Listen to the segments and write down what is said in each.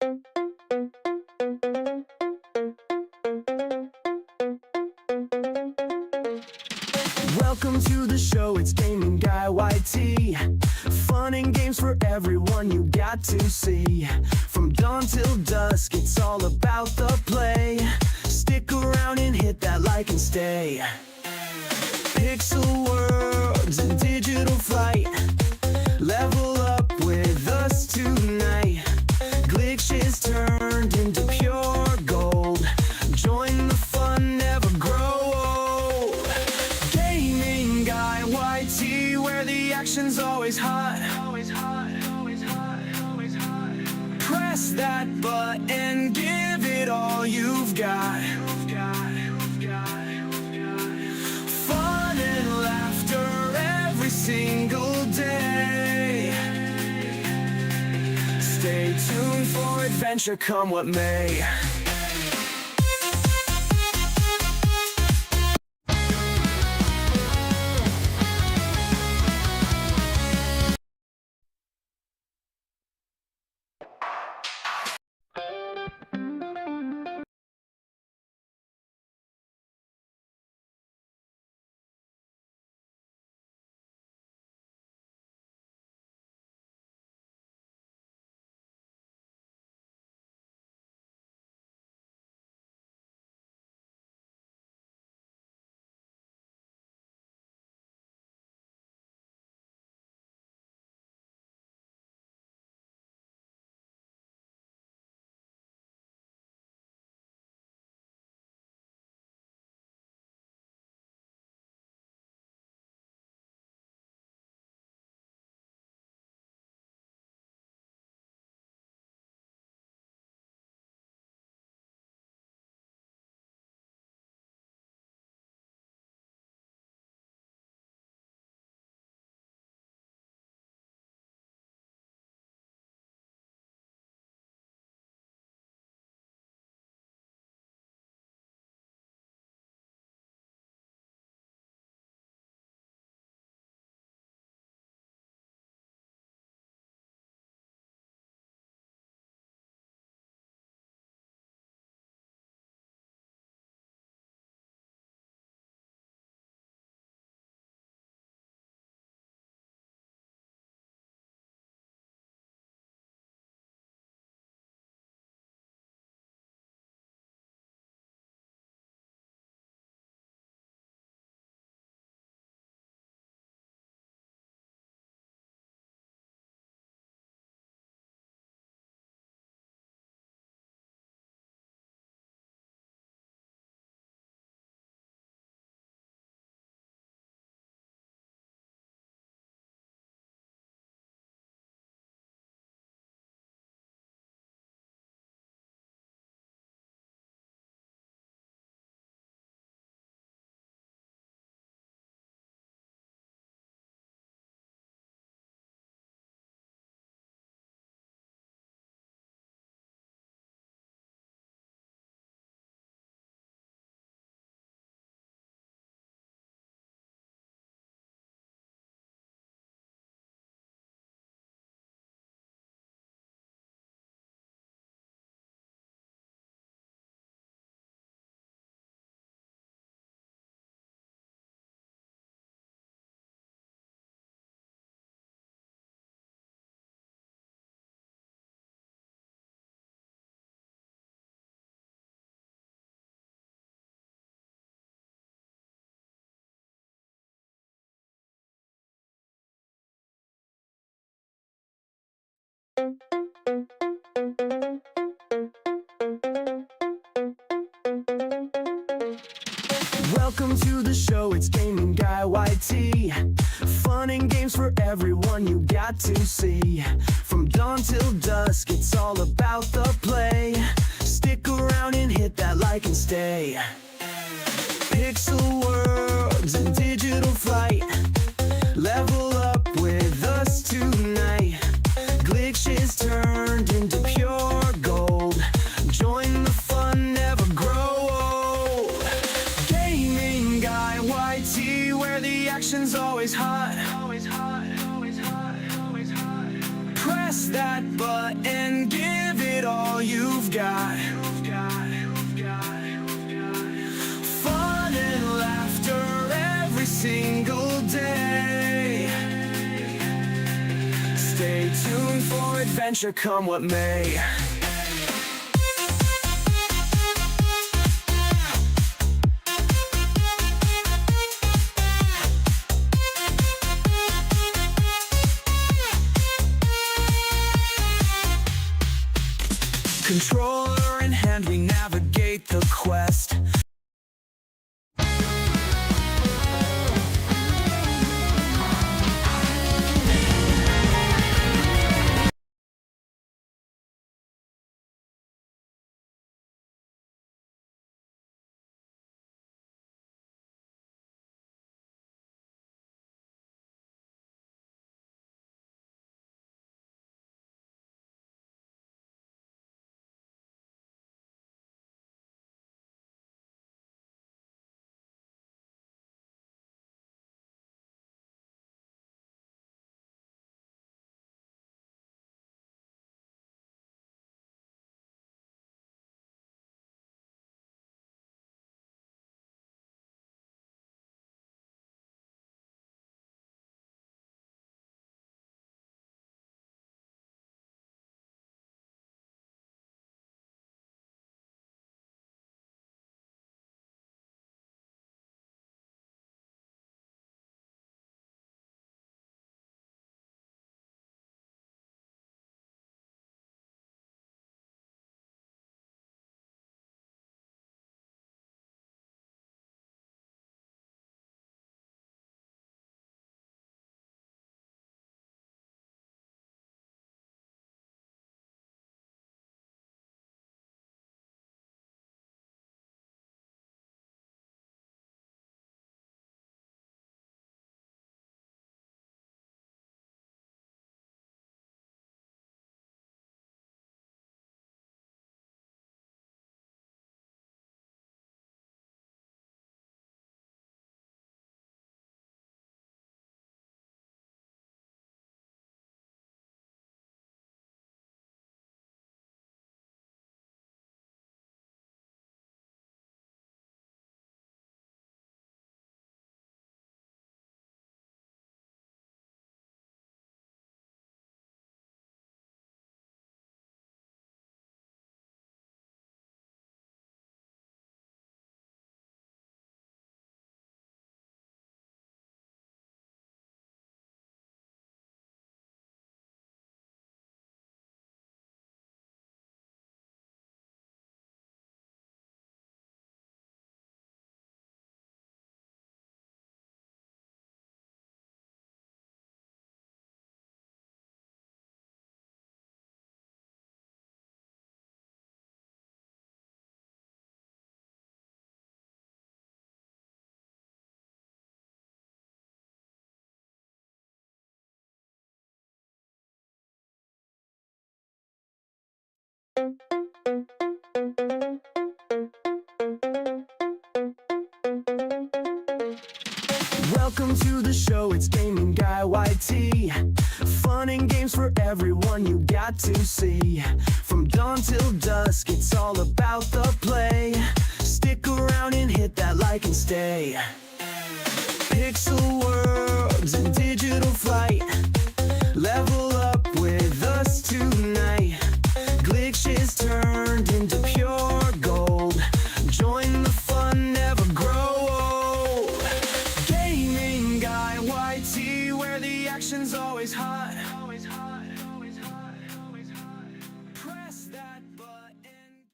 Welcome to the show, it's Gaming Guy YT. Fun and games for everyone you got to see. From dawn till dusk, it's all about the play. Stick around and hit that like and stay. Pixel worlds and digital flight. Level up with us tonight. Glitches turned into pure gold. Join the fun, never grow old. Gaming Guy YT, where the action's always hot. Press that button, give it all you've got. Fun and laughter every single day. Stay tuned for adventure, come what may. Welcome to the show, it's Gaming Guy YT. Fun and games for everyone you got to see. From dawn till dusk, it's all about the play. Stick around and hit that like and stay. Pixel worlds and digital flight. Level up with us tonight. Glitches turned into pure gold. Join the fun, never grow old. Gaming Guy YT, where the action's always hot. Press that button, give it all got fun and laughter every single day. Stay tuned for adventure, come what may. Controller in hand, we navigate the quest. Welcome to the show, it's Gaming Guy YT. Fun and games for everyone you got to see. From dawn till dusk, it's all about the play. Stick around and hit that like and stay. Pixel worlds and digital flight. Level up with us tonight. Glitches turned into pure gold. Join the fun, never grow old. Gaming Guy YT, where the action's always hot. Press that button.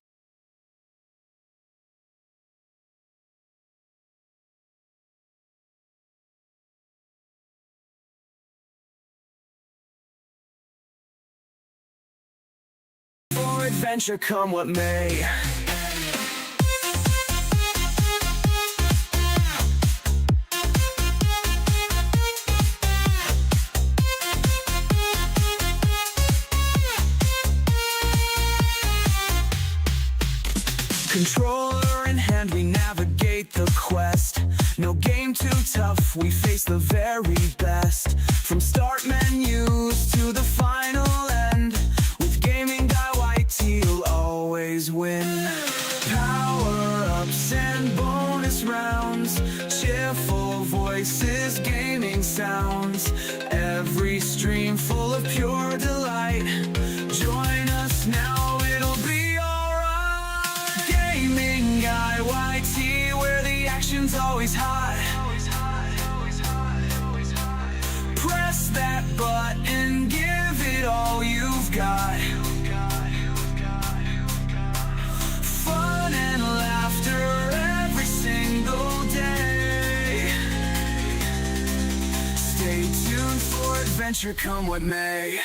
For adventure, come what may. Controller in hand, we navigate the quest. No game too tough, we face the very best. From start menus to the final end, with Gaming Guy YT you'll always always win. Power-ups and bonus rounds, cheerful voices, gaming sounds, every stream full of pure delight. Join us now, it'll be alright. Gaming IYT, where the action's always hot. Press that button, give it all you've got. Fun and laughter every single day. Stay tuned for adventure, come what may.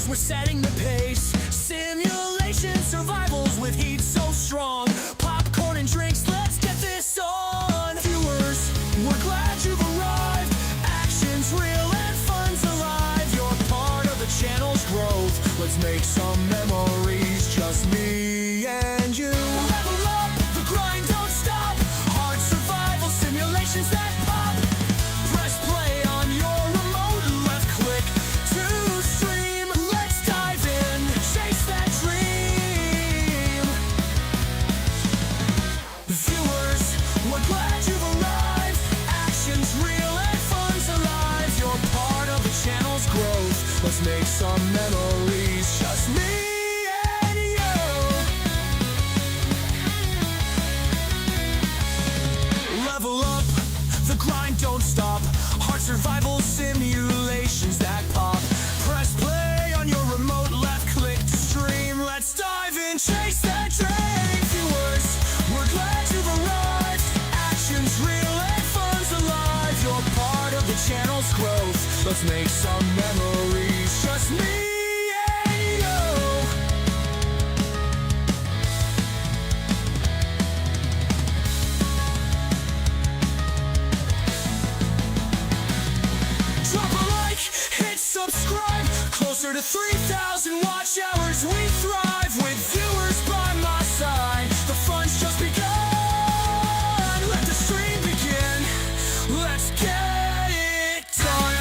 We're setting the pace. Simulation survivals with heat so strong. Popcorn and drinks, let's get this on. Viewers, we're glad you've arrived. Action's real and fun's alive. You're part of the channel's growth. Let's make some memories, just me and you. Level up, the grind don't stop. Hard survival simulations that pop. Press play on your remote, left click to stream. Let's dive in, chase that dream. Viewers, we're glad you've arrived. Action's real and fun's alive. You're part of the channel's growth. Let's make some memories, just me and you. Level up, the grind don't stop. Hard survival simulations that pop. Press play on your remote, left click to stream. Let's dive in, chase that dream. Viewers, we're glad you've arrived. Action's real and fun's alive. You're part of the channel's growth. Let's make some memories, just me and you. Drop a like, hit subscribe. Closer to 3,000 watch hours, we thrive with viewers by my side. The fun's just begun. Let the stream begin. Let's get it done.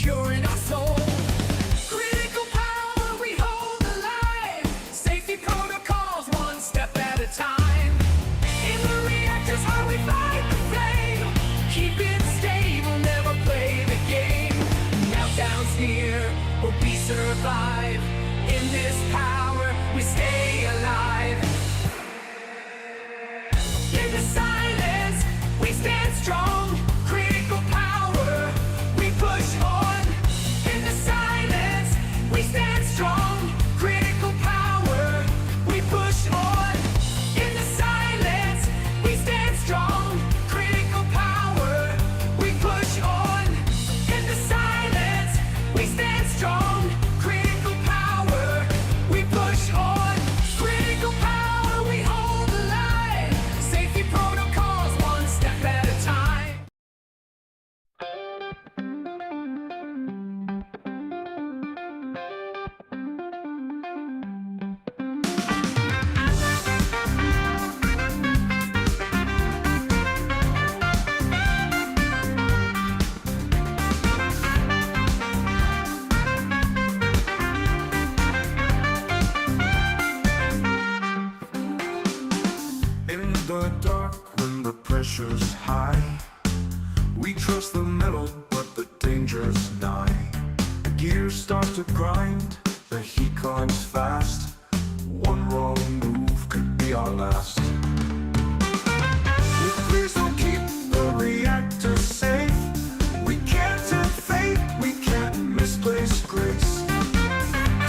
secure in our soul. Critical power we hold alive. Safety protocols, one step at a time. In the reactors, how we fight the flame. Keep it stable, never play the game. Meltdowns near, or we survive. In this power, we stay alive. In the silence, we stand strong. Critical power, we push on. In the silence, we stand strong. Critical power, we push on. In the silence, we stand strong. Critical power, we push on. In the silence, we stand strong. Critical power, we push on. Critical power we hold alive. Safety protocols, one step at a time. In the dark, when the pressure's high, we trust the metal, but the danger's nigh. The gears start to grind, the heat climbs fast. One wrong move could be our last. Please don't keep the reactor safe. We can't tempt fate, we can't misplace grace.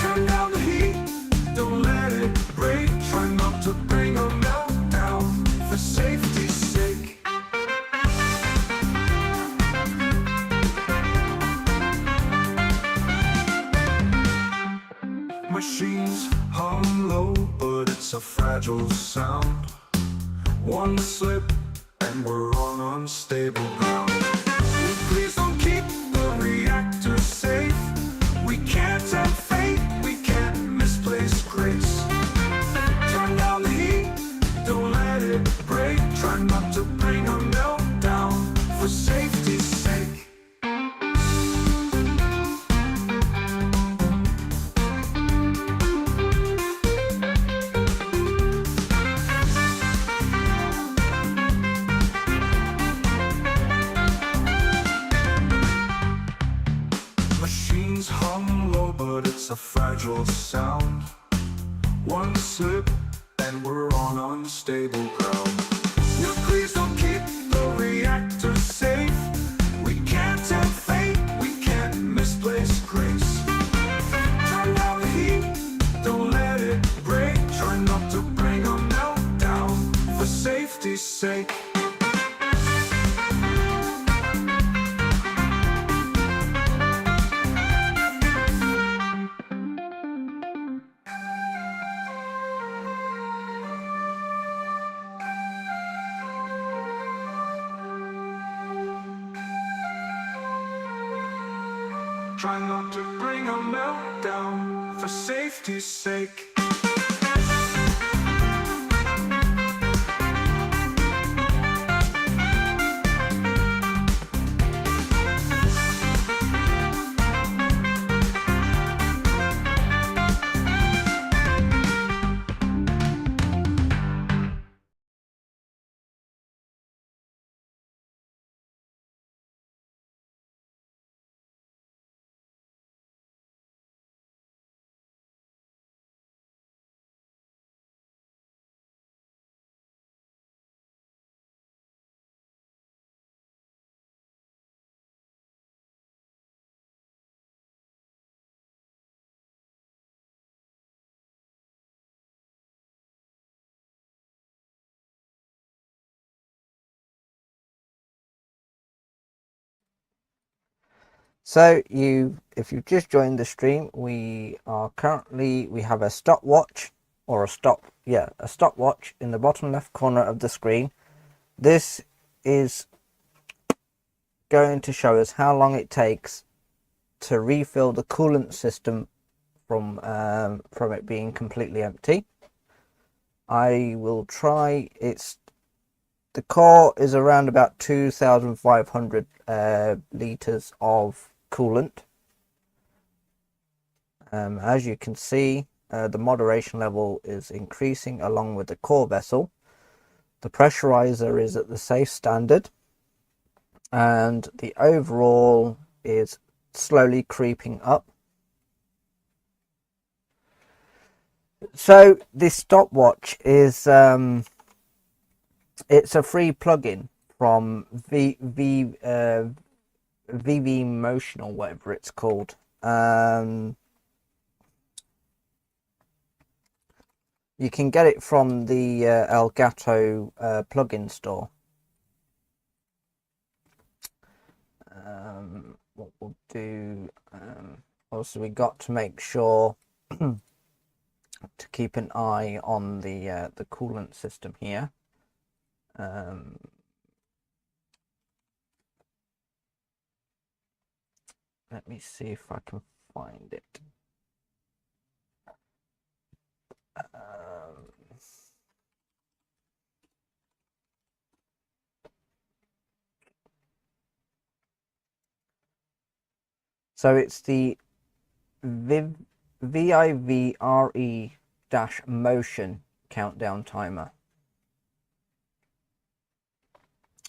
Turn down the heat, don't let it break. Try not to bring a meltdown for safety's sake. Machines hum low, but it's a fragile sound. One slip and we're on unstable ground. Please don't keep the reactor safe. We can't tempt fate, we can't misplace grace. Turn down the heat, don't let it break. Try not to bring a meltdown for safety's sake. Machines hum low, but it's a fragile sound. One slip and we're on unstable ground. No, please don't keep the reactor safe. We can't tempt fate, we can't misplace grace. Turn down the heat, don't let it break. Try not to bring a meltdown for safety's sake. Try not to bring a meltdown for safety's sake. So if you've just joined the stream, we have a stopwatch or a stopwatch in the bottom left corner of the screen. This is going to show us how long it takes to refill the coolant system from it being completely empty. I will try. The core is around about 2,500 liters of coolant. As you can see, the moderation level is increasing along with the core vessel. The pressurizer is at the safe standard, and the overall is slowly creeping up. So this stopwatch is it's a free plugin from VV Motion or whatever it's called. You can get it from the Elgato plugin store. What we'll do, also we got to make sure to keep an eye on the coolant system here. Let me see if I can find it. So it's the VIVRE-motion countdown timer.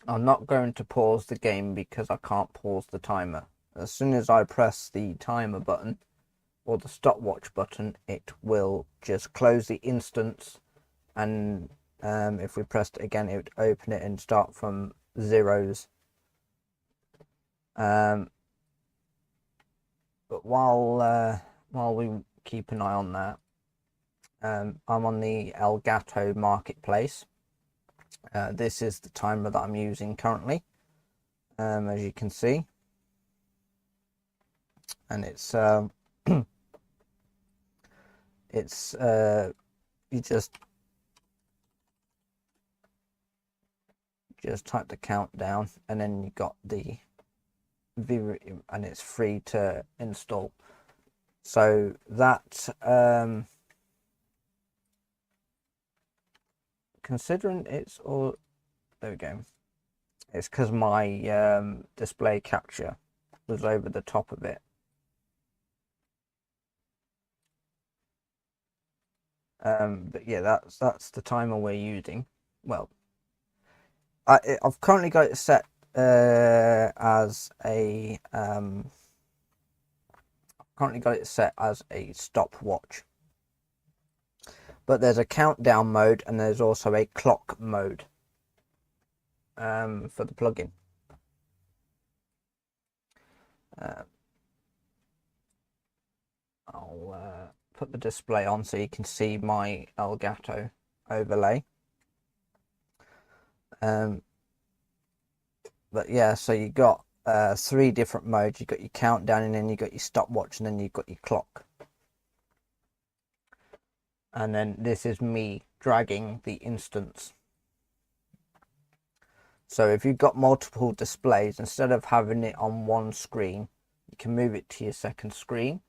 I'm not going to pause the game because I can't pause the timer. As soon as I press the timer button or the stopwatch button, it will just close the instance, and if we pressed it again, it would open it and start from zeros. But while we keep an eye on that, I'm on the Elgato marketplace. This is the timer that I'm using currently, as you can see, and it's it's you just type the countdown, and then you got the and it's free to install. So that considering it's all, there we go, it's because my display capture was over the top of it. But yeah, that's the timer we're using. Well, I've currently got it set as a stopwatch, but there's a countdown mode and there's also a clock mode for the plugin. I'll put the display on so you can see my Elgato overlay. But yeah, so you got 3 different modes. You got your countdown, and then you got your stopwatch, and then you got your clock. And then this is me dragging the instance. So if you've got multiple displays, instead of having it on one screen, you can move it to your second screen,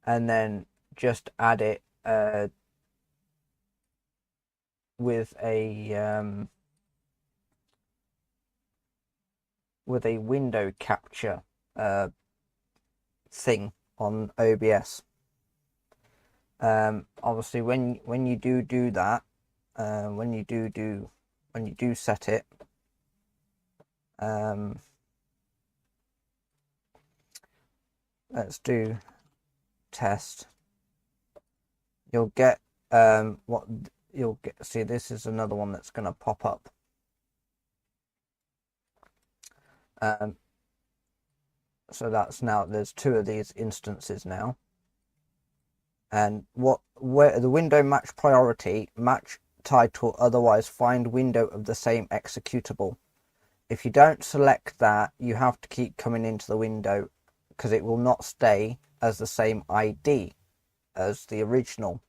and then just add it with a window capture thing on OBS. Obviously, when you do that, when you do set it, let's do test. You'll get what you'll get. See, this is another one that's going to pop up. So that's now, there's 2 of these instances now. And where the window match priority, match title, otherwise find window of the same executable. If you don't select that, you have to keep coming into the window because it will not stay as the same ID as the original.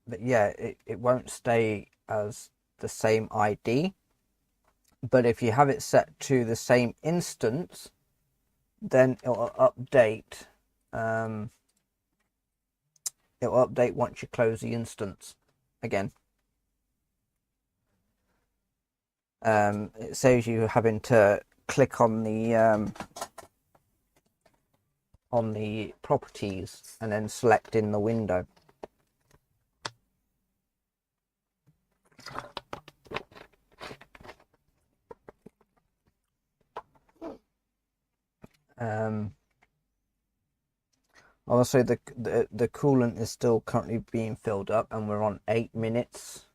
But yeah, it won't stay as the same ID. But if you have it set to the same instance, then it'll update. It'll update once you close the instance again. It saves you having to click on the properties and then select in the window. Obviously the coolant is still currently being filled up, and we're on 8 minutes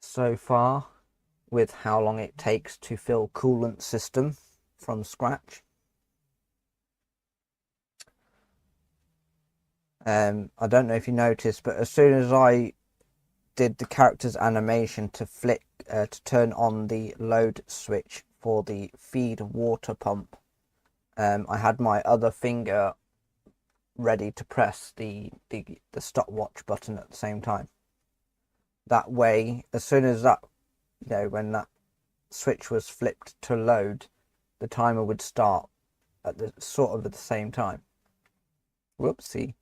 so far with how long it takes to fill coolant system from scratch. I don't know if you noticed, but as soon as I did the character's animation to flick to turn on the load switch for the feed water pump, I had my other finger ready to press the stopwatch button at the same time. That way, as soon as that, when that switch was flipped to load, the timer would start at the same time. Whoopsie.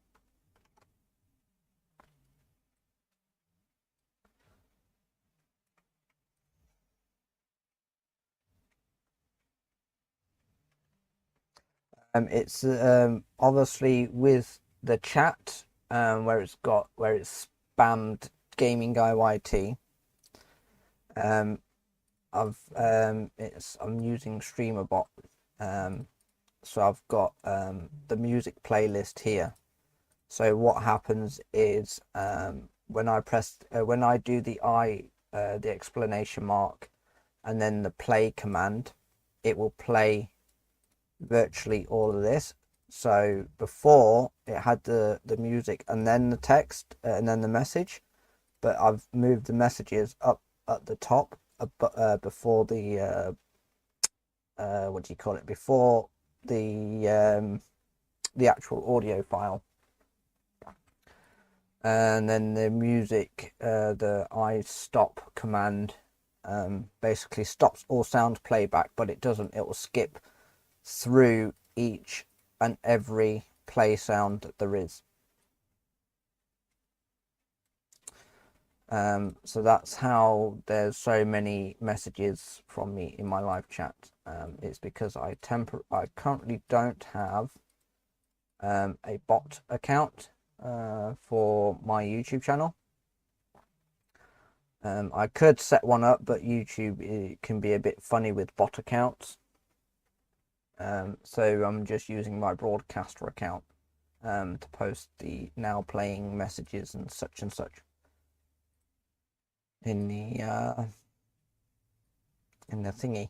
It's obviously with the chat, where it's spammed Gaming Guy YT. I'm using StreamerBot, so I've got the music playlist here. So what happens is when I do the exclamation mark and then the play command, it will play virtually all of this. So before it had the music and then the text and then the message, but I've moved the messages up at the top before the what do you call it, before the actual audio file, and then the music, the I stop command basically stops all sound playback, but it doesn't, it will skip through each and every play sound that there is. So that's how there's so many messages from me in my live chat. It's because I currently don't have a bot account for my YouTube channel. I could set one up, but YouTube can be a bit funny with bot accounts. So I'm just using my broadcaster account to post the now playing messages and such in the thingy.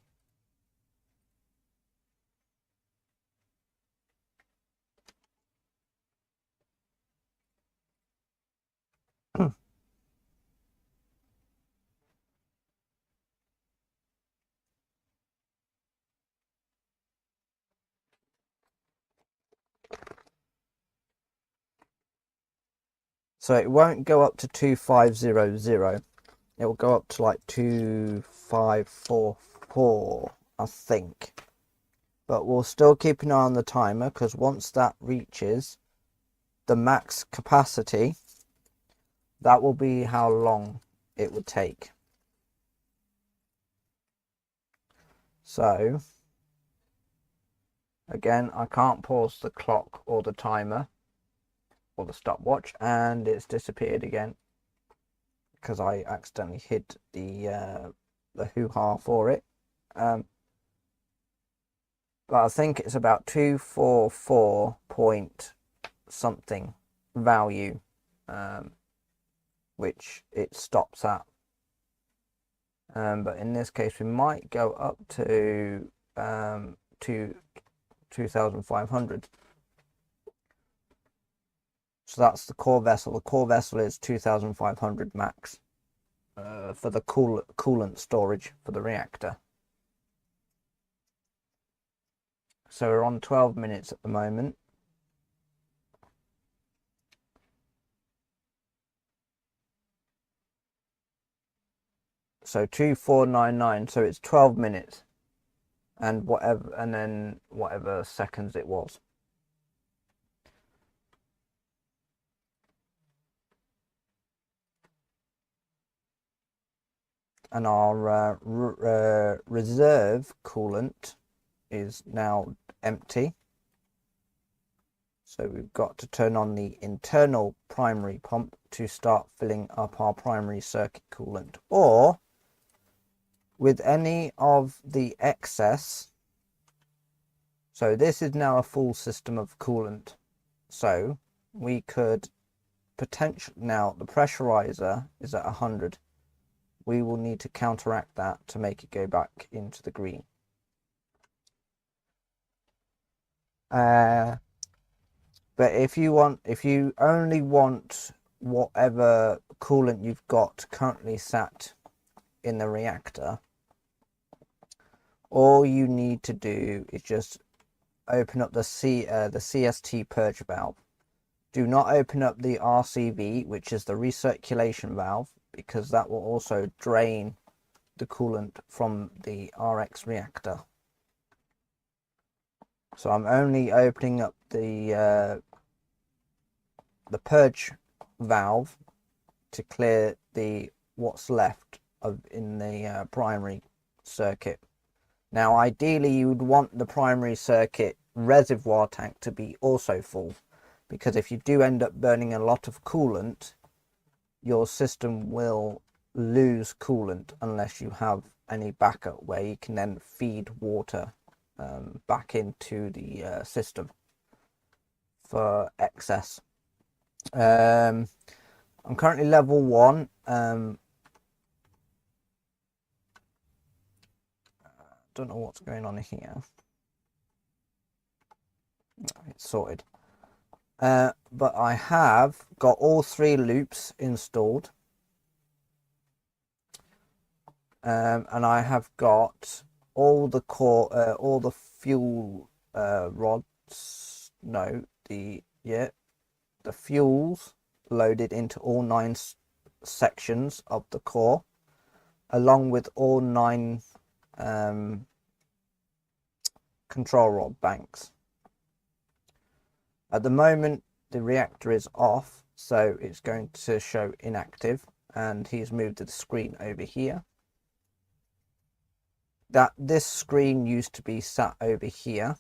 So it won't go up to 2500. It will go up to like 2544, I think. But we'll still keep an eye on the timer, because once that reaches the max capacity, that will be how long it would take. So again, I can't pause the clock or the timer or the stopwatch, and it's disappeared again because I accidentally hid the hoo-ha for it. But I think it's about 244 point something value, which it stops at. But in this case, we might go up to 2,500. So that's the core vessel. The core vessel is 2,500 max for the coolant storage for the reactor. So we're on 12 minutes at the moment. So 2499, so it's 12 minutes and then whatever seconds it was. and our reserve coolant is now empty. So we've got to turn on the internal primary pump to start filling up our primary circuit coolant, or with any of the excess. So this is now a full system of coolant, so we could potentially, now the pressurizer is at 100, we will need to counteract that to make it go back into the green. But if you only want whatever coolant you've got currently sat in the reactor, all you need to do is just open up the CST purge valve. Do not open up the RCV, which is the recirculation valve, because that will also drain the coolant from the RX reactor. So I'm only opening up the purge valve to clear what's left in the primary circuit. Now ideally you would want the primary circuit reservoir tank to be also full, because if you do end up burning a lot of coolant, your system will lose coolant unless you have any backup where you can then feed water back into the system for excess. I'm currently level 1. Don't know what's going on here. It's sorted. But I have got all 3 loops installed, and I have got all the all the fuel rods. No, the fuels loaded into all 9 sections of the core, along with all 9 control rod banks. At the moment the reactor is off, so it's going to show inactive, and he's moved the screen over here. This screen used to be sat over here,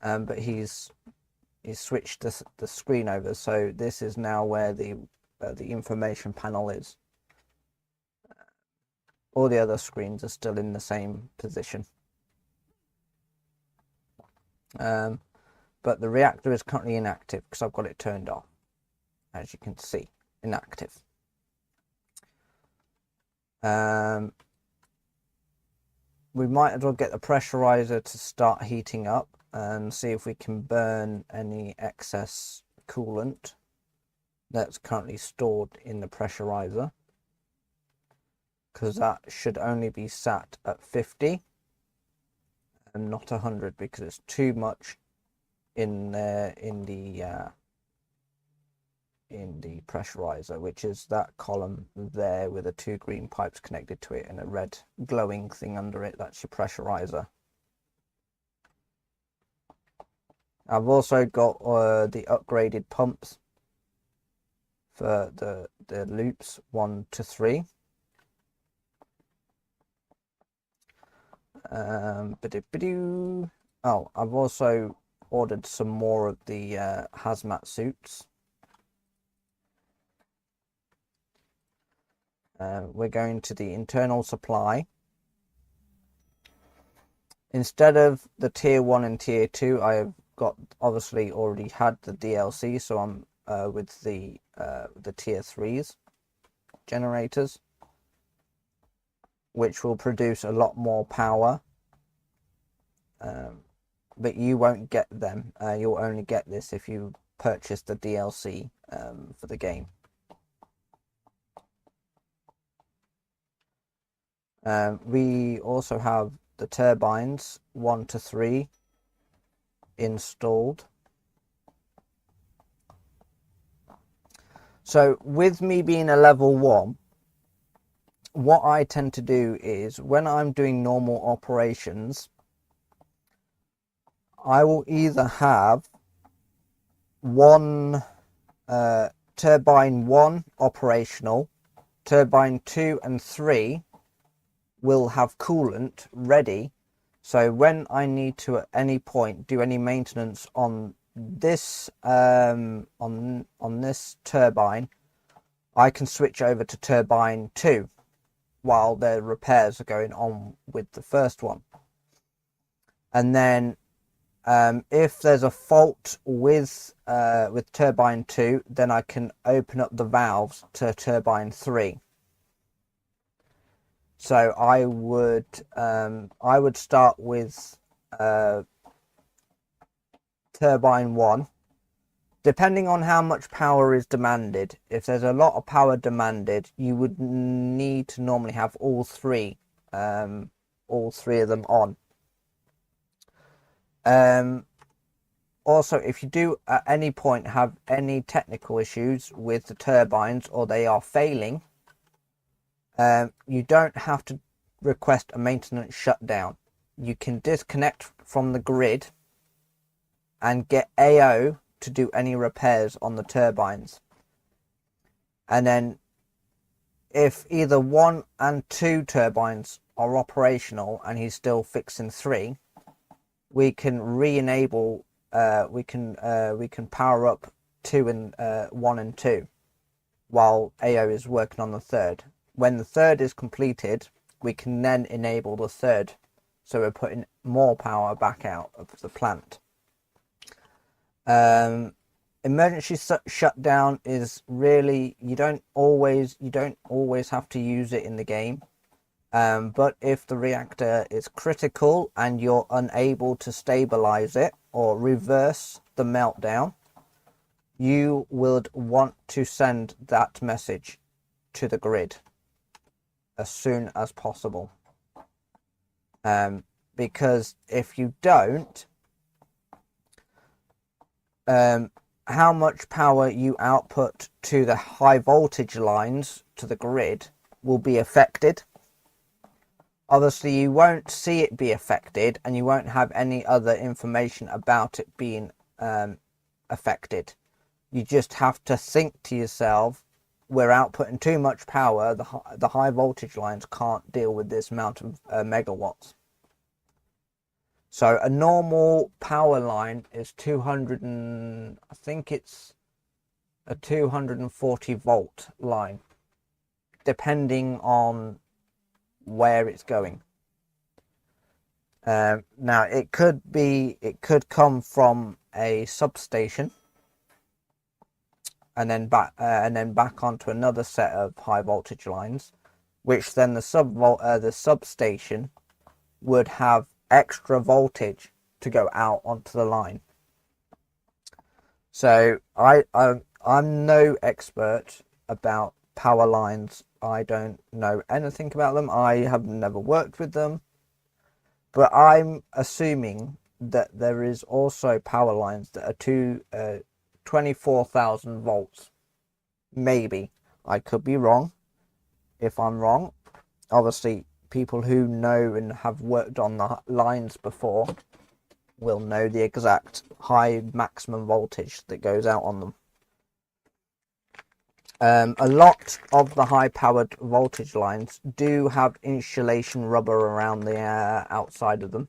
but he's switched the screen over, so this is now where the information panel is. All the other screens are still in the same position. But the reactor is currently inactive because I've got it turned off. As you can see, inactive. We might as well get the pressurizer to start heating up and see if we can burn any excess coolant that's currently stored in the pressurizer, because that should only be sat at 50 and not 100, because it's too much in the pressurizer, which is that column there with the 2 green pipes connected to it and a red glowing thing under it. That's your pressurizer. I've also got the upgraded pumps for the loops 1 to 3. Oh, I've also ordered some more of the hazmat suits. We're going to the internal supply. Instead of the tier 1 and tier 2, I have got obviously already had the DLC, so I'm with the tier 3s generators, which will produce a lot more power. But you won't get them. You'll only get this if you purchase the DLC for the game. We also have the turbines 1 to 3 installed. So with me being a level 1, what I tend to do is when I'm doing normal operations, I will either have turbine 1 operational turbine 2 and 3 will have coolant ready. So when I need to at any point do any maintenance on this on this turbine, I can switch over to turbine 2 while the repairs are going on with the first one. And then if there's a fault with turbine 2, then I can open up the valves to turbine 3. So I would start with turbine 1. Depending on how much power is demanded, if there's a lot of power demanded, you would need to normally have all three of them on. Also, if you do at any point have any technical issues with the turbines or they are failing, you don't have to request a maintenance shutdown. You can disconnect from the grid and get AO to do any repairs on the turbines. And then if either 1 and 2 turbines are operational and he's still fixing 3, we can re-enable we can power up 1 and 2 while AO is working on the 3rd. When the 3rd is completed, we can then enable the 3rd, so we're putting more power back out of the plant. Emergency shutdown is really, you don't always have to use it in the game, but if the reactor is critical and you're unable to stabilize it or reverse the meltdown, you would want to send that message to the grid as soon as possible, because if you don't, how much power you output to the high voltage lines to the grid will be affected. Obviously you won't see it be affected and you won't have any other information about it being affected. You just have to think to yourself, we're outputting too much power, the high voltage lines can't deal with this amount of megawatts. So a normal power line is 200 and I think it's a 240 volt line, depending on where it's going. Now it could come from a substation and then back onto another set of high voltage lines, which then the substation would have extra voltage to go out onto the line. So I'm no expert about power lines. I don't know anything about them. I have never worked with them, but I'm assuming that there is also power lines that are 24,000 volts. Maybe I could be wrong. If I'm wrong, obviously people who know and have worked on the lines before will know the exact high maximum voltage that goes out on them. A lot of the high powered voltage lines do have insulation rubber around the outside of them.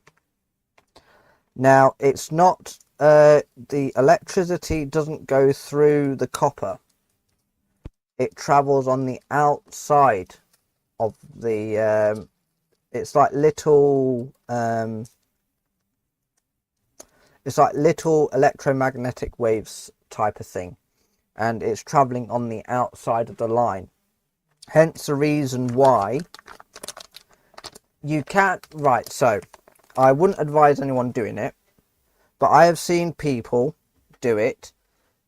Now it's not the electricity doesn't go through the copper. It travels on the outside of the it's like little electromagnetic waves type of thing, and it's traveling on the outside of the line. Hence the reason why you can't, right, so I wouldn't advise anyone doing it, but I have seen people do it.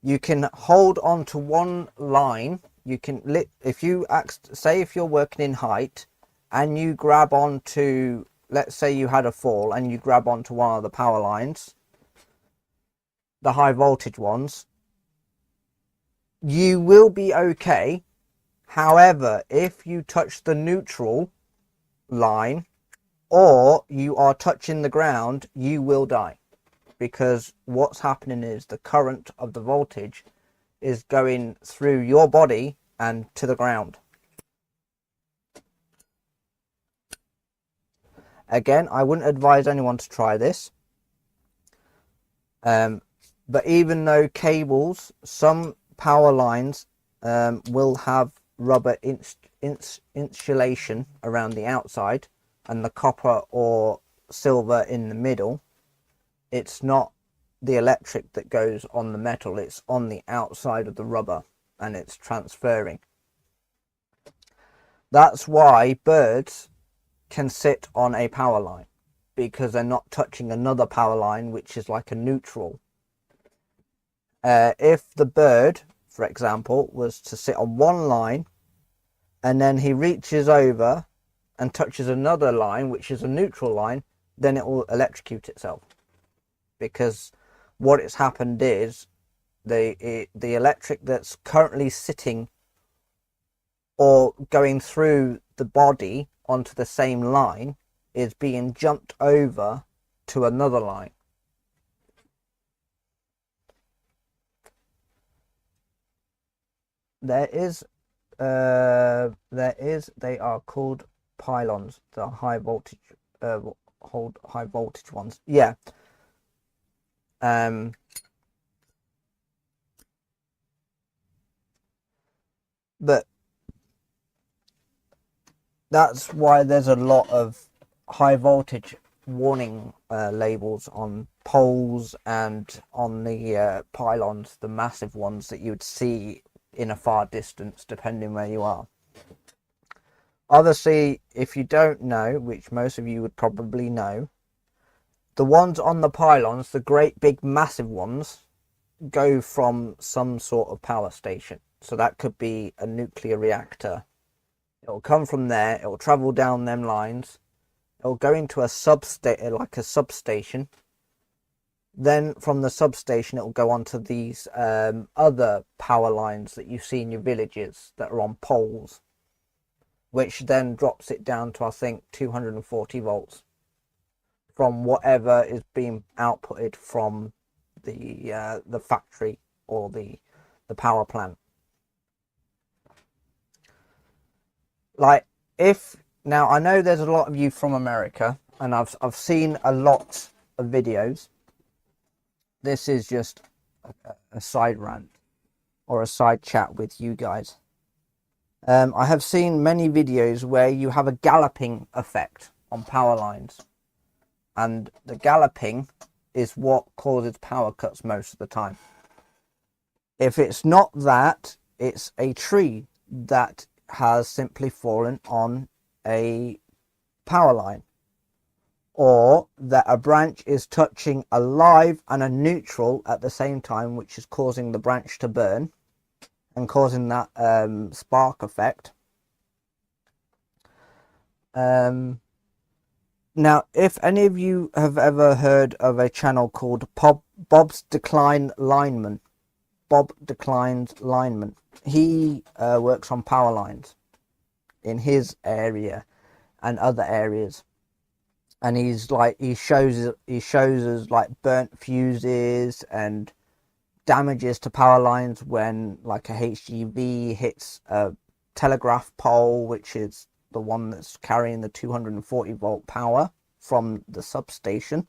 You can hold on to one line. You can if you're working in height and you grab onto, let's say you had a fall and you grab onto one of the power lines, the high voltage ones, you will be okay. However, if you touch the neutral line or you are touching the ground, you will die, because what's happening is the current of the voltage is going through your body and to the ground. Again, I wouldn't advise anyone to try this. But even though cables, some power lines will have rubber insulation around the outside and the copper or silver in the middle, it's not the electric that goes on the metal, it's on the outside of the rubber and it's transferring. That's why birds can sit on a power line, because they're not touching another power line which is like a neutral. If the bird, for example, was to sit on one line and then he reaches over and touches another line which is a neutral line, then it will electrocute itself, because what has happened is the electric that's currently sitting or going through the body onto the same line is being jumped over to another line. They are called pylons, the high voltage, hold high voltage ones. Yeah. But that's why there's a lot of high voltage warning labels on poles and on the pylons, the massive ones that you would see in a far distance, depending where you are. Obviously, if you don't know, which most of you would probably know, the ones on the pylons, the great big massive ones, go from some sort of power station. So that could be a nuclear reactor. It'll come from there, it'll travel down them lines, it'll go into a substation. Then from the substation, it'll go onto these other power lines that you see in your villages that are on poles, which then drops it down to, I think, 240 volts from whatever is being outputted from the factory or the power plant. Like, now I know there's a lot of you from America, and I've seen a lot of videos. This is just a side rant or a side chat with you guys. I have seen many videos where you have a galloping effect on power lines, and the galloping is what causes power cuts most of the time. If it's not that, it's a tree that has simply fallen on a power line, or that a branch is touching a live and a neutral at the same time, which is causing the branch to burn and causing that spark effect. Now, if any of you have ever heard of a channel called Bob's Decline Lineman, Bob Decline's Lineman, he works on power lines in his area and other areas, and he shows us like burnt fuses and damages to power lines when like a HGV hits a telegraph pole, which is the one that's carrying the 240 volt power from the substation.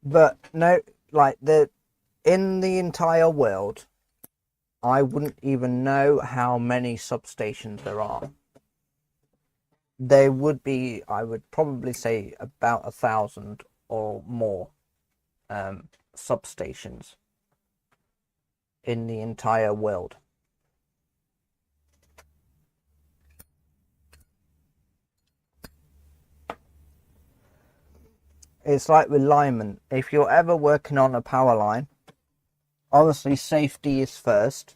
But no, like in the entire world, I wouldn't even know how many substations there are. There would be, I would probably say, about 1,000 or more substations in the entire world. It's like with linemen. If you're ever working on a power line, obviously safety is first.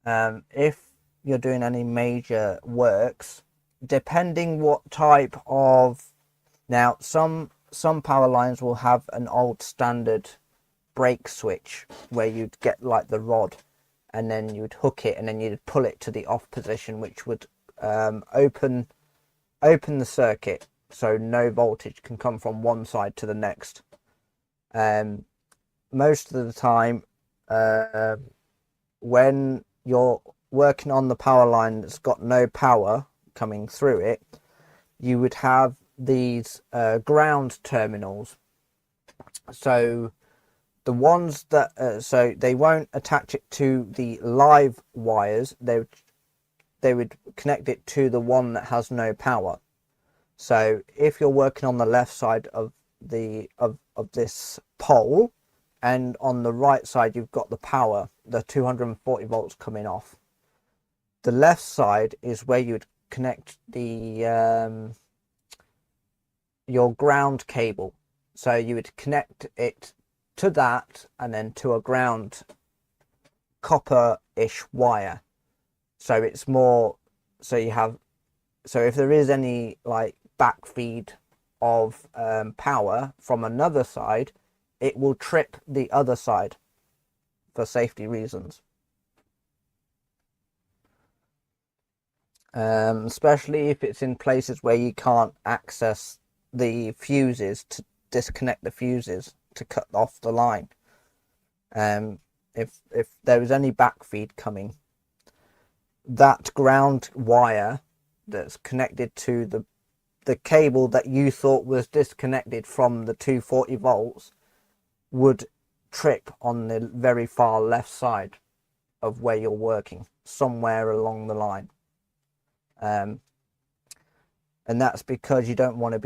If you're doing any major works, depending what type of, now some power lines will have an old standard brake switch where you'd get like the rod and then you'd hook it and then you'd pull it to the off position, which would open the circuit so no voltage can come from one side to the next. Most of the time, when you're working on the power line that's got no power coming through it, you would have these ground terminals. So the ones that so they won't attach it to the live wires, they would connect it to the one that has no power. So if you're working on the left side of the of this pole, and on the right side you've got the power, the 240 volts coming off, the left side is where you would connect the your ground cable. So you would connect it to that and then to a ground copper-ish wire. So it's more, so you have, so if there is any like backfeed of power from another side, it will trip the other side for safety reasons. Especially if it's in places where you can't access the fuses to disconnect the fuses to cut off the line. If there is any backfeed coming, that ground wire that's connected to the cable that you thought was disconnected from the 240 volts would trip on the very far left side of where you're working, somewhere along the line. And that's because you don't want to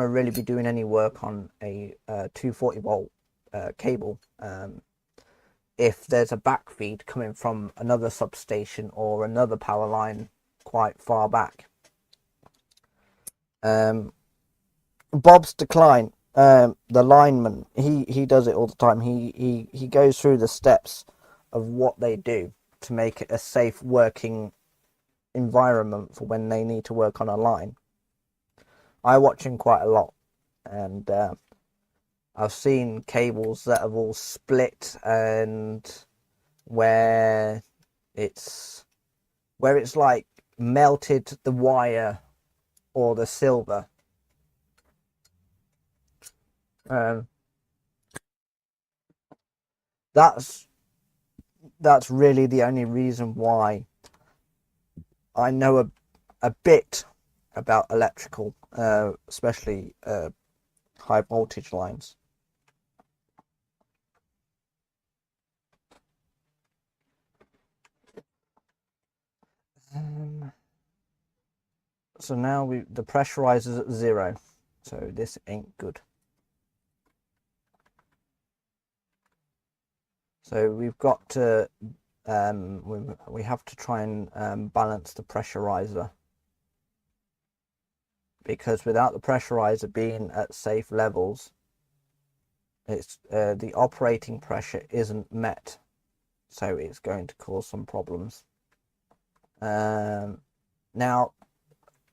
really be doing any work on a 240 volt cable if there's a backfeed coming from another substation or another power line quite far back. Bob's decline, the lineman, he does it all the time. He goes through the steps of what they do to make it a safe working environment for when they need to work on a line. I watch him quite a lot, and I've seen cables that have all split, and where it's like melted the wire or the silver. That's really the only reason why I know a bit about electrical, especially high voltage lines. So now the pressurizer's at 0, so this ain't good. So we've got to we have to try and balance the pressurizer, because without the pressurizer being at safe levels, it's the operating pressure isn't met, so it's going to cause some problems. Now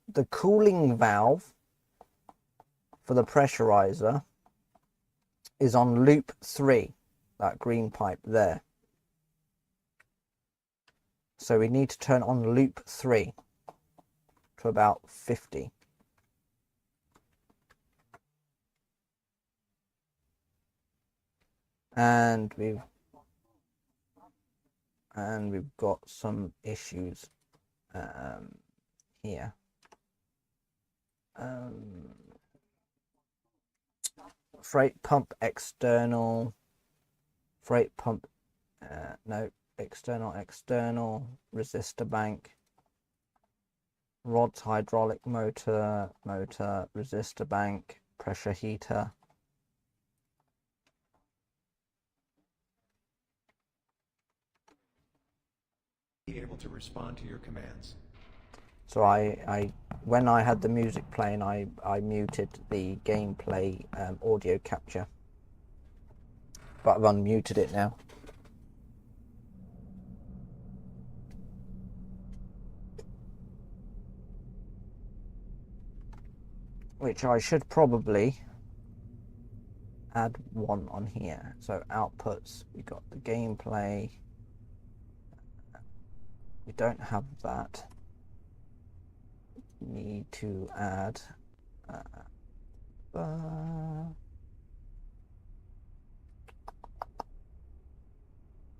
the cooling valve for the pressurizer is on loop 3, that green pipe there. So we need to turn on loop 3 to about 50. And we've got some issues here. Freight pump external, freight pump no, external resistor bank, rods hydraulic motor resistor bank, pressure heater. Be able to respond to your commands. So I when I had the music playing, I muted the gameplay audio capture, but I've unmuted it now. Which I should probably add one on here. So outputs, we got the gameplay. We don't have that. Need to add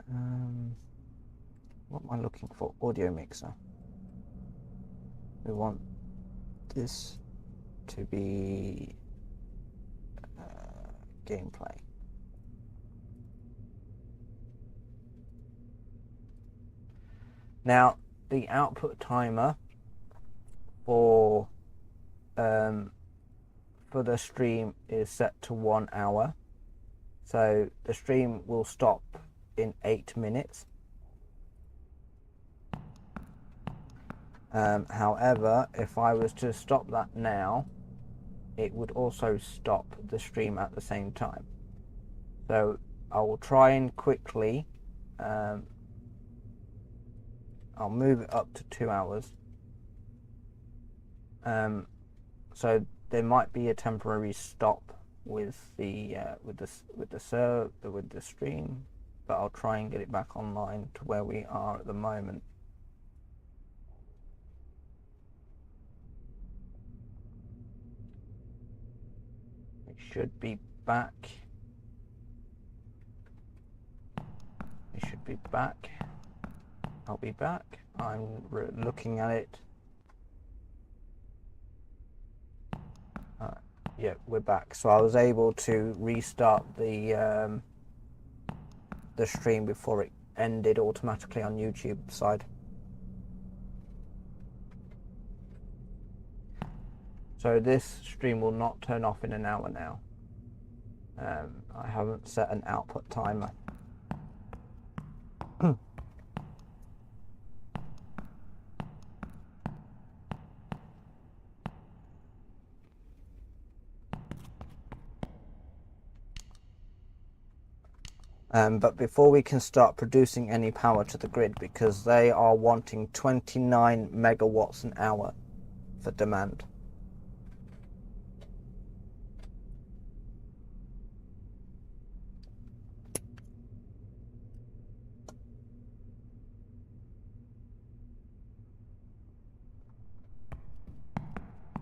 What am I looking for? Audio mixer. We want this to be gameplay. Now the output timer for the stream is set to 1 hour, so the stream will stop in 8 minutes. However, if I was to stop that now, it would also stop the stream at the same time. So I will try and quickly, I'll move it up to 2 hours. So there might be a temporary stop with the stream, but I'll try and get it back online to where we are at the moment. It should be back. It should be back. I'll be back. I'm looking at it. Yeah, we're back. So I was able to restart the stream before it ended automatically on YouTube side. So this stream will not turn off in an hour now. I haven't set an output timer. But before we can start producing any power to the grid, because they are wanting 29 megawatts an hour for demand.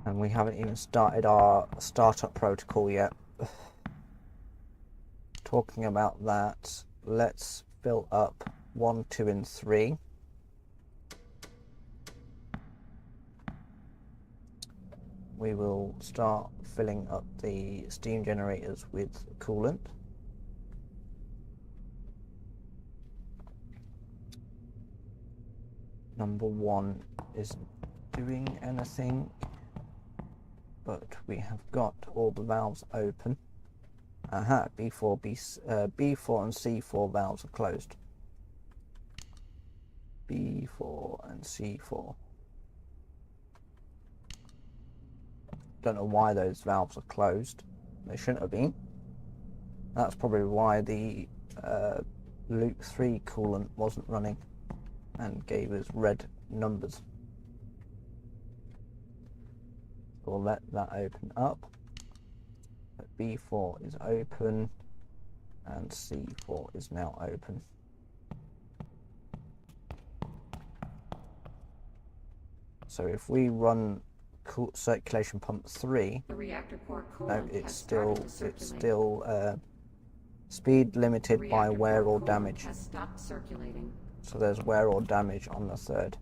And we haven't even started our startup protocol yet. Talking about that, let's fill up 1, 2, and 3. We will start filling up the steam generators with coolant. Number 1 isn't doing anything, but we have got all the valves open. Aha, B4 and C4 valves are closed. B4 and C4. Don't know why those valves are closed. They shouldn't have been. That's probably why the Loop 3 coolant wasn't running and gave us red numbers. We'll let that open up. But B4 is open and C4 is now open. So if we run circulation pump 3, The reactor core no, coolant it's has still speed limited by wear or damage. has stopped circulating. So there's wear or damage on the 3rd.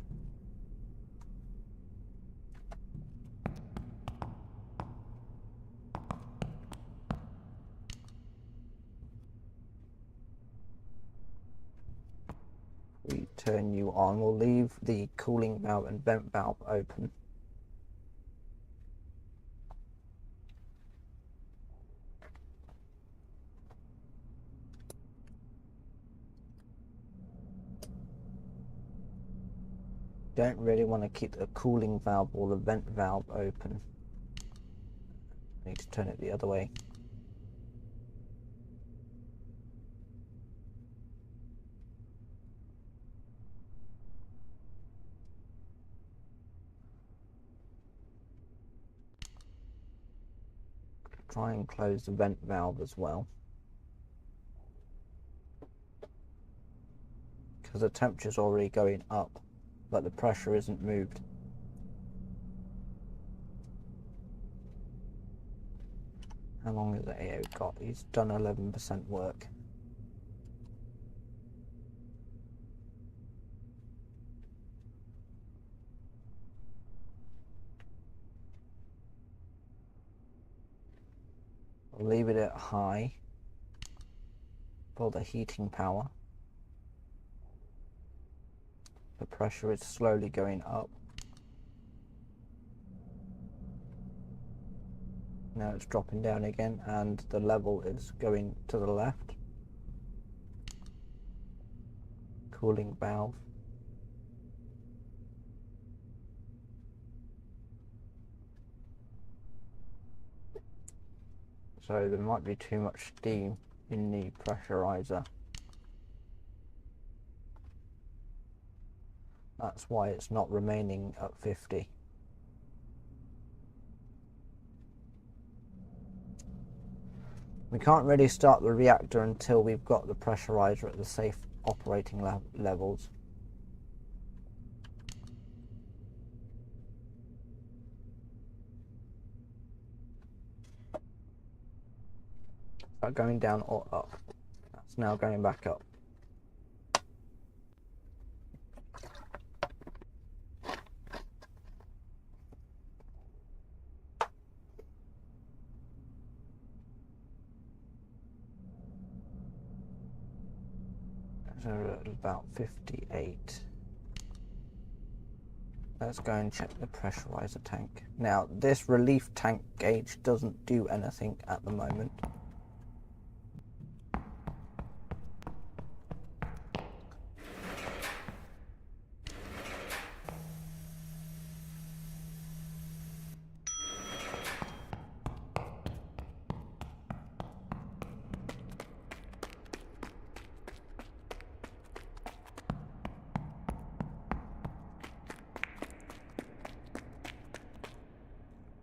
We turn you on. We'll leave the cooling valve and vent valve open. Don't really want to keep the cooling valve or the vent valve open. Need to turn it the other way. Try and close the vent valve as well, because the temperature's already going up, but the pressure isn't moved. How long has the AO got? He's done 11% work. We'll leave it at high for the heating power. The pressure is slowly going up. Now it's dropping down again and the level is going to the left. Cooling valve. So there might be too much steam in the pressurizer. That's why it's not remaining at 50. We can't really start the reactor until we've got the pressurizer at the safe operating levels. Is that going down or up? That's now going back up. So at about 58. Let's go and check the pressurizer tank. Now this relief tank gauge doesn't do anything at the moment.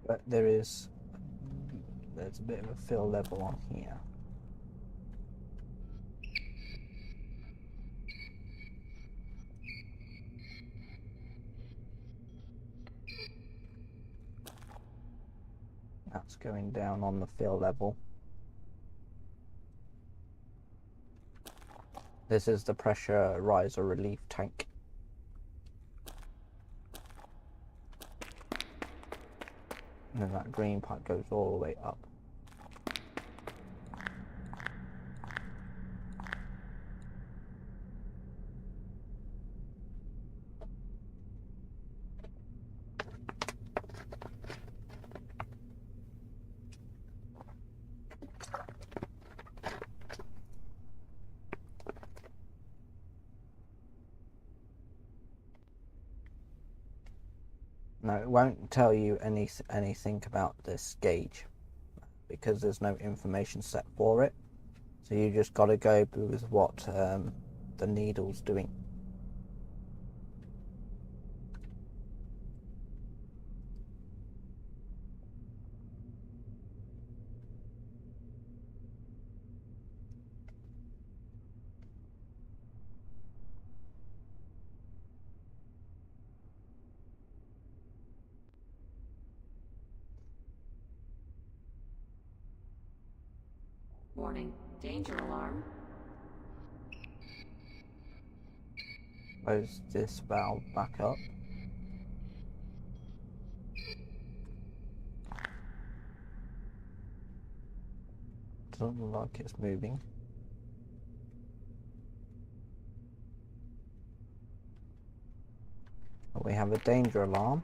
But there's a bit of a fill level on here. That's going down on the fill level. This is the pressurizer relief tank. And then that green pipe goes all the way up. Now it won't tell you anything about this gauge because there's no information set for it. So you just got to go with what the needle's doing. Warning, danger alarm. Close this valve back up. Doesn't look like it's moving. We have a danger alarm.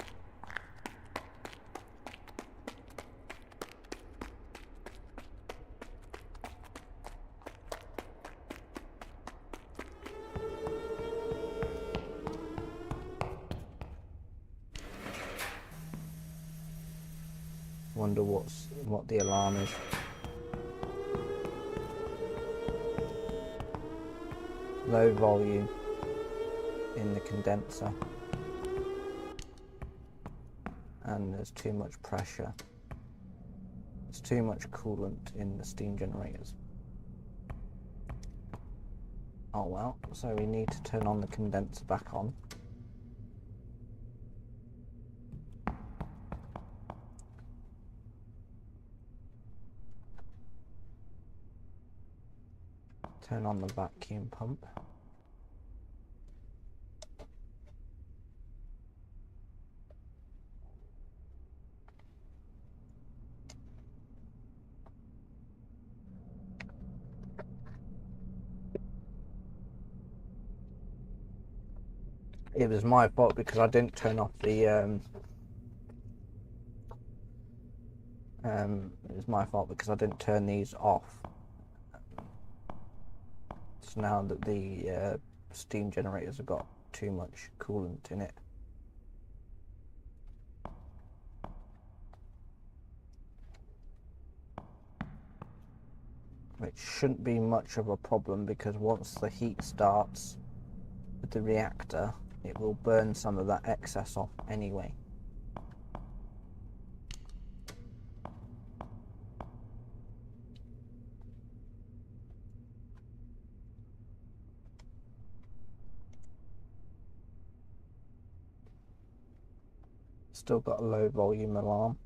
Wonder what the alarm is. Low volume in the condenser, and there's too much pressure. There's too much coolant in the steam generators. Oh well, so we need to turn on the condenser back on. Turn on the vacuum pump. It was my fault because I didn't turn off the it was my fault because I didn't turn these off. So now that the steam generators have got too much coolant in it. Which shouldn't be much of a problem because once the heat starts with the reactor, it will burn some of that excess off anyway. Still got a low volume alarm.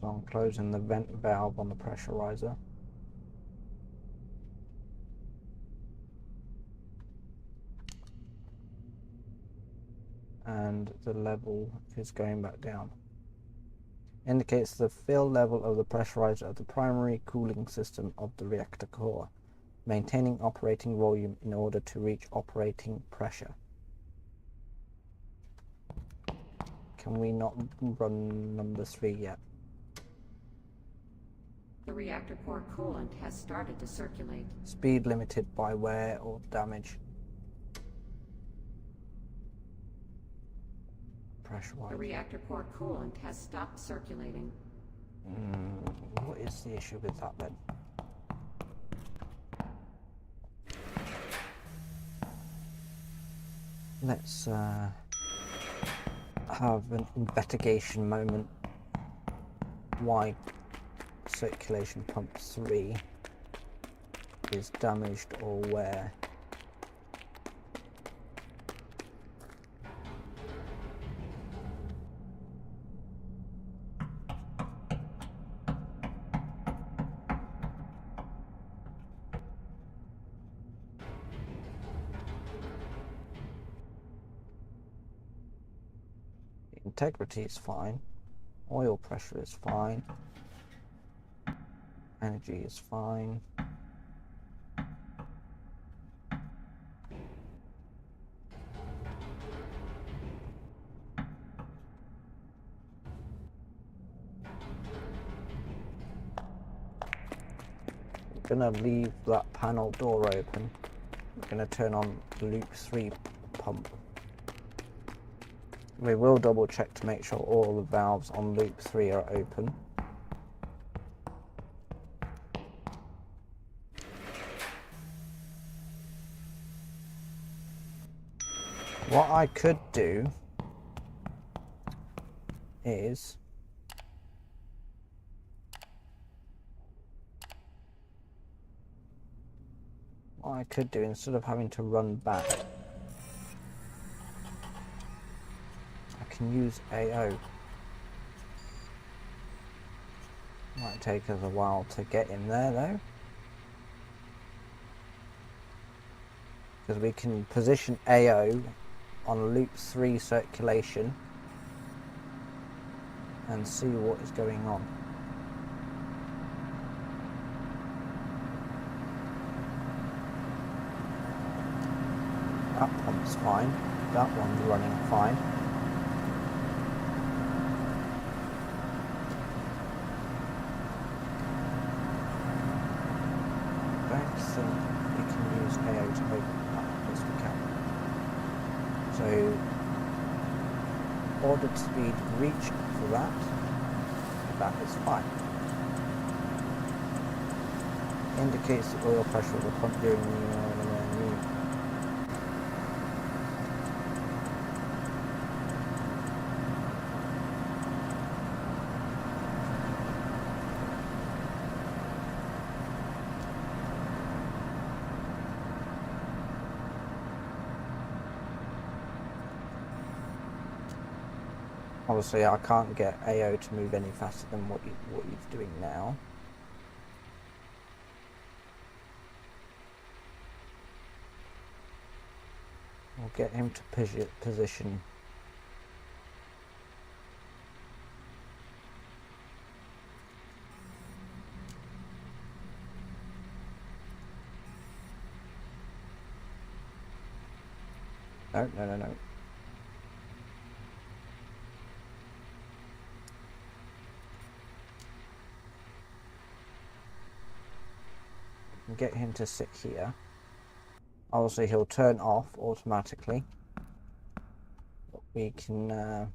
So I'm closing the vent valve on the pressurizer. And the level is going back down. Indicates the fill level of the pressurizer of the primary cooling system of the reactor core, maintaining operating volume in order to reach operating pressure. Can we not run number 3 yet? The reactor core coolant has started to circulate. Speed limited by wear or damage. Pressurizer. The reactor core coolant has stopped circulating. What is the issue with that then? Let's have an investigation moment. Why circulation pump 3 is damaged or where? Integrity is fine, oil pressure is fine, energy is fine. I'm going to leave that panel door open. I'm going to turn on the loop 3 pump. We will double check to make sure all the valves on loop 3 are open. What I could do is instead of having to run back, I can use AO. Might take us a while to get in there though, because we can position AO on loop 3 circulation and see what is going on. That pump's fine. That one's running fine. I don't think we can use AO to open that. Yes, we can. So, ordered speed reach for that. That is fine. Indicates the oil pressure of the pump during the Obviously, I can't get AO to move any faster than what he's doing now. We'll get him to position. No, no, no, no. Get him to sit here. Obviously he'll turn off automatically, but we can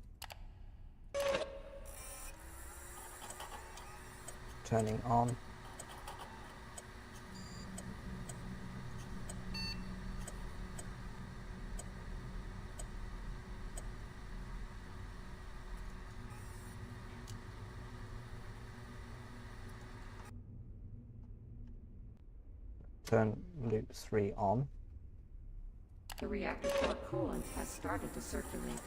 turning on. Turn loop 3 on. The reactor core coolant has started to circulate.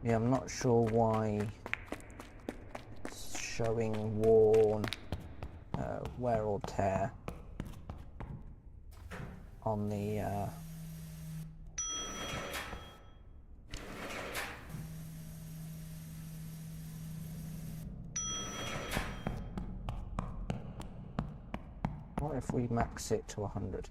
Yeah, I'm not sure why it's showing worn, wear or tear on the what if we max it to 100?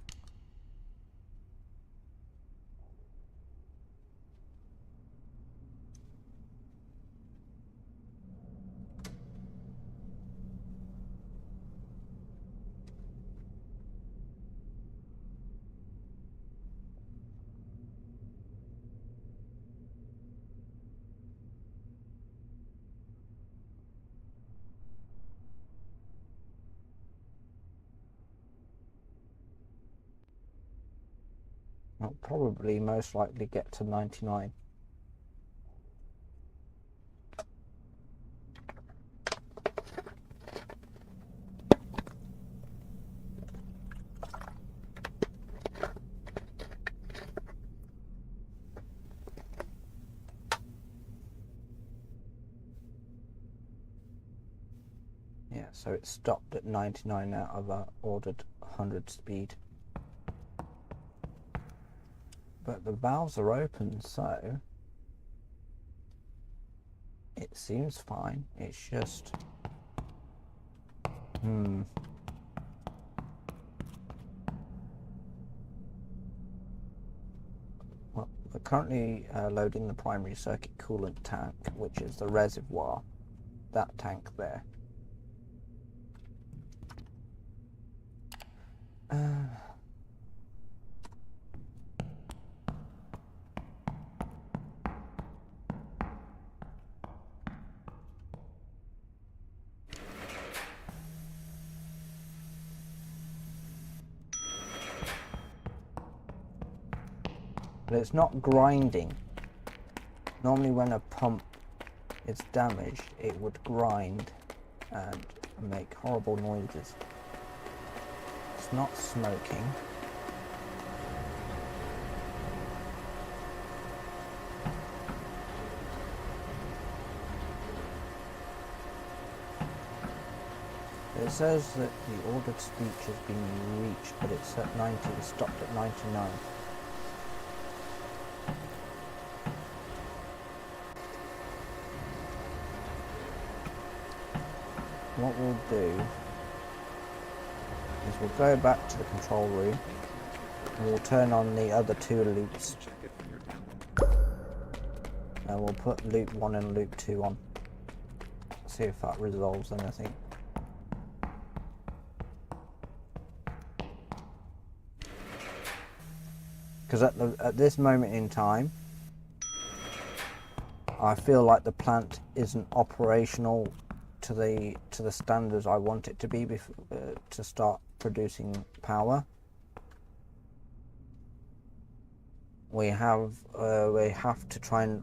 I'll probably most likely get to 99. Yeah, so it stopped at 99 out of our ordered 100 speed. But the valves are open, so it seems fine. It's just well, we're currently loading the primary circuit coolant tank, which is the reservoir, that tank there. But it's not grinding. Normally when a pump is damaged, it would grind and make horrible noises. It's not smoking. It says that the ordered speed has been reached, but it's at 90, it stopped at 99. What we'll do is we'll go back to the control room and we'll turn on the other two loops. And we'll put loop 1 and loop 2 on. See if that resolves anything. Because at this moment in time, I feel like the plant isn't operational to the standards I want it to be to start producing power. We have to try and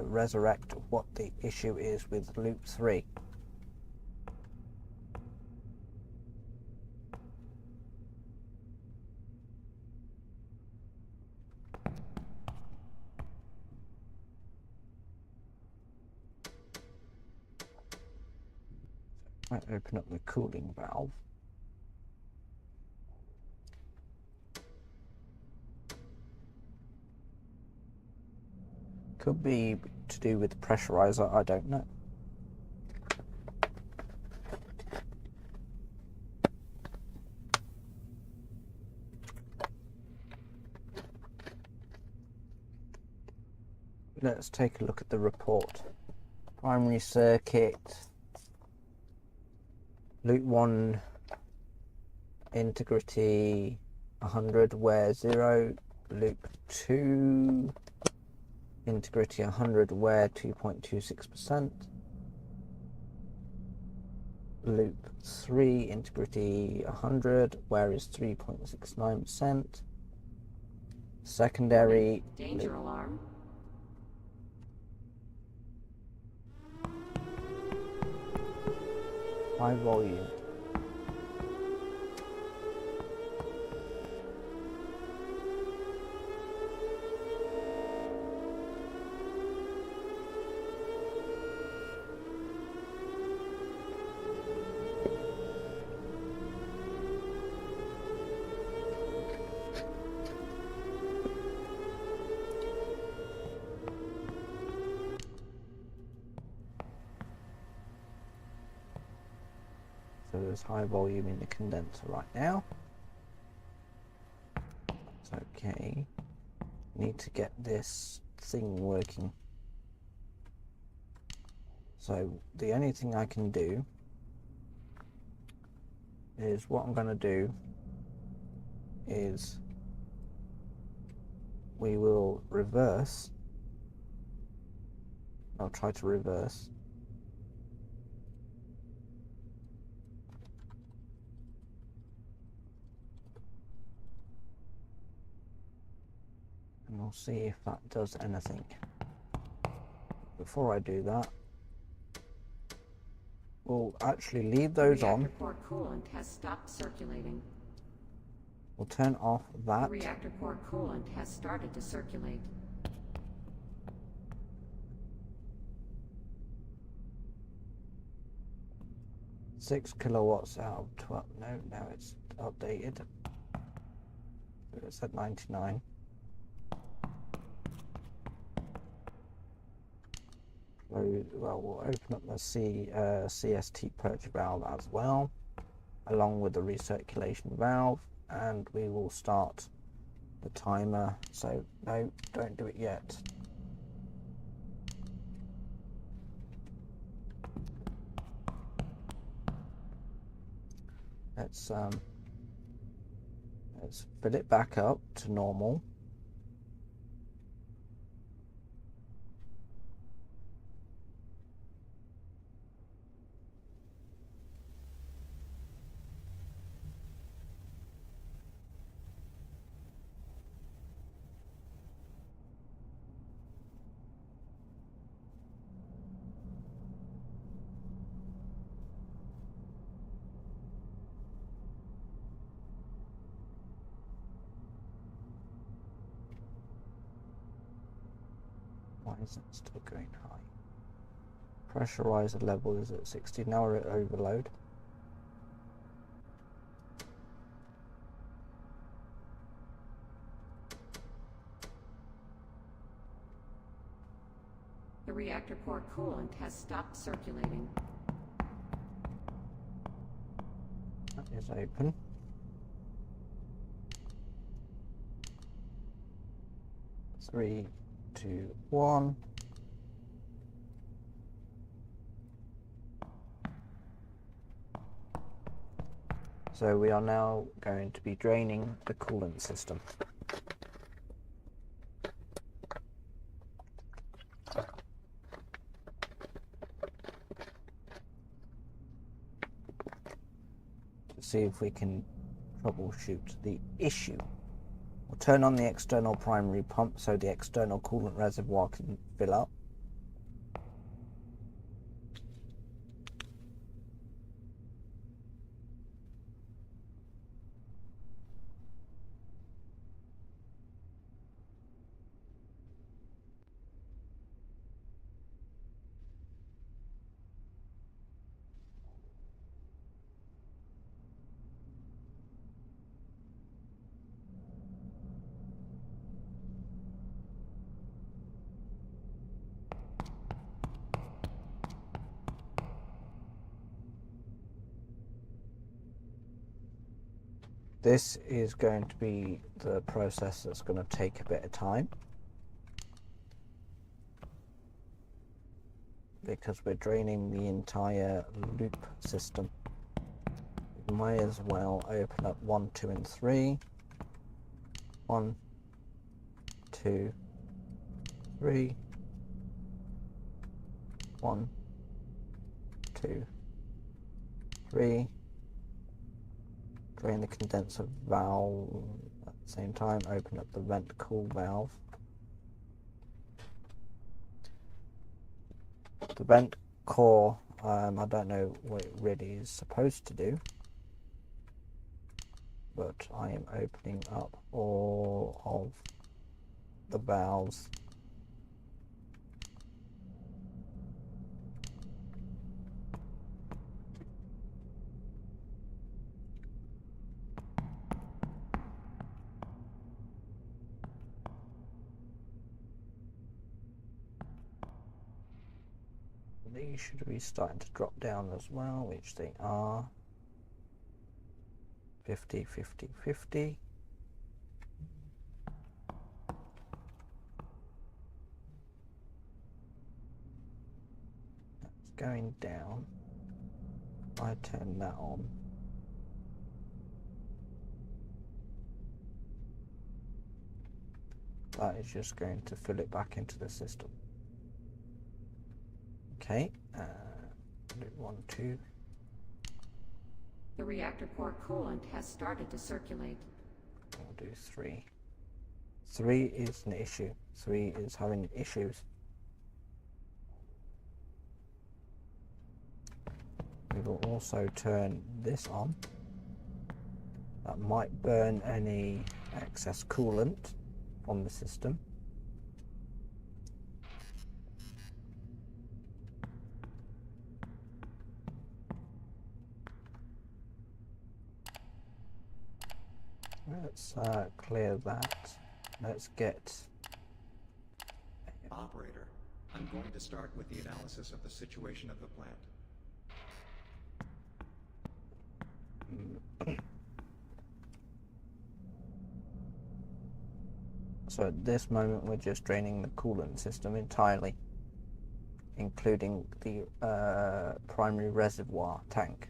resurrect what the issue is with loop 3. Might open up the cooling valve. Could be to do with the pressurizer, I don't know. Let's take a look at the report. Primary circuit, loop 1 integrity 100, wear 0, loop 2 integrity 100, wear 2.26%, loop 3 integrity 100, wear is 3.69%, secondary Danger loop, alarm. high volume. So there's high volume in the condenser right now. That's okay. Need to get this thing working. So the only thing I can do is what I'm going to do is we will reverse. I'll try to reverse. And we'll see if that does anything. Before I do that, we'll actually leave those on. Reactor core coolant has stopped circulating. We'll turn off The that. reactor core coolant has started to circulate. Six kilowatts out of 12. No, now it's updated. It's at 99. Well, we'll open up the CST purge valve as well, along with the recirculation valve, and we will start the timer. So no, don't do it yet. Let's fill it back up to normal. Why is it still going high? Pressurizer level is at 60. Now we're at overload. The reactor core coolant has stopped circulating. That is open. Three, two, one. So we are now going to be draining the coolant system. To see if we can troubleshoot the issue. We'll turn on the external primary pump so the external coolant reservoir can fill up. This is going to be the process that's going to take a bit of time, because we're draining the entire loop system. We might as well open up 1, 2, and 3. 1, 2, 3. 1, 2, 3. Drain the condenser valve at the same time. Open up the vent cool valve. The vent core, I don't know what it really is supposed to do, but I am opening up all of the valves. These should be starting to drop down as well, which they are. 50, 50, 50. That's going down. I turn that on. That is just going to fill it back into the system. Okay, do 1, 2. The reactor core coolant has started to circulate. We'll do 3. 3 is an issue. 3 is having issues. We will also turn this on. That might burn any excess coolant from the system. Let's clear that. Let's get... Operator, I'm going to start with the analysis of the situation of the plant. So at this moment we're just draining the coolant system entirely, including the primary reservoir tank.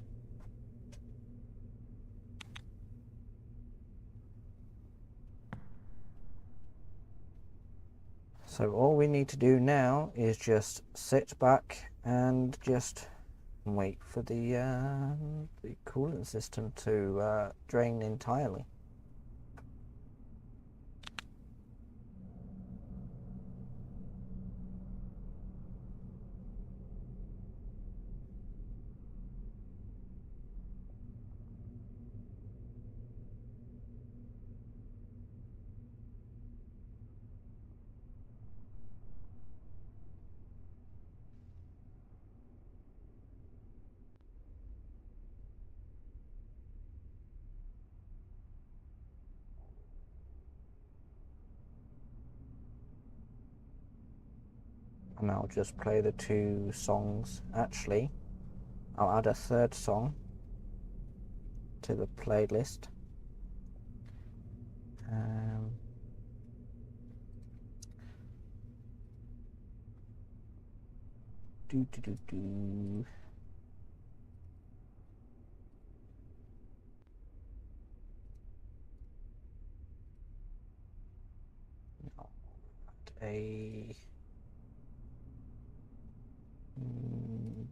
So all we need to do now is just sit back and just wait for the coolant system to drain entirely. And I'll just play the 2 songs. Actually, I'll add a 3rd song to the playlist. Do. I'll add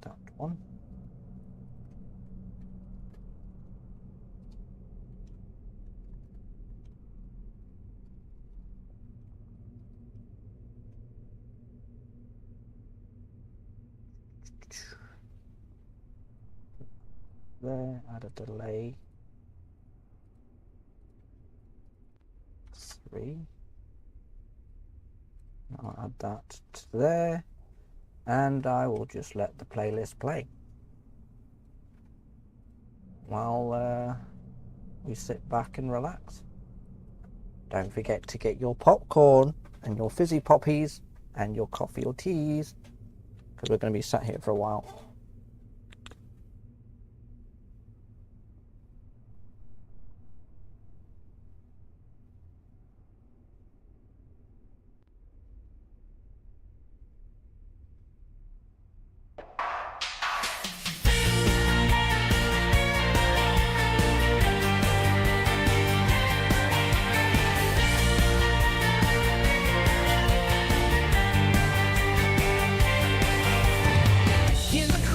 that one. There, add a delay. 3. I'll add that to there, and I will just let the playlist play while we sit back and relax. Don't forget to get your popcorn and your fizzy poppies and your coffee or teas, because we're going to be sat here for a while. In the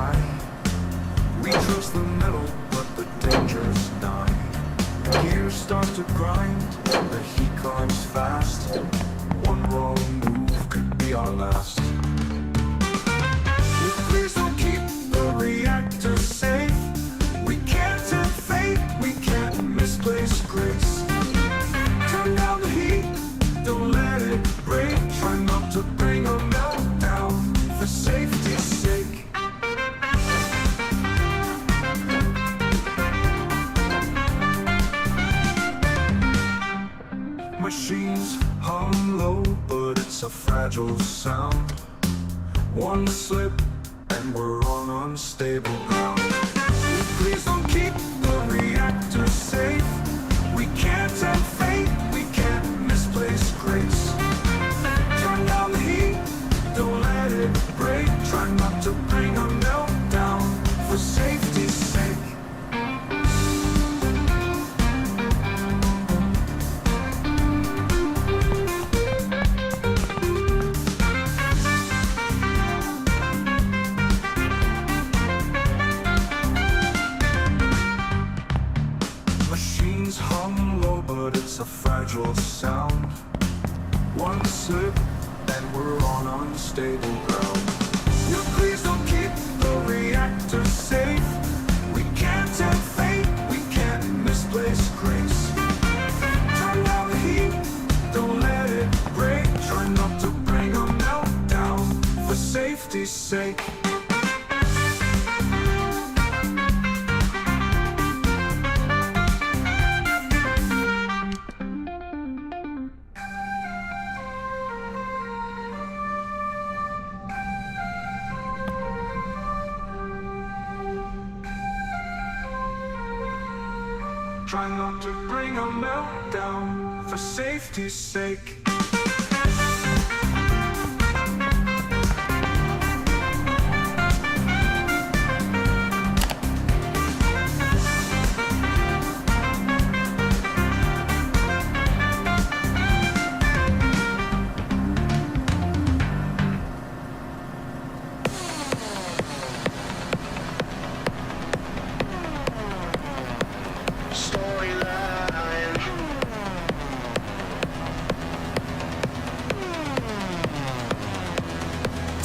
high. We choose the middle, but the danger's nigh. Gears start to grind, the heat climbs fast. One wrong move could be our last. Please don't keep the reactor safe. We can't tempt fate, we can't misplace grace. Turn down the heat, don't let it break. Try not to bring a meltdown for safety's sake. Machines hum low, but it's a fragile sound. One slip and we're on unstable ground. Please don't keep the reactor safe. We can't tempt fate, we can't misplace grace. Turn down the heat, don't let it break. Try not to bring a meltdown for safety's sake. Machines hum low, but it's a fragile sound. One slip and we're on unstable ground. Yeah, please don't keep the reactor safe. We can't tempt fate, we can't misplace grace. Turn down the heat, don't let it break. Try not to bring a meltdown for safety's sake. Try not to bring a meltdown for safety's sake.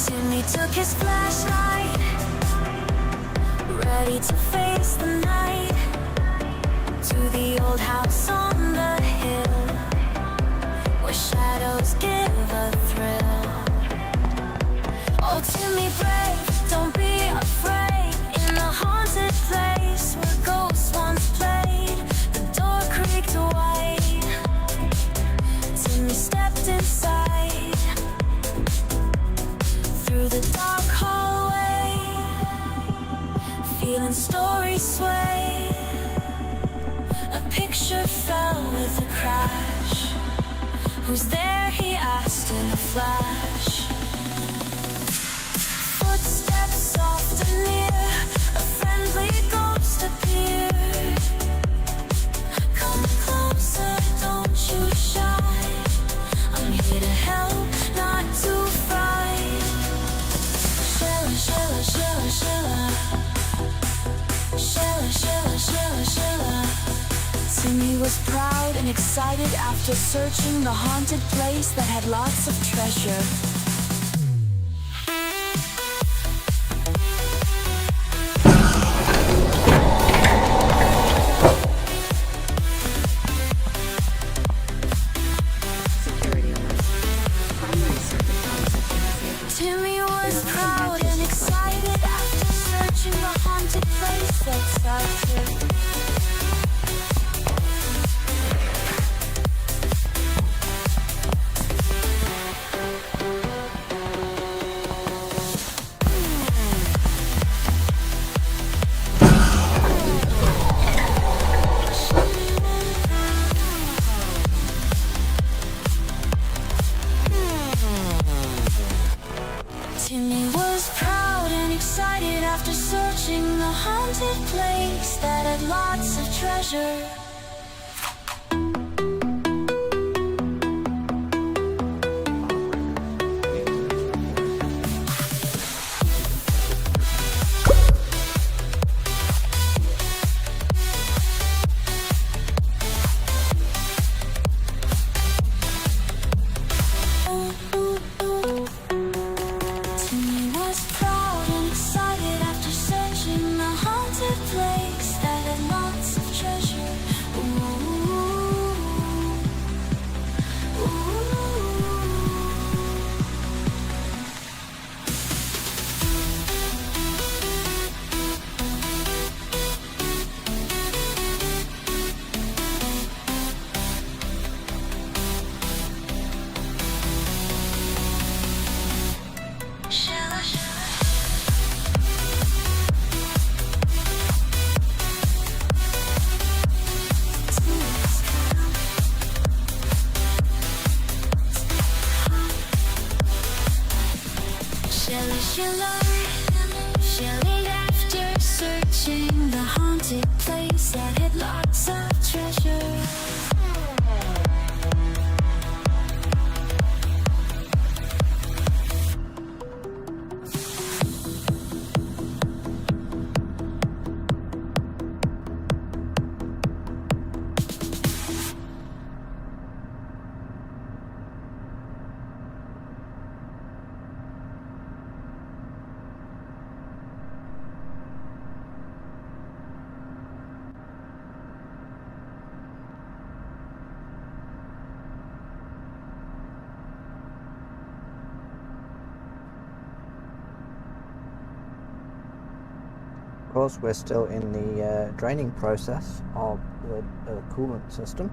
Timmy took his flashlight, ready to face the night, to the old house on the hill, where shadows give a thrill. Oh, Timmy brave, don't be afraid, in a haunted place where ghosts once played, the door creaked wide, Timmy stepped inside. Through the dark hallway, feeling stories sway, a picture fell with a crash. Who's there, he asked in a flash. Footsteps soft and near, a friendly ghost appeared. Come closer, don't you shy, I'm here to help, not to fight. Shilla, shilla, shilla, shilla. Shilla, shilla, shilla, shilla. Timmy was proud and excited after searching the haunted place that had lots of treasure. Security alert. Primary circuit power section disabled. Timmy was proud and excited after searching the haunted place that's out. Timmy was proud and excited after searching the haunted place that had lots of treasure. Of course, we're still in the draining process of the coolant system.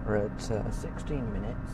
We're at 16 minutes.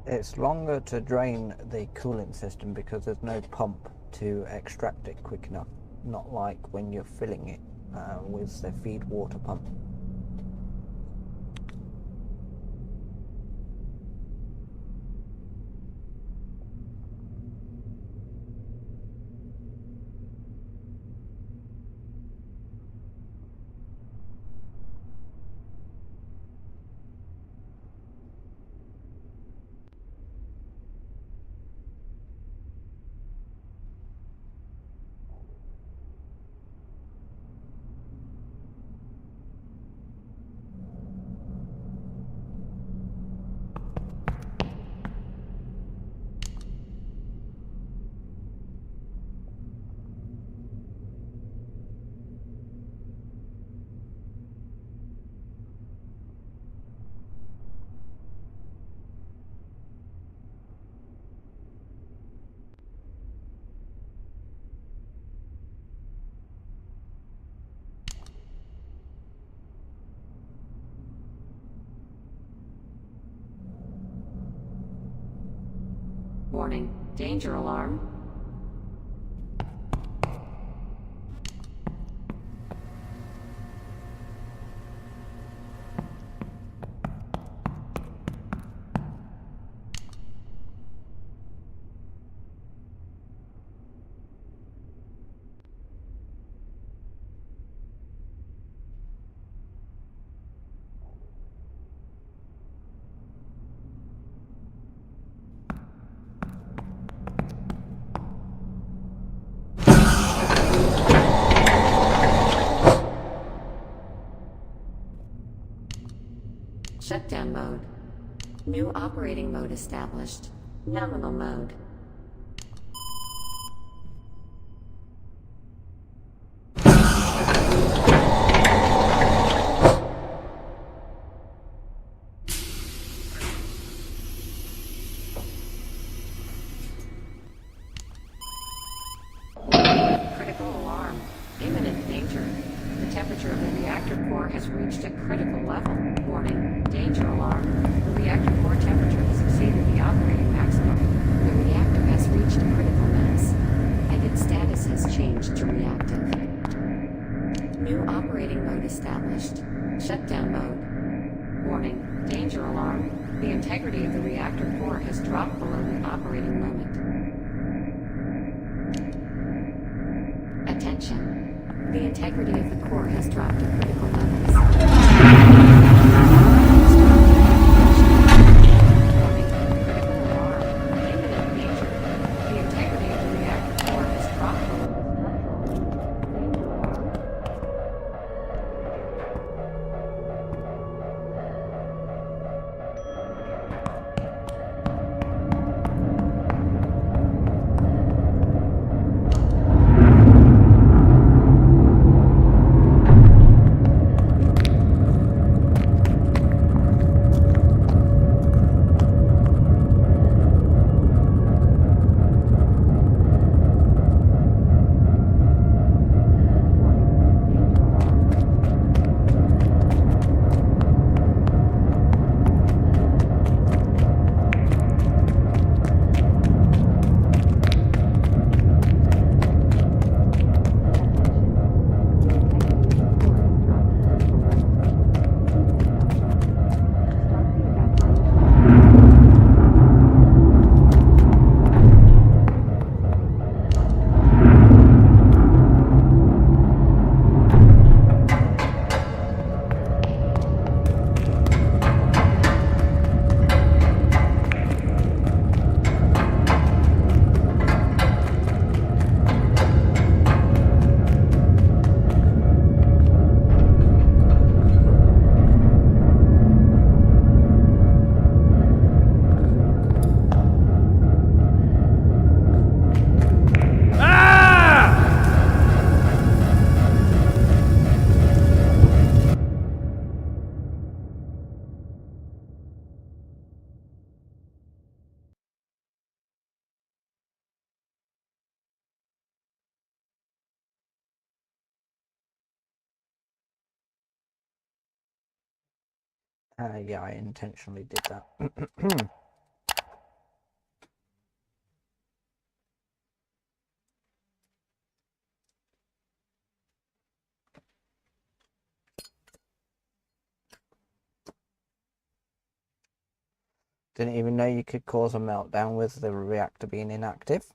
It's longer to drain the cooling system because there's no pump to extract it quick enough, not like when you're filling it with the feed water pump. Warning, danger alarm. Shutdown mode. New operating mode established. Nominal mode. Critical alarm. Imminent danger. The temperature of the reactor core has reached a critical level. Warning, danger alarm. The reactor core temperature has exceeded the operating maximum. The reactor has reached critical mass, and its status has changed to reactive. New operating mode established. Shutdown mode. Warning, danger alarm. The integrity of the reactor core has dropped below the operating limit. Attention. The integrity of the core has dropped to critical levels. Yeah, I intentionally did that. Didn't even know you could cause a meltdown with the reactor being inactive.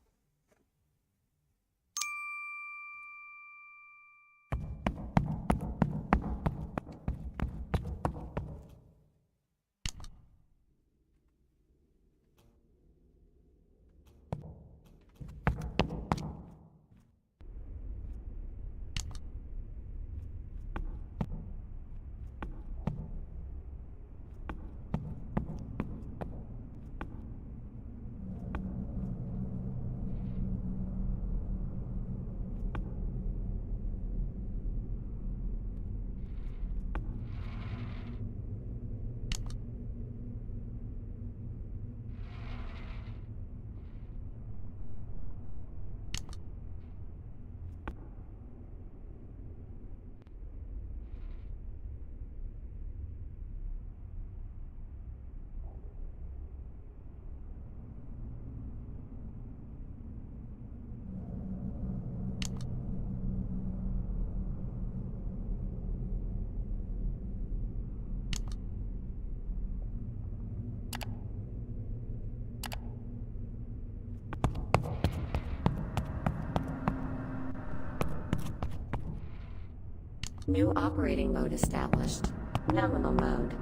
New operating mode established. Nominal mode.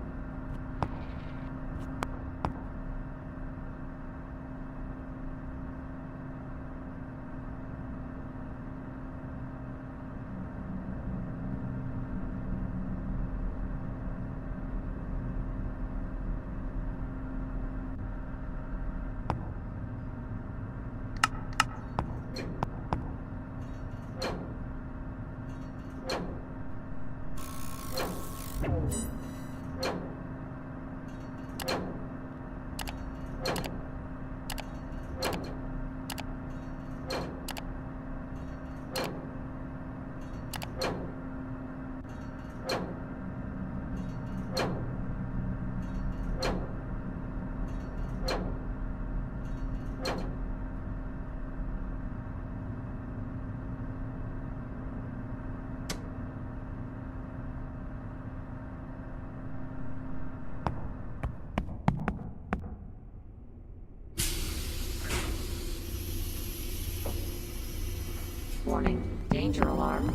Warning, danger alarm.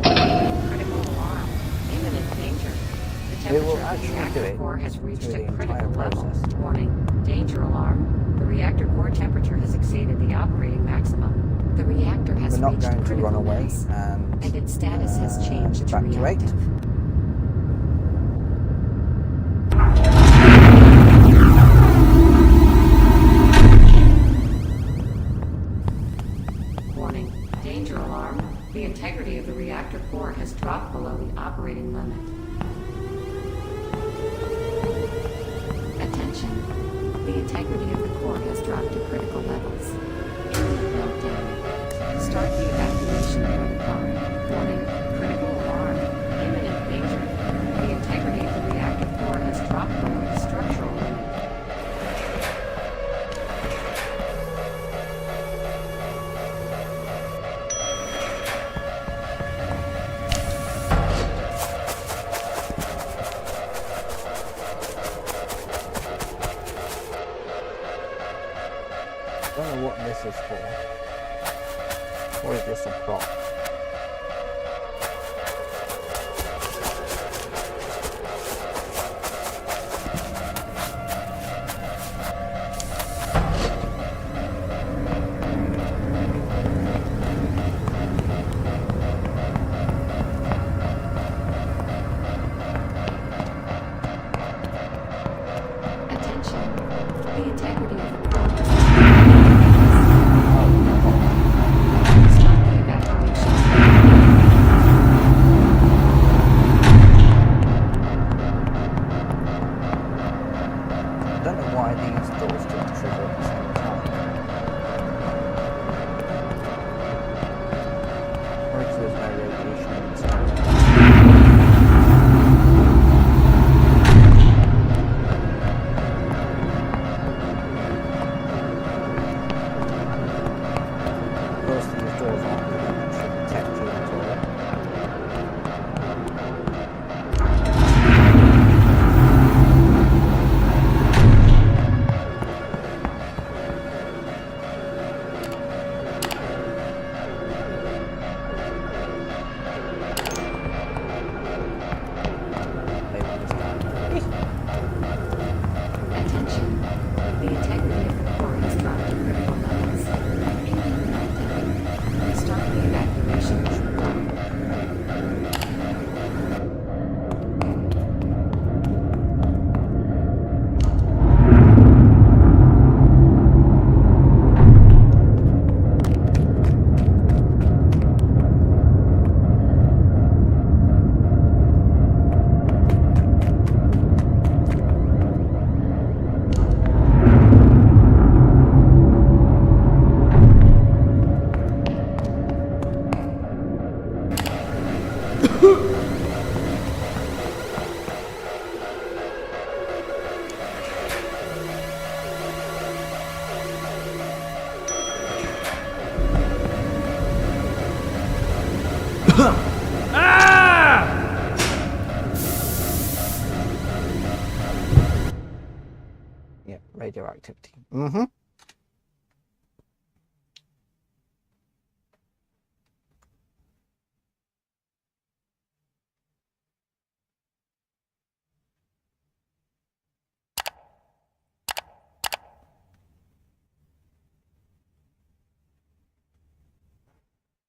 Critical alarm. Imminent danger. The It will temperature of the actually do reactor it core has reached through a the critical entire level. process. Warning, danger alarm. The reactor core temperature has exceeded the operating maximum. The reactor has We're not reached going to critical run away mass, and its status has changed to evacuate. reactive. Warning, danger alarm. The integrity of the reactor core has dropped below the operating limit. Attention, the integrity of the core has dropped to critical levels. Imminent meltdown. Start the evacuation protocol. Warning, critical alarm. Imminent danger. The integrity of the reactor core has dropped below the structural limit. I don't know what this is for. Or is this a prop? Attention, the integrity of the core has start the evacuation radioactivity. Mm-hmm.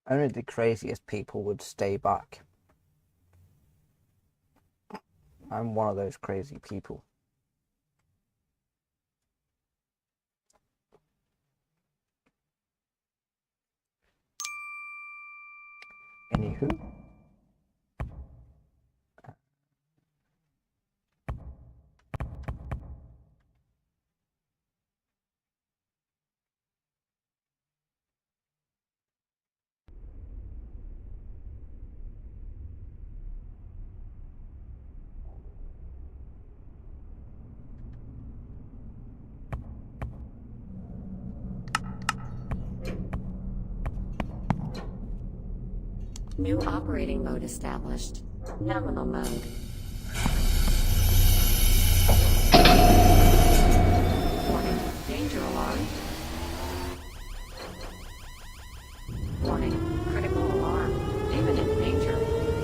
Only the craziest people would stay back. I'm one of those crazy people. Anywho. New operating mode established. Nominal mode. Warning, danger alarm. Warning, critical alarm. Imminent danger.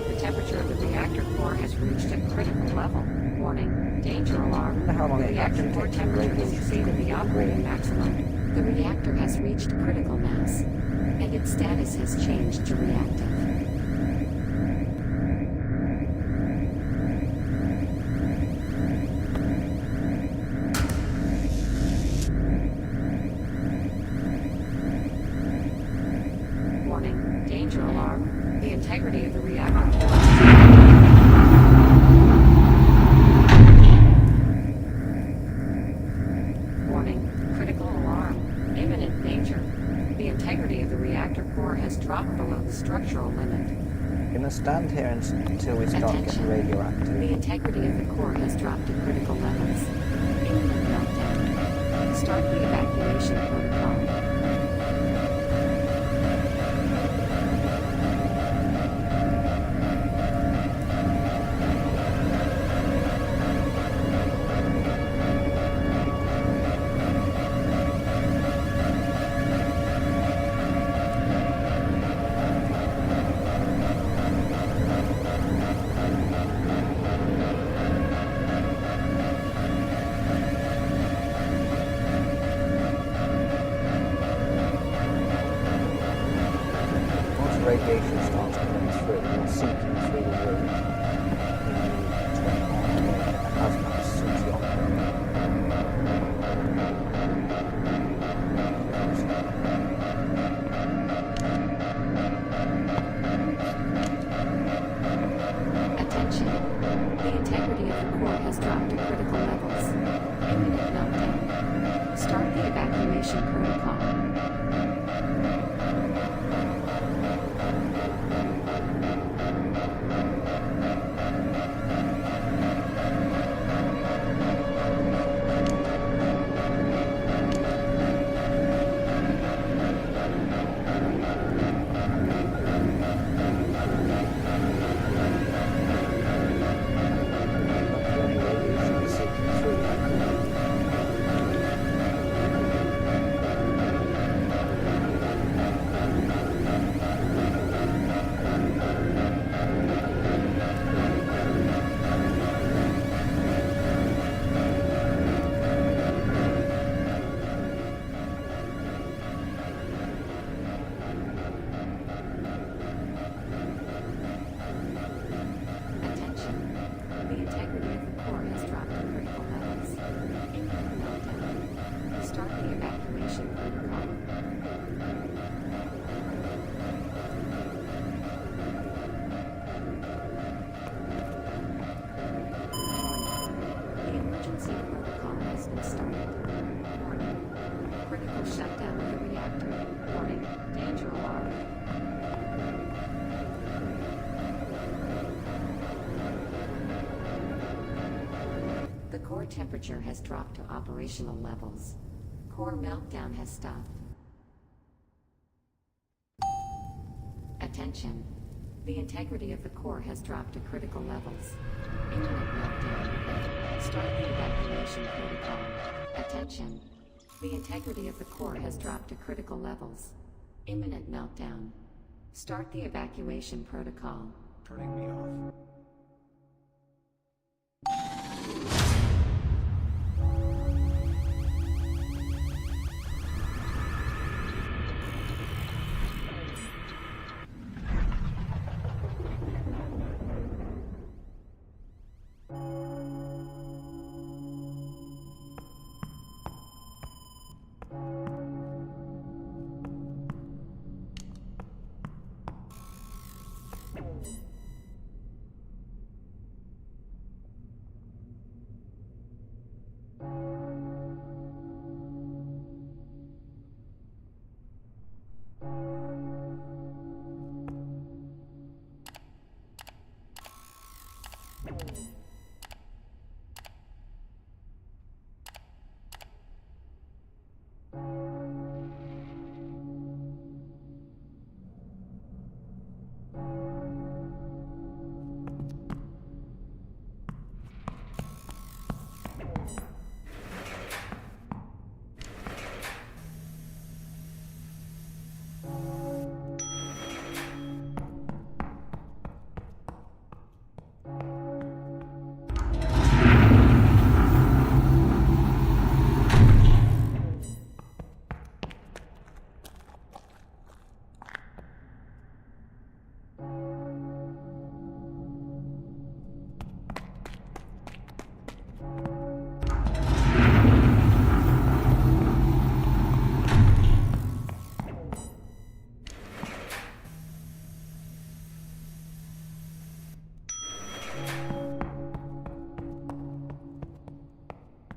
The temperature of the reactor core has reached a critical level. Warning, danger alarm. wonder how long The it reactor actually core takes to temperature has radiate. exceeded the operating maximum. The reactor has reached critical mass, and its status has changed to reactive. Warning, danger alarm. The integrity of the reactor core. Warning, critical alarm. Imminent danger. The integrity of the reactor core has dropped below the structural limit. I'm gonna stand here until we start getting Attention. radioactive. The integrity of the core has dropped to critical levels. Imminent meltdown. Start the evacuation protocol. Once radiation starts coming through, or seeping through the room, you turn on the hazmat suit on. Attention. The integrity of the core has dropped to critical levels. Imminent meltdown. Start the evacuation protocol. When the radiation is seeping through. Attention. The integrity of the core has dropped to critical levels. Imminent meltdown. Start the evacuation protocol. The emergency protocol has been started. Warning. Critical shutdown of the reactor. Warning. Danger alarm. The core temperature has dropped to operational levels. Core meltdown has stopped. Attention. The integrity of the core has dropped to critical levels. Imminent meltdown. Start the evacuation protocol. Attention. The integrity of the core has dropped to critical levels. Imminent meltdown. Start the evacuation protocol. Turning me off.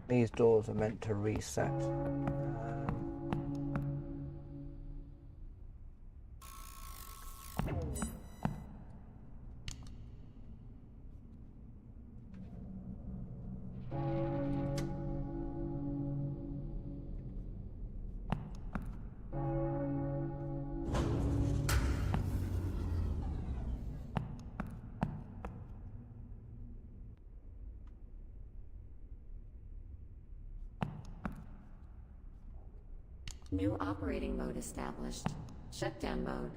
These doors are meant to reset. New operating mode established. Shutdown mode.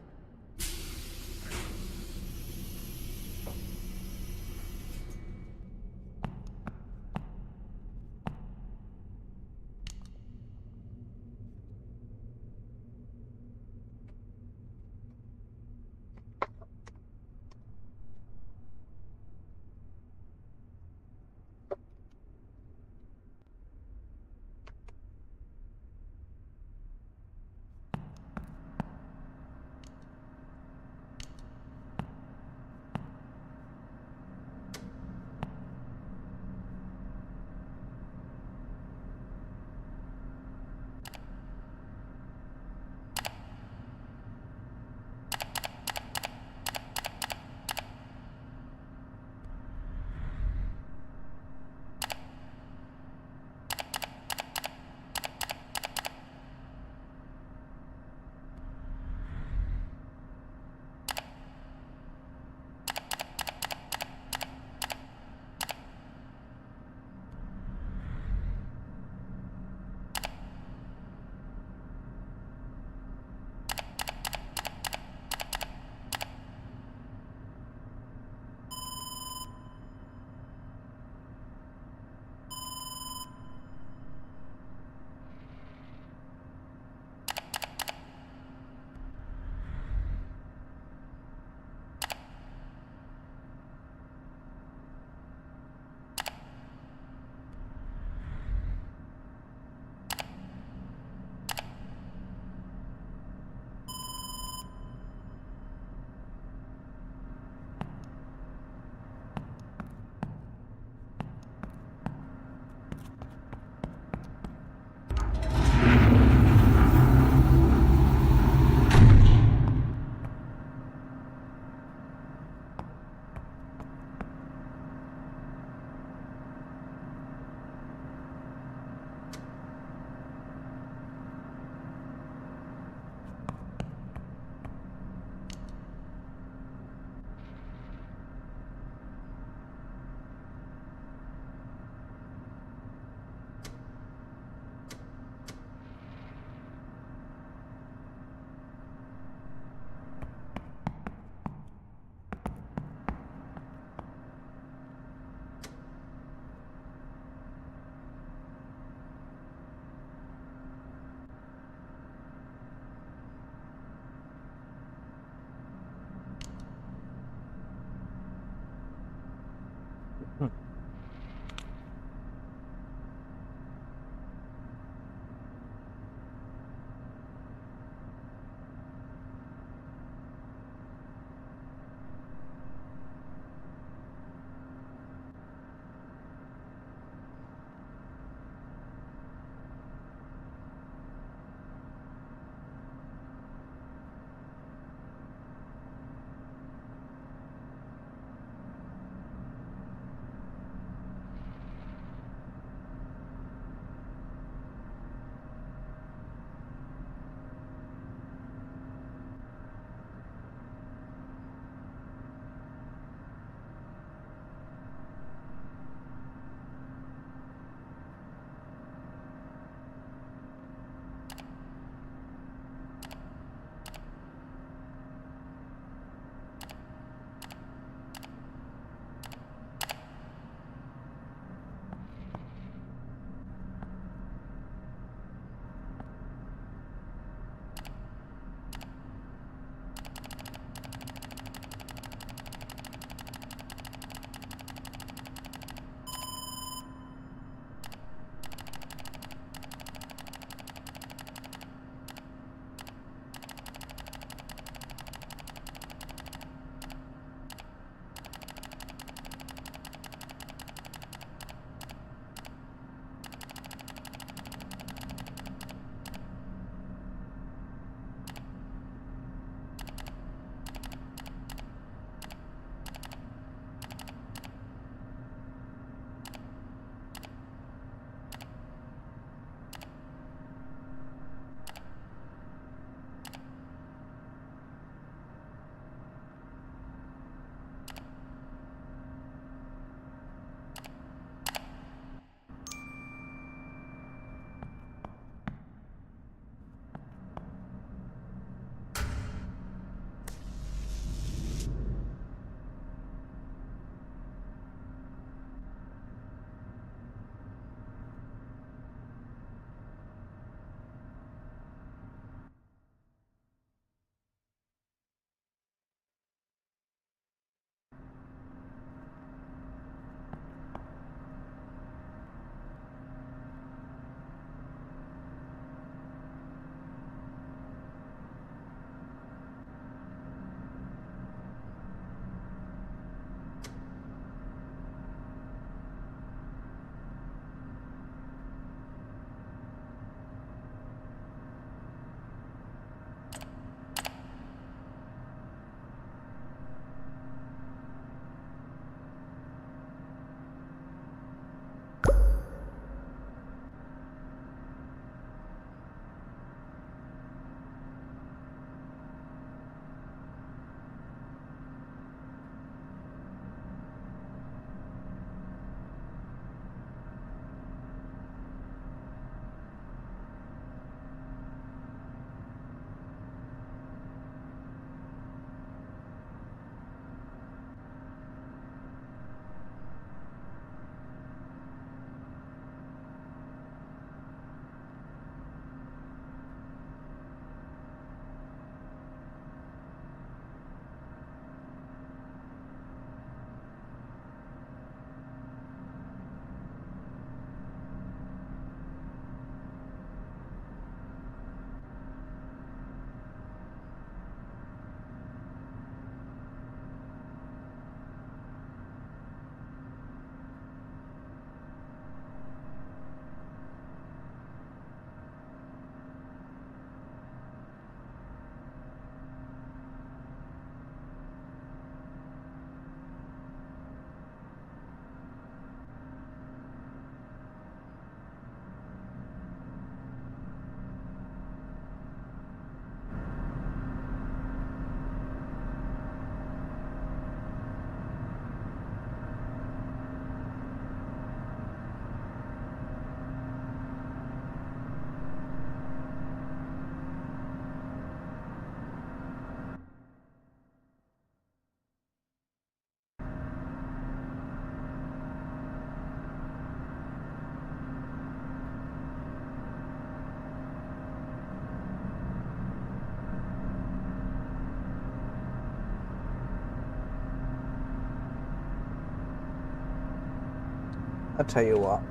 I'll tell you what.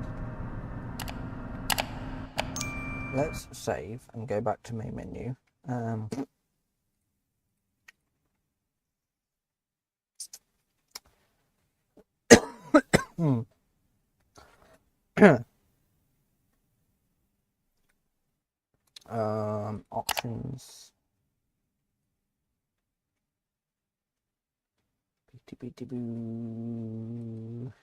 Let's save and go back to main menu. Options. BTBTBoo.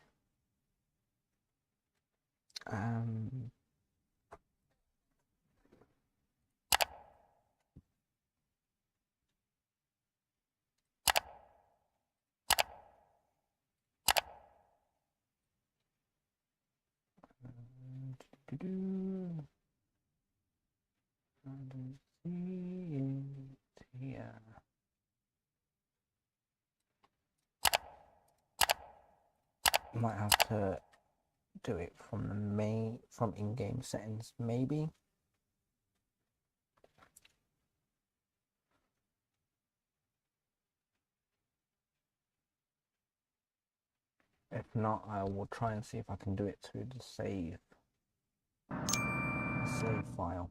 Here. Might have to do it from the from in-game settings, maybe. If not, I will try and see if I can do it through the save file.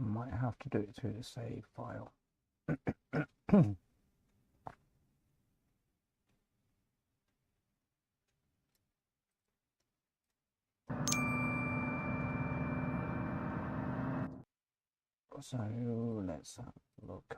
Might have to do it through the save file. So let's have a look.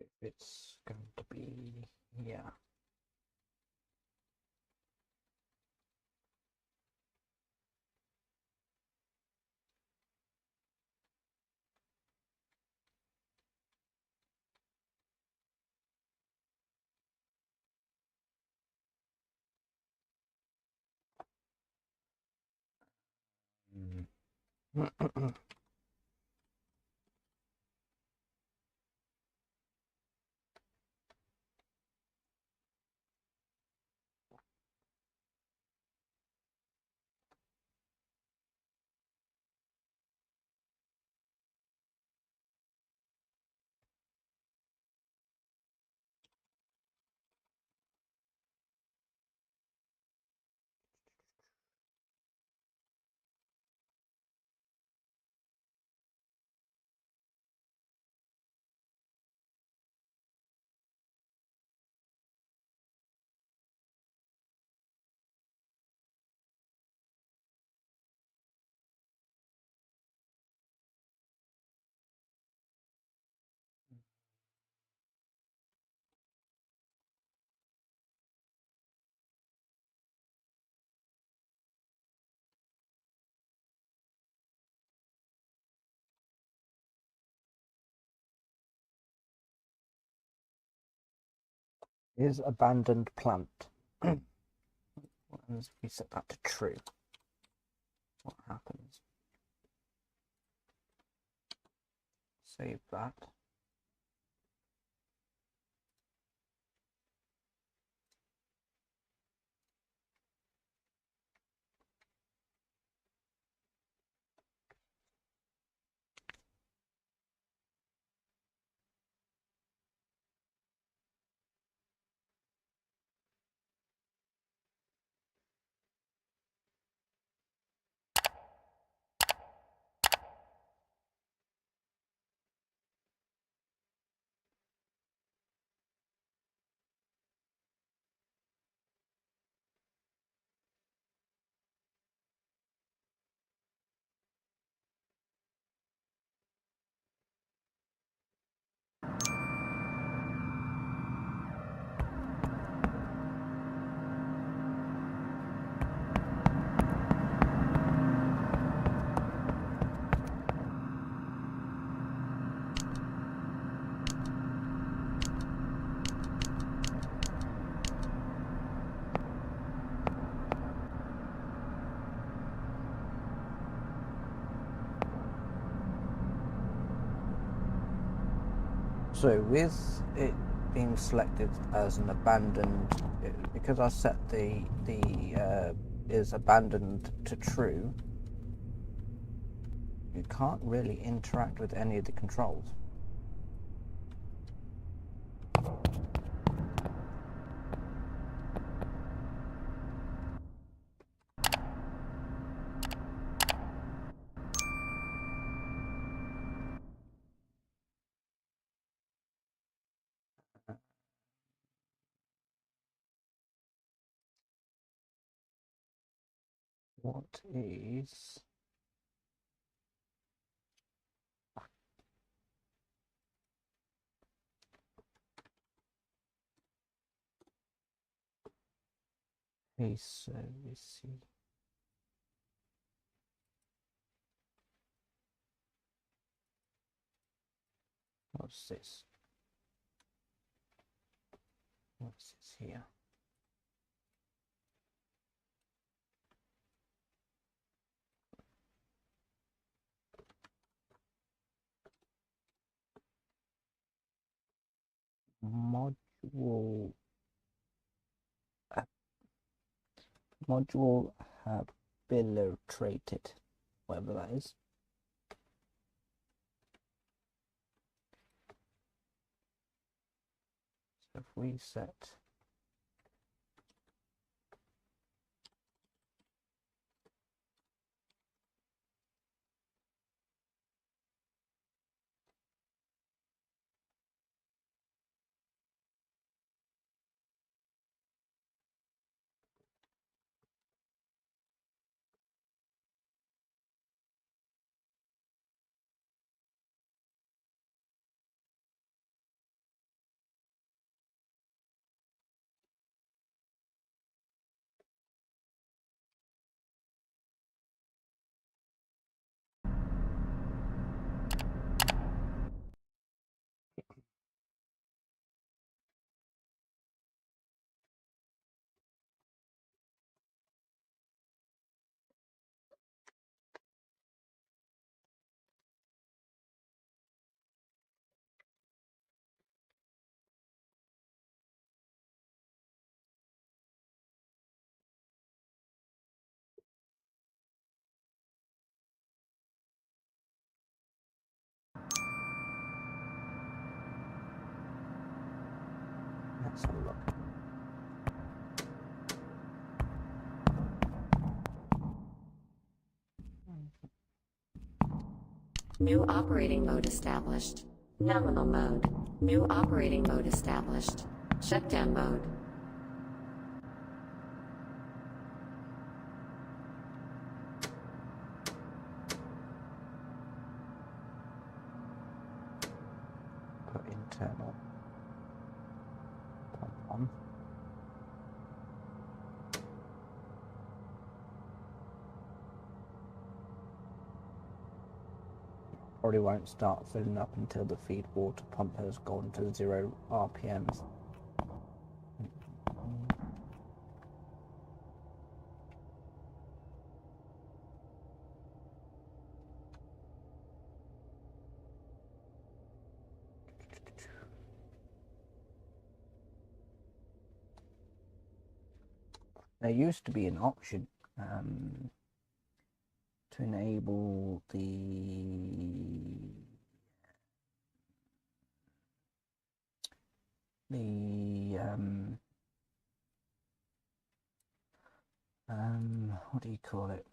If it's going to be here. Is abandoned plant. As we set that to true, what happens? Save that. So with it being selected as an abandoned, because I set the is abandoned to true, you can't really interact with any of the controls. What is a service? What's this? What's this here? Module module habilitated, whatever that is. So if we set let's have a look. New operating mode established. Nominal mode. New operating mode established. Shutdown mode. Put internal pump on. Probably won't start filling up until the feed water pump has gone to 0 RPMs. there used to be an option to enable what do you call it?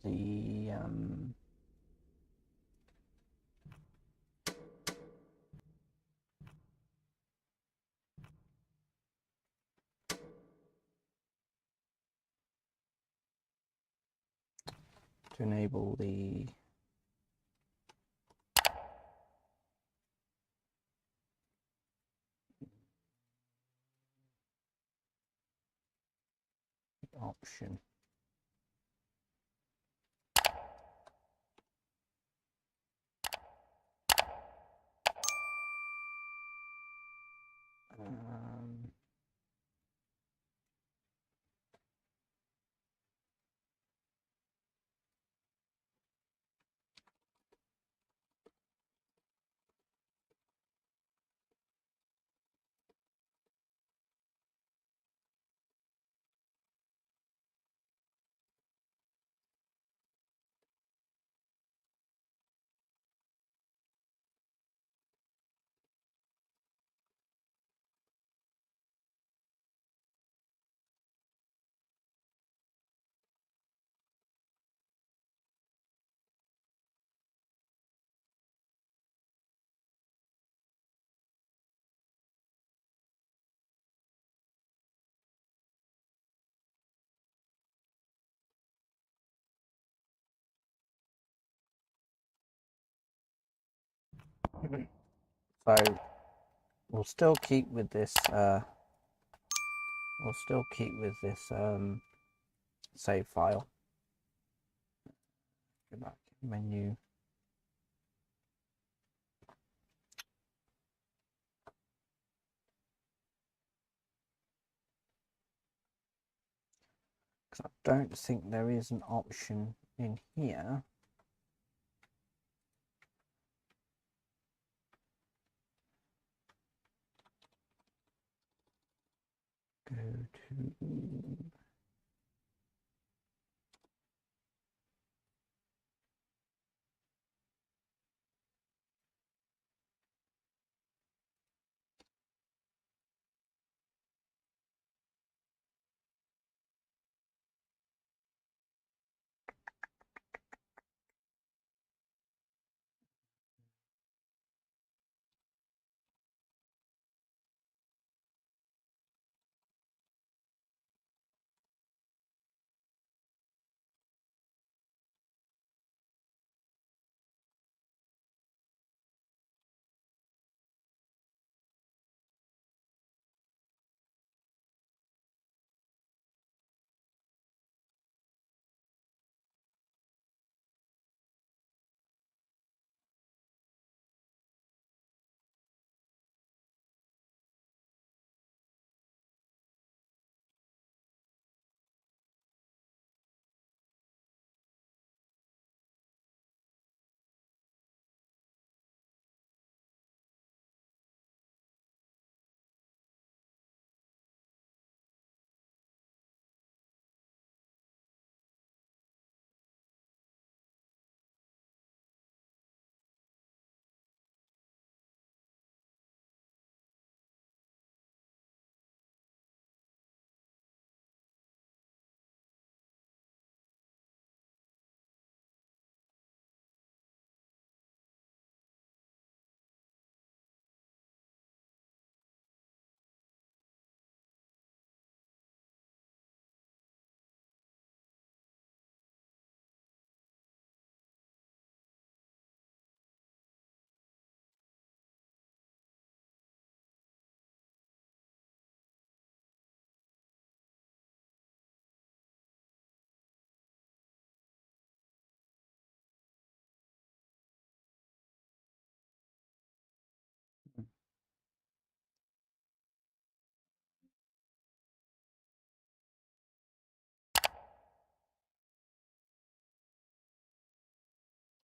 The to enable the option. So we'll still keep with this. We'll still keep with this save file. Go back menu. Because I don't think there is an option in here. Go to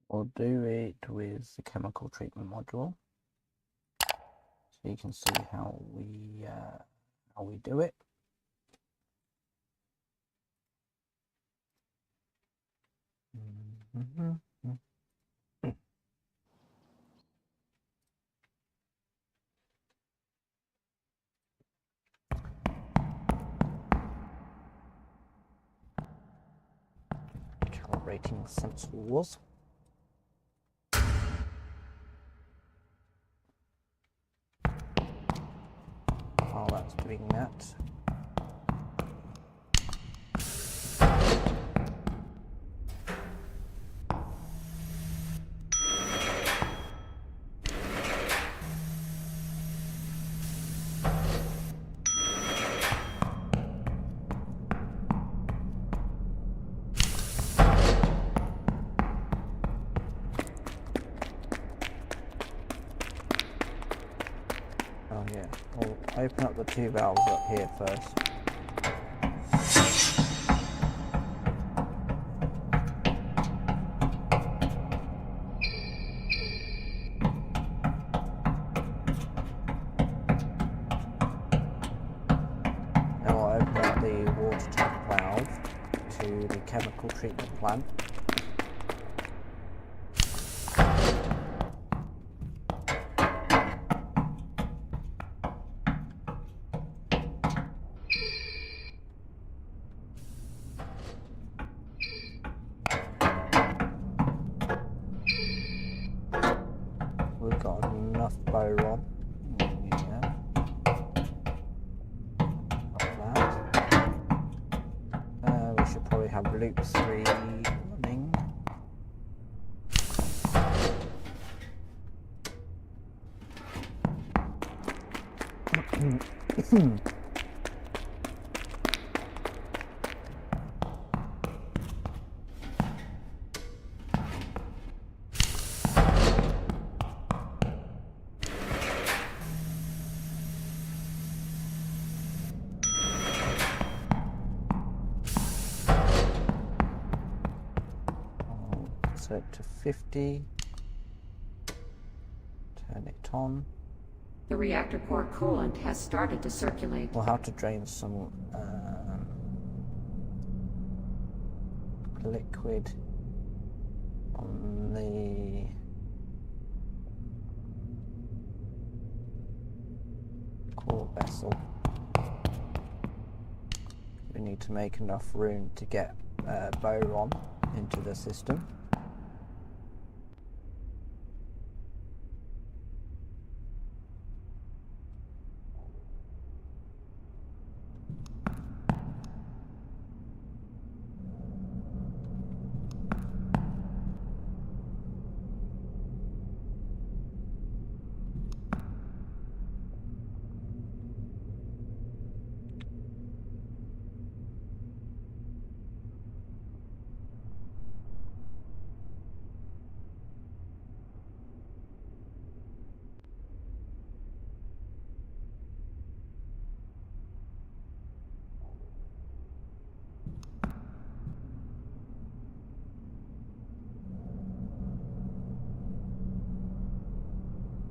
We'll do it with the chemical treatment module, so you can see how we do it. Calibrating sensors. While that's doing that, oh yeah, we'll open up the two valves up here first. Now I'll open up the water tank valve to the chemical treatment plant. We've got enough boron. Yeah. Like that. We should probably have loop 3 running. Set it to 50. Turn it on. The reactor core coolant has started to circulate. We'll have to drain some liquid on the core vessel. We need to make enough room to get boron into the system.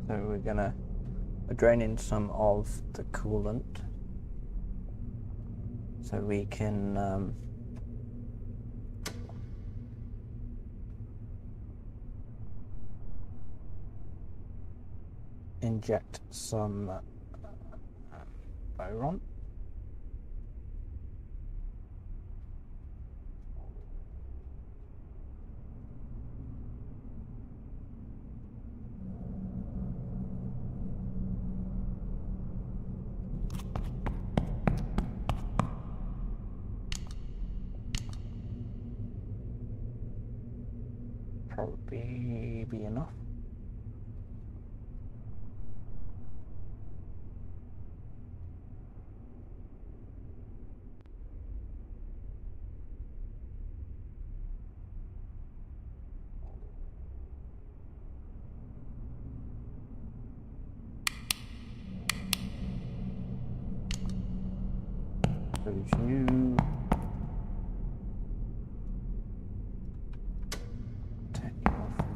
So we're gonna drain in some of the coolant so we can inject some boron. Probably be enough. You take you off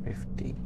50.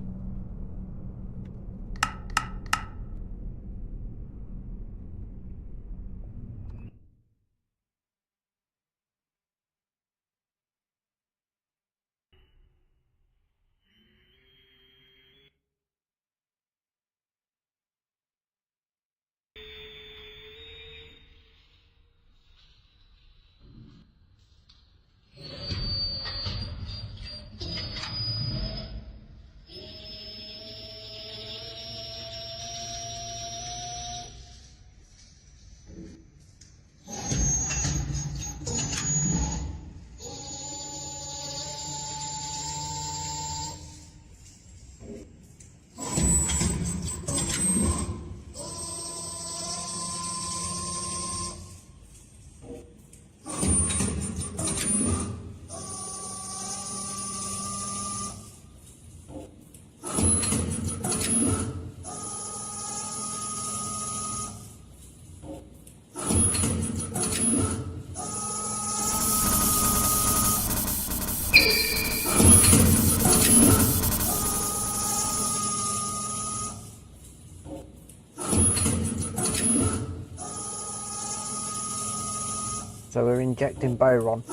So we're injecting boron.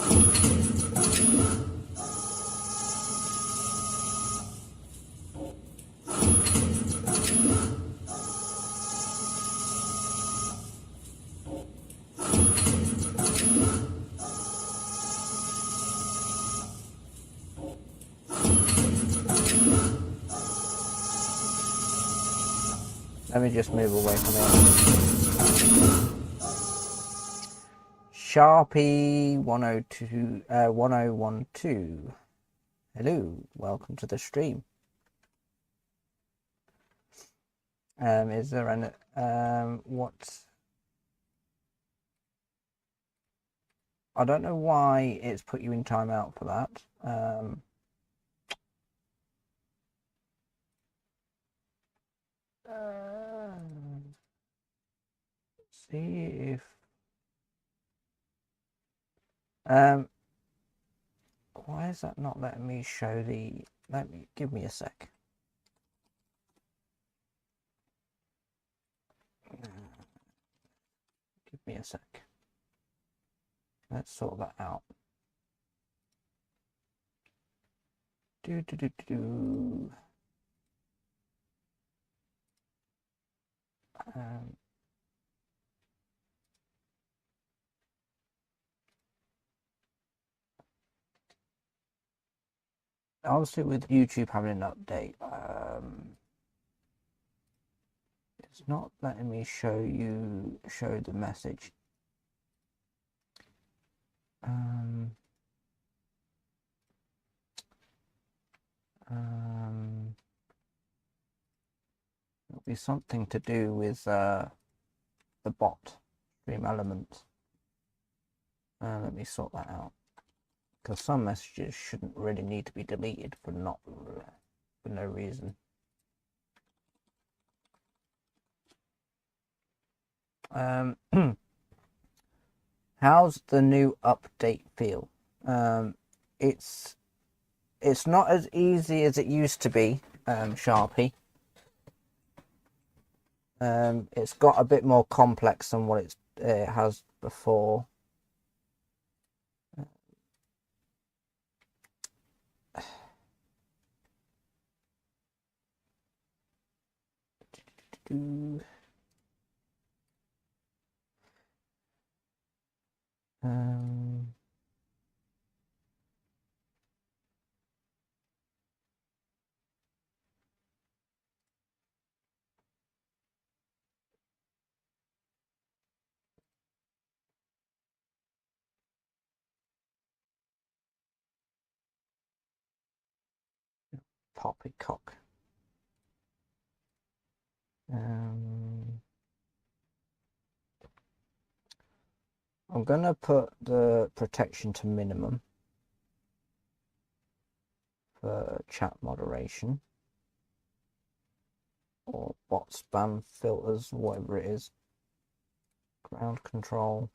Let me just move away from it. Sharpie 102 1012. Hello, welcome to the stream. Is there an what? I don't know why it's put you in timeout for that. See if why is that not letting me show the? Give me a sec. Give me a sec. Let's sort that out. Do. Obviously with YouTube having an update, it's not letting me show the message. It'll be something to do with the bot stream element. Let me sort that out, because some messages shouldn't really need to be deleted for no reason. How's the new update feel? It's not as easy as it used to be, Sharpie. It's got a bit more complex than what it has before. Poppycock. I'm gonna put the protection to minimum for chat moderation or bot spam filters, whatever it is. Ground control.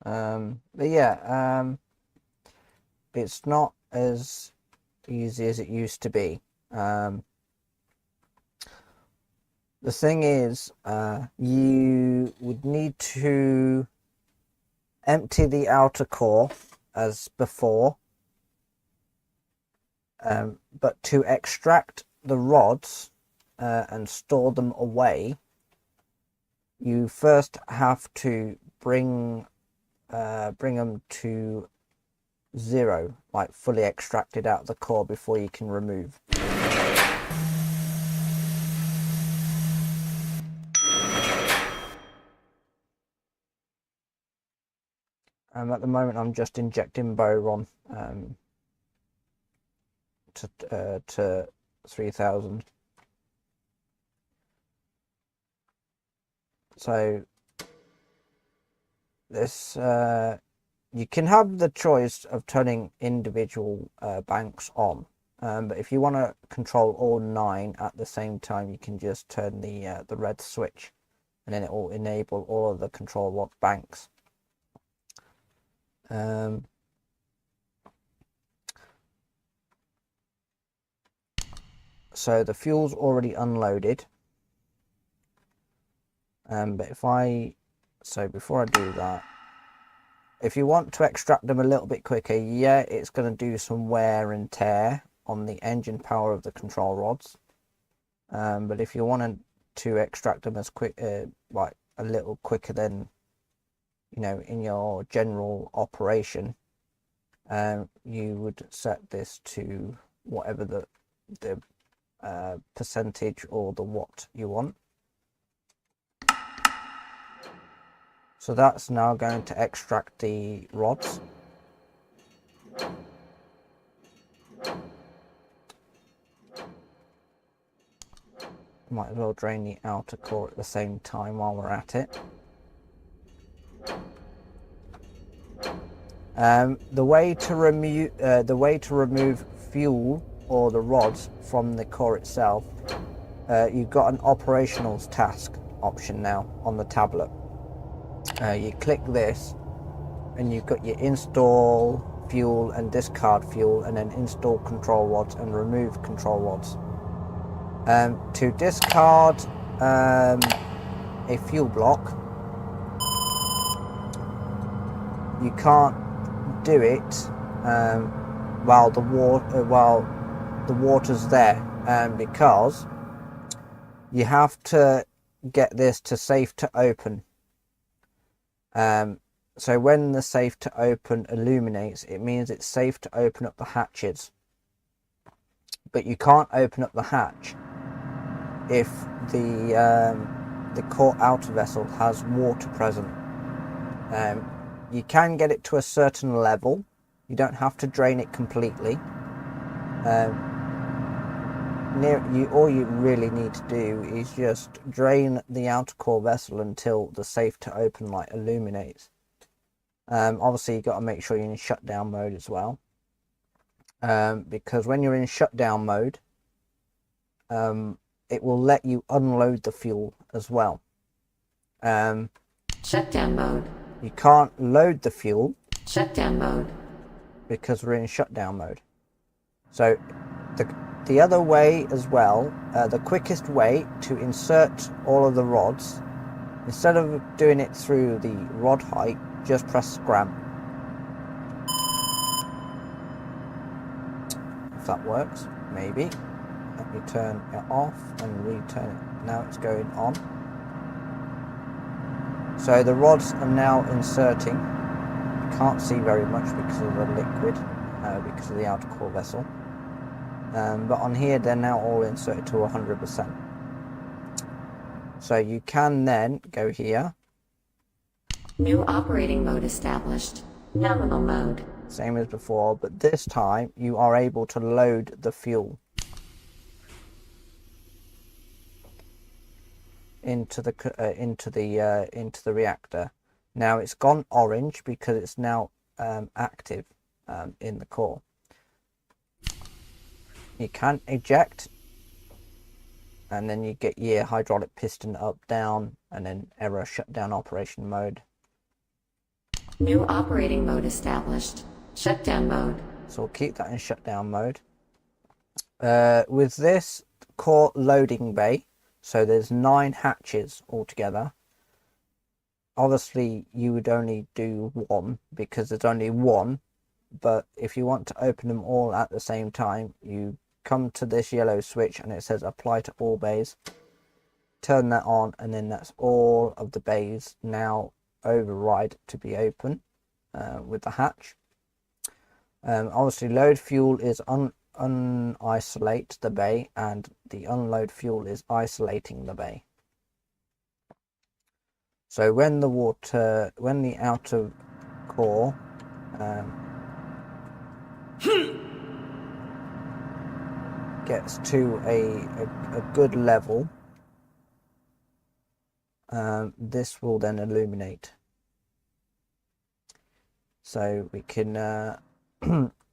But yeah, it's not as easy as it used to be. The thing is, you would need to empty the outer core as before, but to extract the rods and store them away, you first have to bring them to 0, like fully extracted out of the core, before you can remove. At the moment I'm just injecting boron to 3000. So this you can have the choice of turning individual banks on, but if you want to control all 9 at the same time, you can just turn the red switch, and then it will enable all of the control lock banks. So the fuel's already unloaded, but before I do that, if you want to extract them a little bit quicker, yeah, it's going to do some wear and tear on the engine power of the control rods, but if you wanted to extract them as quick, like a little quicker than, you know, in your general operation, you would set this to whatever the percentage or the watt you want. So that's now going to extract the rods. Might as well drain the outer core at the same time while we're at it. The way to remove fuel or the rods from the core itself, you've got an operationals task option now on the tablet. You click this and you've got your install fuel and discard fuel, and then install control rods and remove control rods. To discard a fuel block, you can't do it while the water's there, because you have to get this to safe to open. So when the safe to open illuminates, it means it's safe to open up the hatches, but you can't open up the hatch if the core outer vessel has water present. You can get it to a certain level. You don't have to drain it completely. All you really need to do is just drain the outer core vessel until the safe to open light illuminates. Obviously you've got to make sure you're in shutdown mode as well, because when you're in shutdown mode, it will let you unload the fuel as well. Shutdown mode. You can't load the fuel. Shutdown mode. Because we're in shutdown mode. So the other way as well, the quickest way to insert all of the rods, instead of doing it through the rod height, just press scram. If that works, maybe. Let me turn it off and return it. Now it's going on. So the rods are now inserting. You can't see very much because of the liquid, because of the outer core vessel. But on here they're now all inserted to 100%. So you can then go here. New operating mode established. Nominal mode. Same as before, but this time you are able to load the fuel into the reactor. Now it's gone orange because it's now active in the core. You can eject, and then you get your hydraulic piston up, down, and then error shutdown operation mode. New operating mode established. Shutdown mode. So we'll keep that in shutdown mode. With this core loading bay, so there's 9 hatches altogether. Obviously you would only do 1 because there's only 1, but if you want to open them all at the same time, you come to this yellow switch and it says apply to all bays. Turn that on, and then that's all of the bays now override to be open with the hatch. Obviously load fuel is unisolate the bay, and the unload fuel is isolating the bay. So when the outer core gets to a good level, this will then illuminate. So we can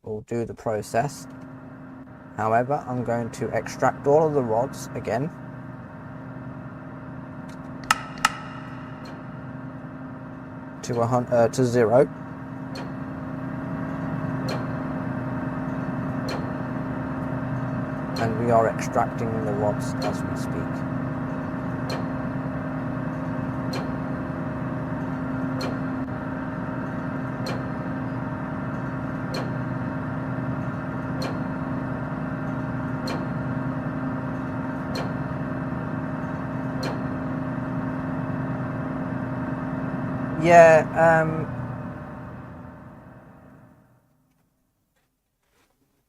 we'll do the process. However, I'm going to extract all of the rods again. To 0. And we are extracting the rods as we speak.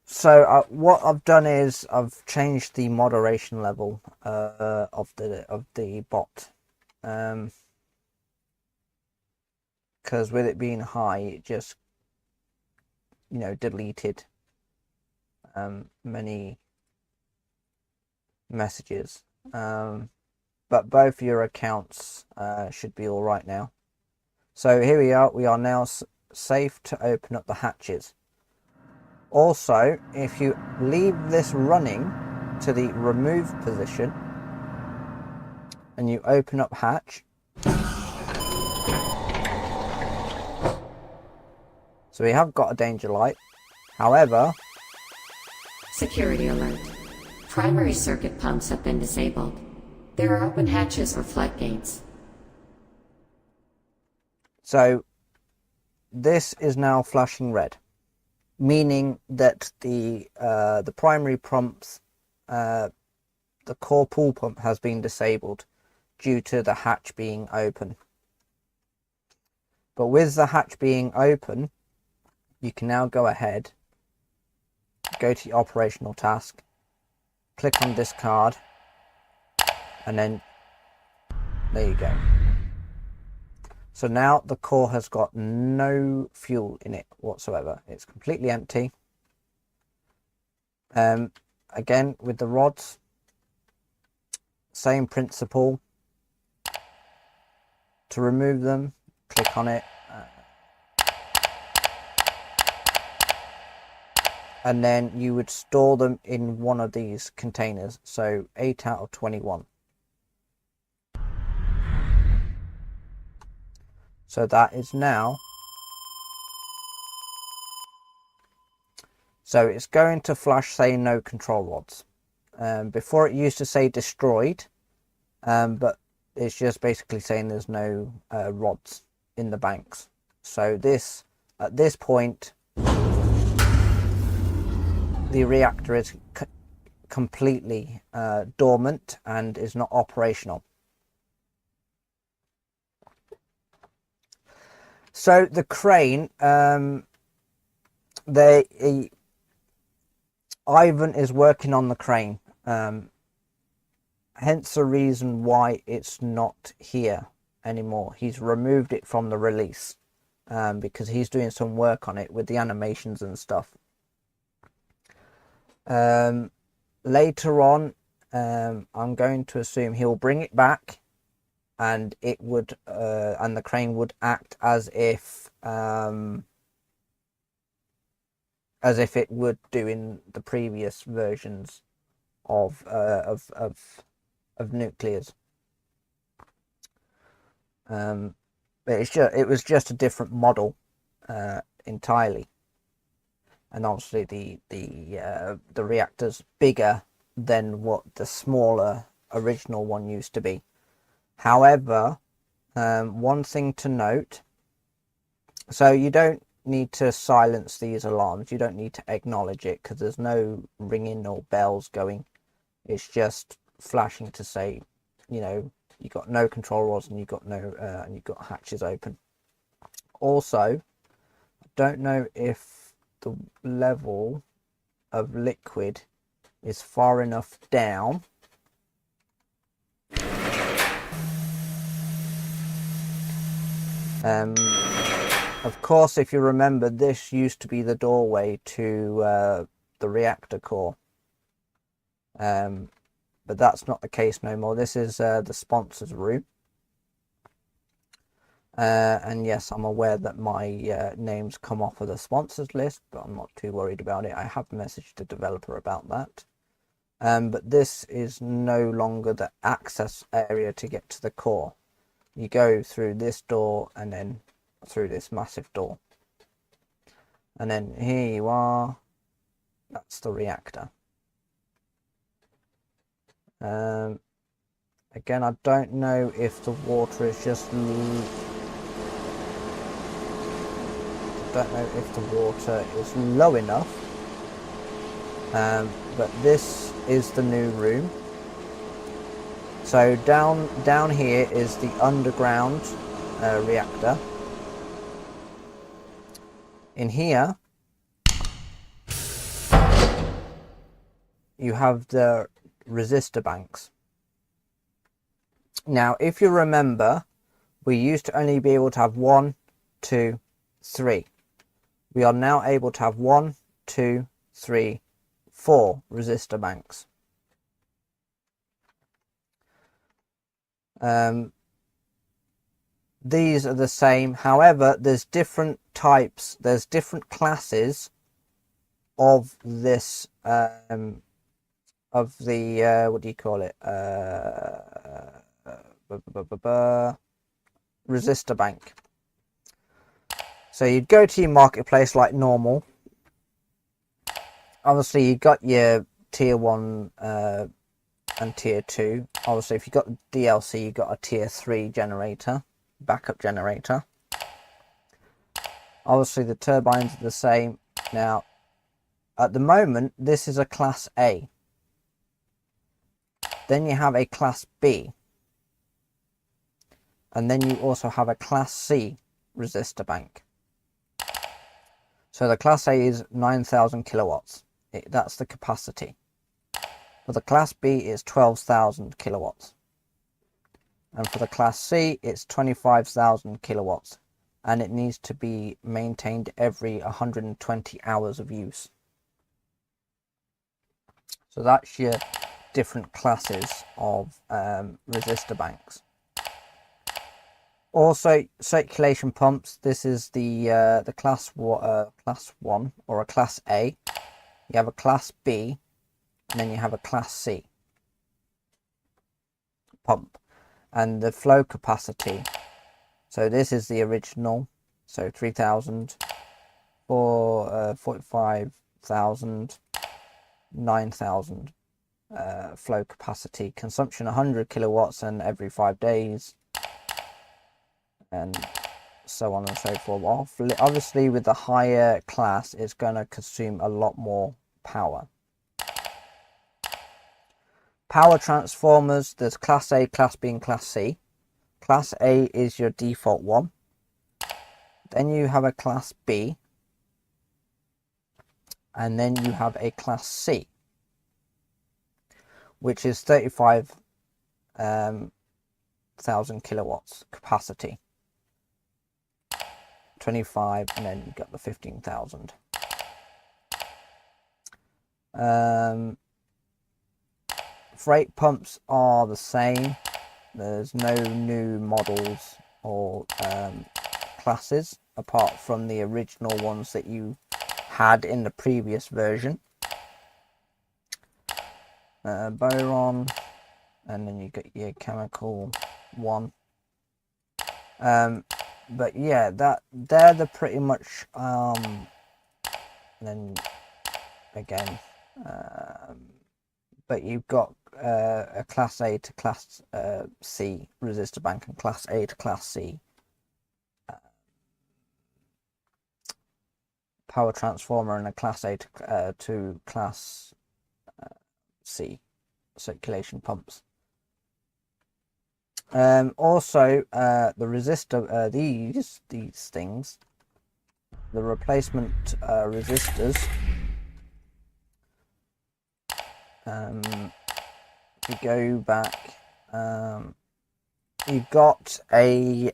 So what I've done is I've changed the moderation level of the bot, because with it being high, it just deleted many messages. But both your accounts should be all right now. So here we are. We are now safe to open up the hatches. Also, if you leave this running to the remove position and you open up hatch, so we have got a danger light. However, Security alert. Primary circuit pumps have been disabled. There are open hatches or floodgates. so this is now flashing red, meaning that the primary pumps, the core pool pump has been disabled due to the hatch being open. But with the hatch being open, you can now go ahead, go to your operational task, click on discard, and then there you go. So now the core has got no fuel in it whatsoever. It's completely empty. Again, with the rods, same principle. To remove them, click on it. And then you would store them in one of these containers. So 8 out of 21. So that is now. So it's going to flash saying no control rods. Before it used to say destroyed, but it's just basically saying there's no rods in the banks. So this, at this point, the reactor is completely dormant and is not operational. So the crane, Ivan is working on the crane, hence the reason why it's not here anymore. He's removed it from the release because he's doing some work on it with the animations and stuff. Later on, I'm going to assume he'll bring it back, and it would and the crane would act as if it would do in the previous versions of nuclears. But it was just a different model entirely. and obviously the reactor's bigger than what the smaller original one used to be. However, one thing to note, so you don't need to silence these alarms, you don't need to acknowledge it, because there's no ringing or bells going. It's just flashing to say, you know, you've got no control rods and you've got no and you've got hatches open. Also, I don't know if the level of liquid is far enough down of course, if you remember, this used to be the doorway to the reactor core, but that's not the case no more. This is the sponsors room, and yes, I'm aware that my name's come off of the sponsors list, but I'm not too worried about it. I have messaged the developer about that. But this is no longer the access area to get to the core. You go through this door and then through this massive door. And then here you are. That's the reactor. Again, I don't know if the water is just I don't know if the water is low enough. But this is the new room. So down here is the underground reactor. In here you have the resistor banks. Now, if you remember, we used to only be able to have 1, 2, 3. We are now able to have 1, 2, 3, 4 resistor banks. These are the same, however, there's different types, there's different classes of this, of the, what do you call it, resistor bank. So you'd go to your marketplace like normal. Obviously you got your tier 1 and tier 2. Obviously if you got the DLC, you got a tier 3 generator, backup generator. Obviously the turbines are the same. Now at the moment this is a class A. Then you have a class B, and then you also have a class C resistor bank. So the class A is 9,000 kilowatts. That's the capacity. For the class B is 12,000 kilowatts. And for the class C it's 25,000 kilowatts. And it needs to be maintained every 120 hours of use. So that's your different classes of resistor banks. Also, circulation pumps. This is the class 1 or a class A. You have a class B, and then you have a class C pump. And the flow capacity. So this is the original. So 3,000, 45,000, 9,000 flow capacity. Consumption 100 kilowatts and every 5 days. And so on and so forth. Obviously with the higher class it's going to consume a lot more power. Power transformers, there's class A, class B and class C. Class A is your default one. Then you have a class B, and then you have a class C, which is 35,000 kilowatts capacity. 25, and then you got the 15,000. Freight pumps are the same. There's no new models or classes apart from the original ones that you had in the previous version. Boron, and then you get your chemical one. But yeah, they're the pretty much and then again, but you've got a class A to class C resistor bank and class A to class C power transformer, and a class A to class C circulation pumps. Also, the resistor, these things, the replacement resistors. If you go back, you've got a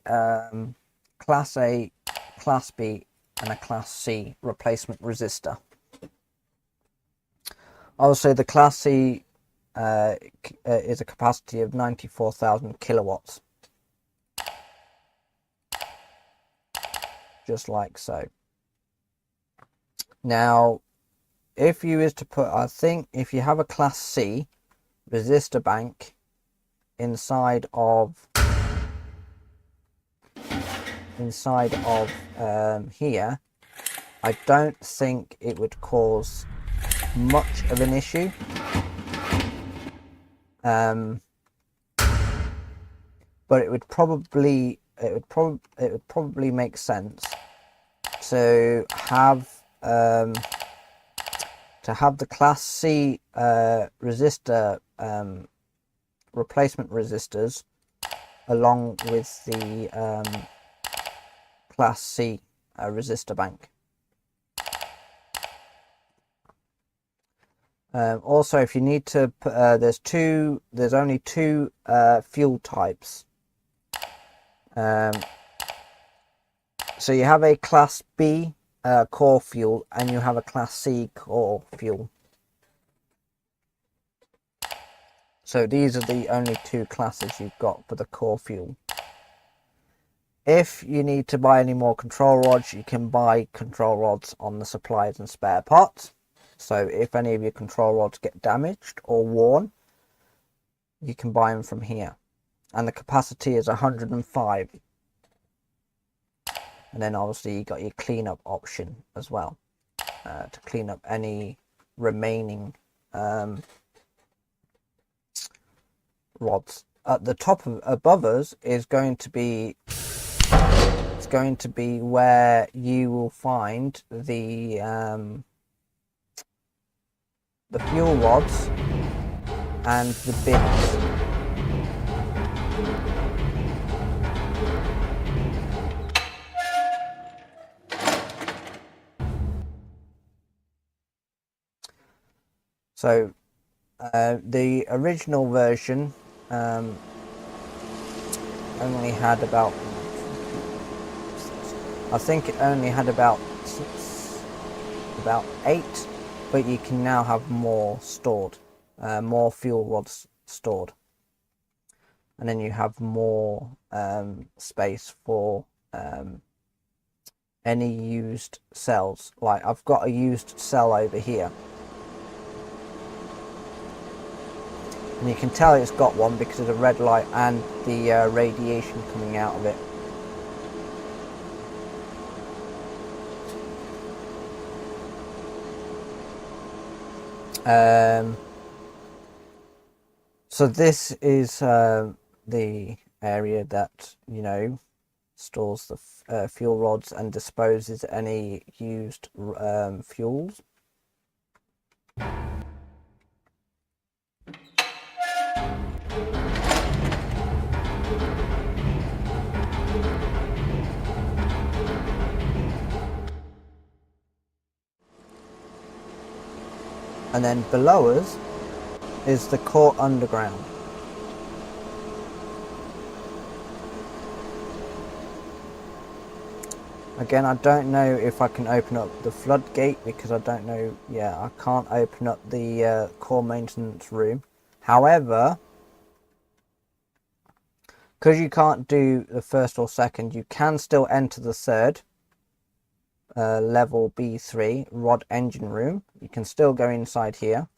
class A, class B, and a class C replacement resistor. Also, the class C is a capacity of 94,000 kilowatts, just like so. Now, if you is to put, I think if you have a class C resistor bank inside of here, I don't think it would cause much of an issue. But it would probably make sense to have the class C resistor replacement resistors along with the class C resistor bank. Also, if you need to put, there's only two fuel types. So you have a class B core fuel, and you have a class C core fuel. So these are the only two classes you've got for the core fuel. If you need to buy any more control rods, you can buy control rods on the supplies and spare parts. So if any of your control rods get damaged or worn, you can buy them from here. And the capacity is 105. And then obviously you got your cleanup option as well, to clean up any remaining rods. At the top above us is going to be where you will find the fuel rods and the bins. So the original version only had about, I think it only had about 8, but you can now have more stored, more fuel rods stored, and then you have more space for any used cells. Like I've got a used cell over here, and you can tell it's got one because of the red light and the radiation coming out of it. So this is the area that, you know, stores the fuel rods and disposes any used fuels. And then below us is the core underground. Again, I don't know if I can open up the floodgate because I don't know. Yeah, I can't open up the core maintenance room. However, because you can't do the first or second, you can still enter the third. Level B3 rod engine room. You can still go inside here.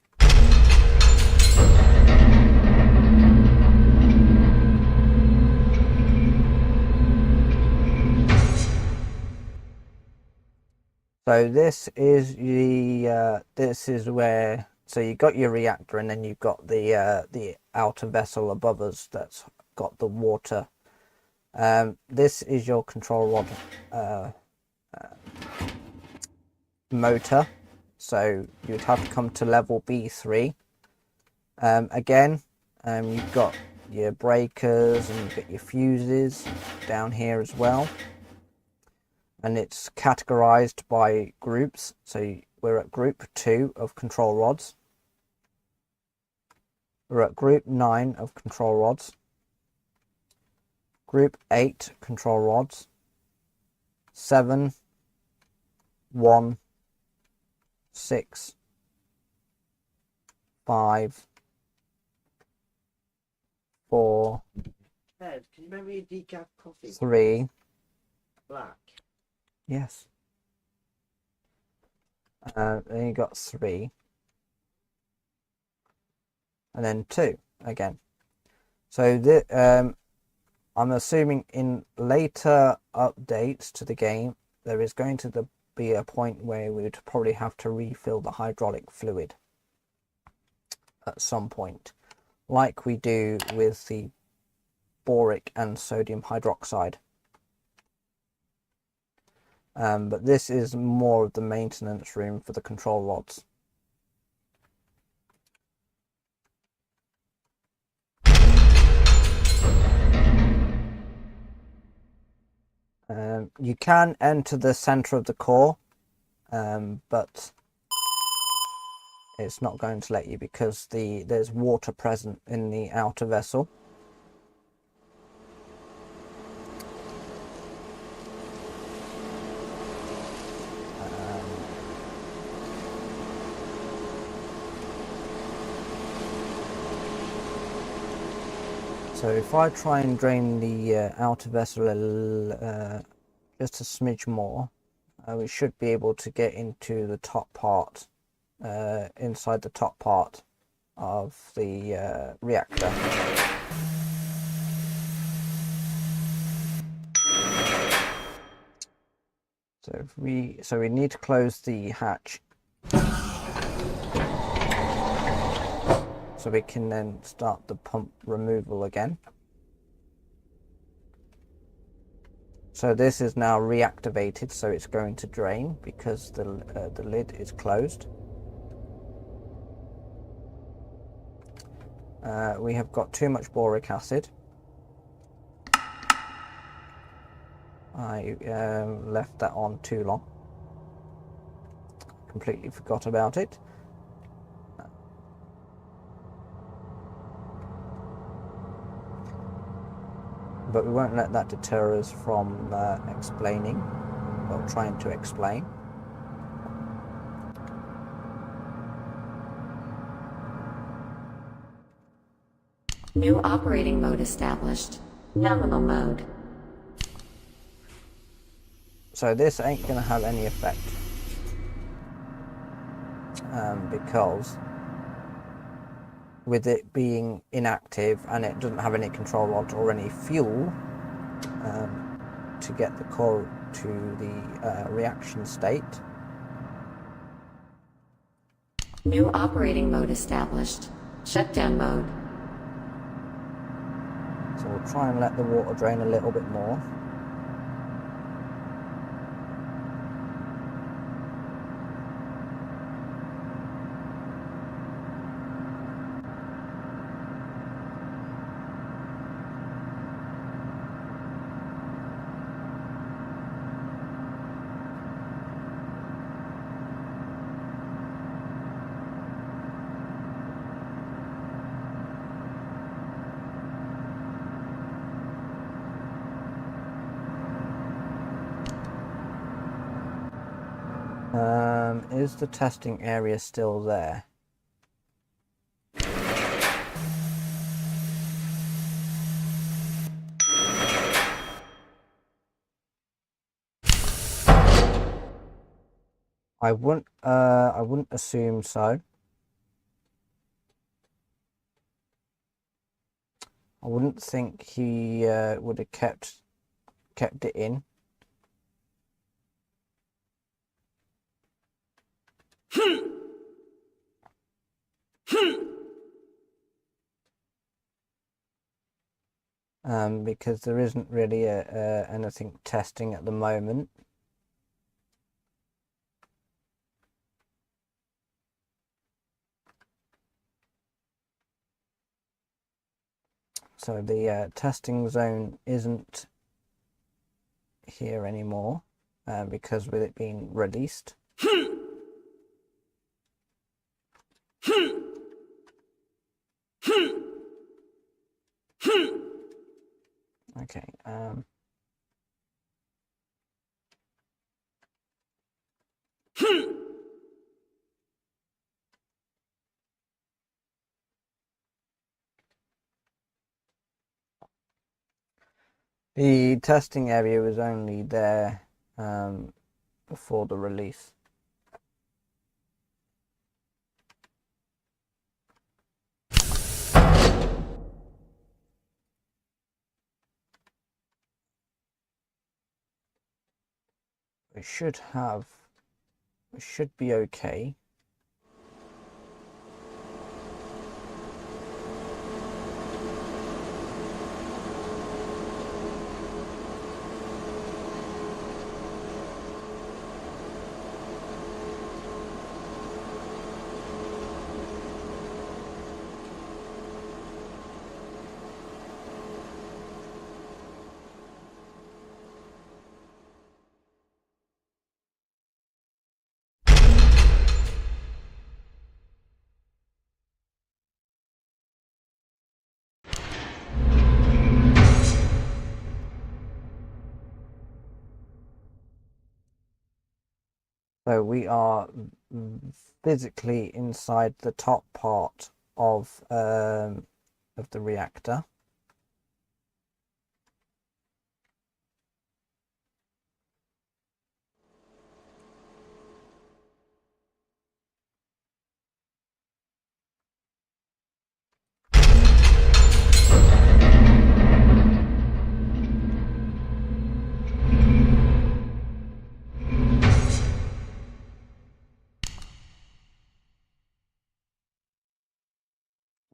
So this is this is where, so you got your reactor, and then you've got the outer vessel above us that's got the water. This is your control rod motor, so you'd have to come to level B3. Again, you've got your breakers and you've got your fuses down here as well, and it's categorized by groups. So we're at group 2 of control rods, we're at group 9 of control rods, group 8 control rods, 7, 1, 6, 5, 4, Ed, can you remember your decaf coffee? 3. Black. Yes. Then you got 3, and then 2 again. So I'm assuming in later updates to the game, there is going to be a point where we would probably have to refill the hydraulic fluid at some point, like we do with the boric and sodium hydroxide. But this is more of the maintenance room for the control rods. You can enter the center of the core, but it's not going to let you because there's water present in the outer vessel. So if I try and drain the outer vessel just a smidge more, we should be able to get into the top part, inside the top part of the reactor. So we need to close the hatch, so we can then start the pump removal again. So this is now reactivated, so it's going to drain because the lid is closed. We have got too much boric acid. I left that on too long. Completely forgot about it. But we won't let that deter us from explaining, or trying to explain. New operating mode established. Nominal mode. So this ain't going to have any effect, because with it being inactive and it doesn't have any control rods or any fuel to get the core to the reaction state. New operating mode established. Shutdown mode. So we'll try and let the water drain a little bit more. Is the testing area still there? I wouldn't assume so. I wouldn't think he would have kept it in. because there isn't really anything testing at the moment. So the testing zone isn't here anymore because with it being released. Okay. The testing area was only there before the release. We should be okay. So we are physically inside the top part of the reactor.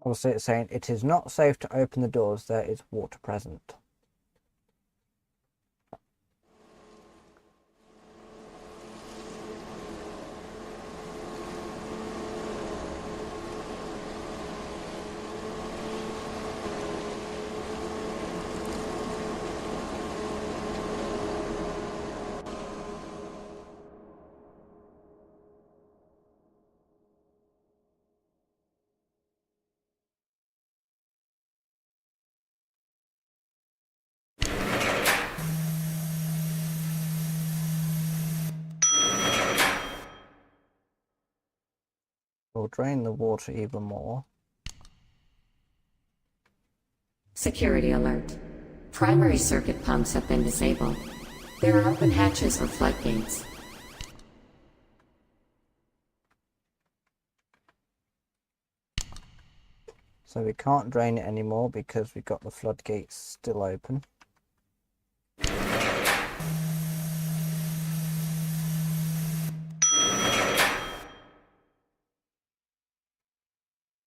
Also, it's saying it is not safe to open the doors. There is water present. We'll drain the water even more. Security alert. Primary circuit pumps have been disabled. There are open hatches or floodgates. So we can't drain it anymore because we've got the floodgates still open.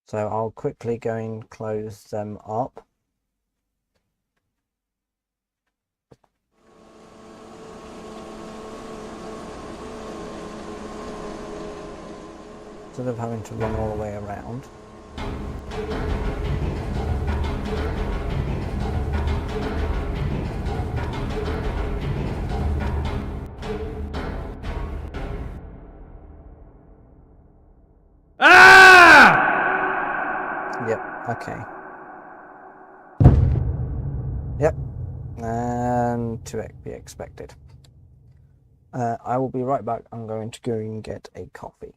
So I'll quickly go and close them up. Instead of having to run all the way around. Yep, okay. Yep, and to be expected. I will be right back. I'm going to go and get a coffee.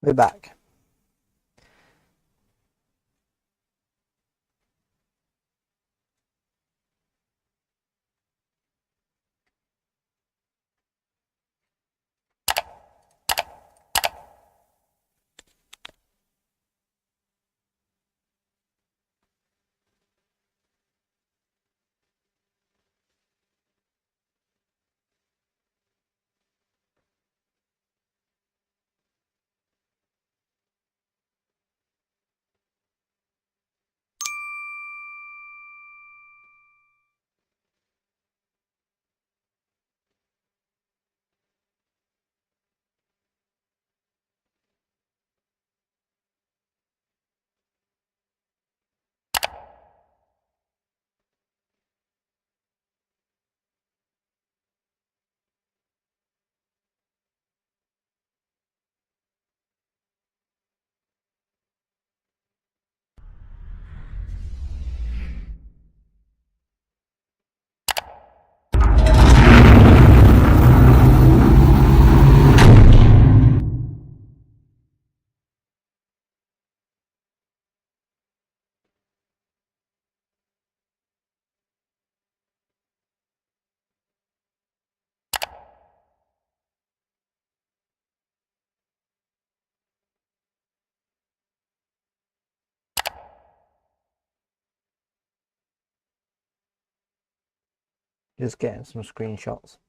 We're back. Just getting some screenshots.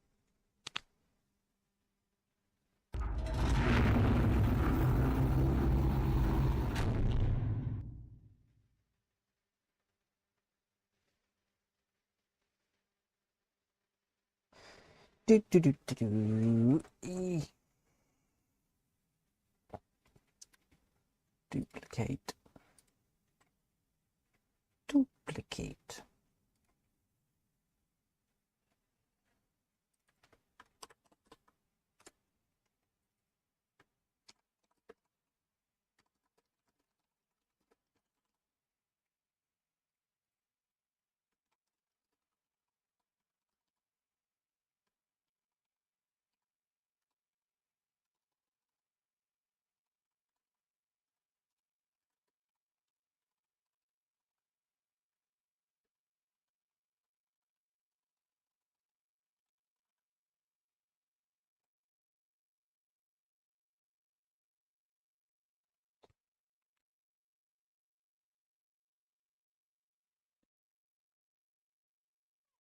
Do, do, do, do, do. Duplicate. Duplicate.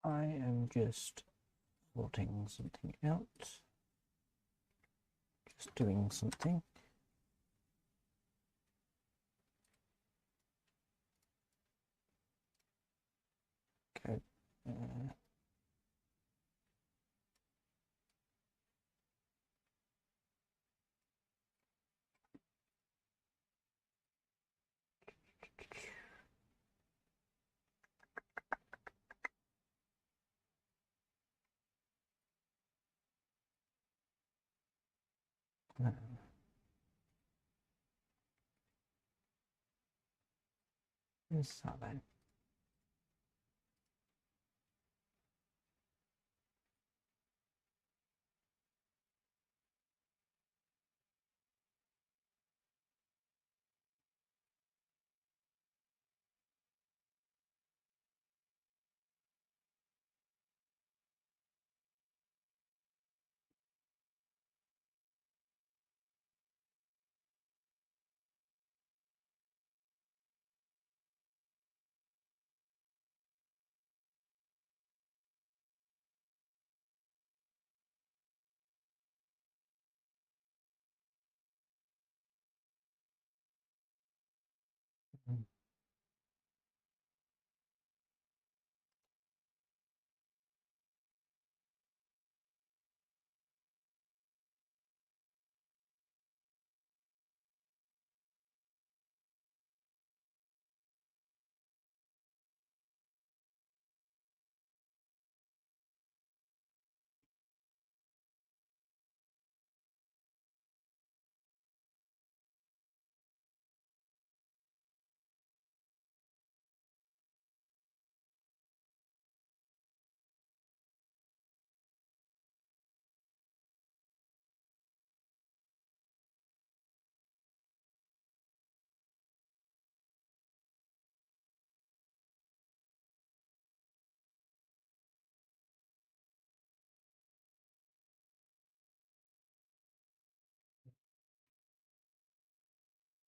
I am just sorting something out. Just doing something. Go. Where's that then?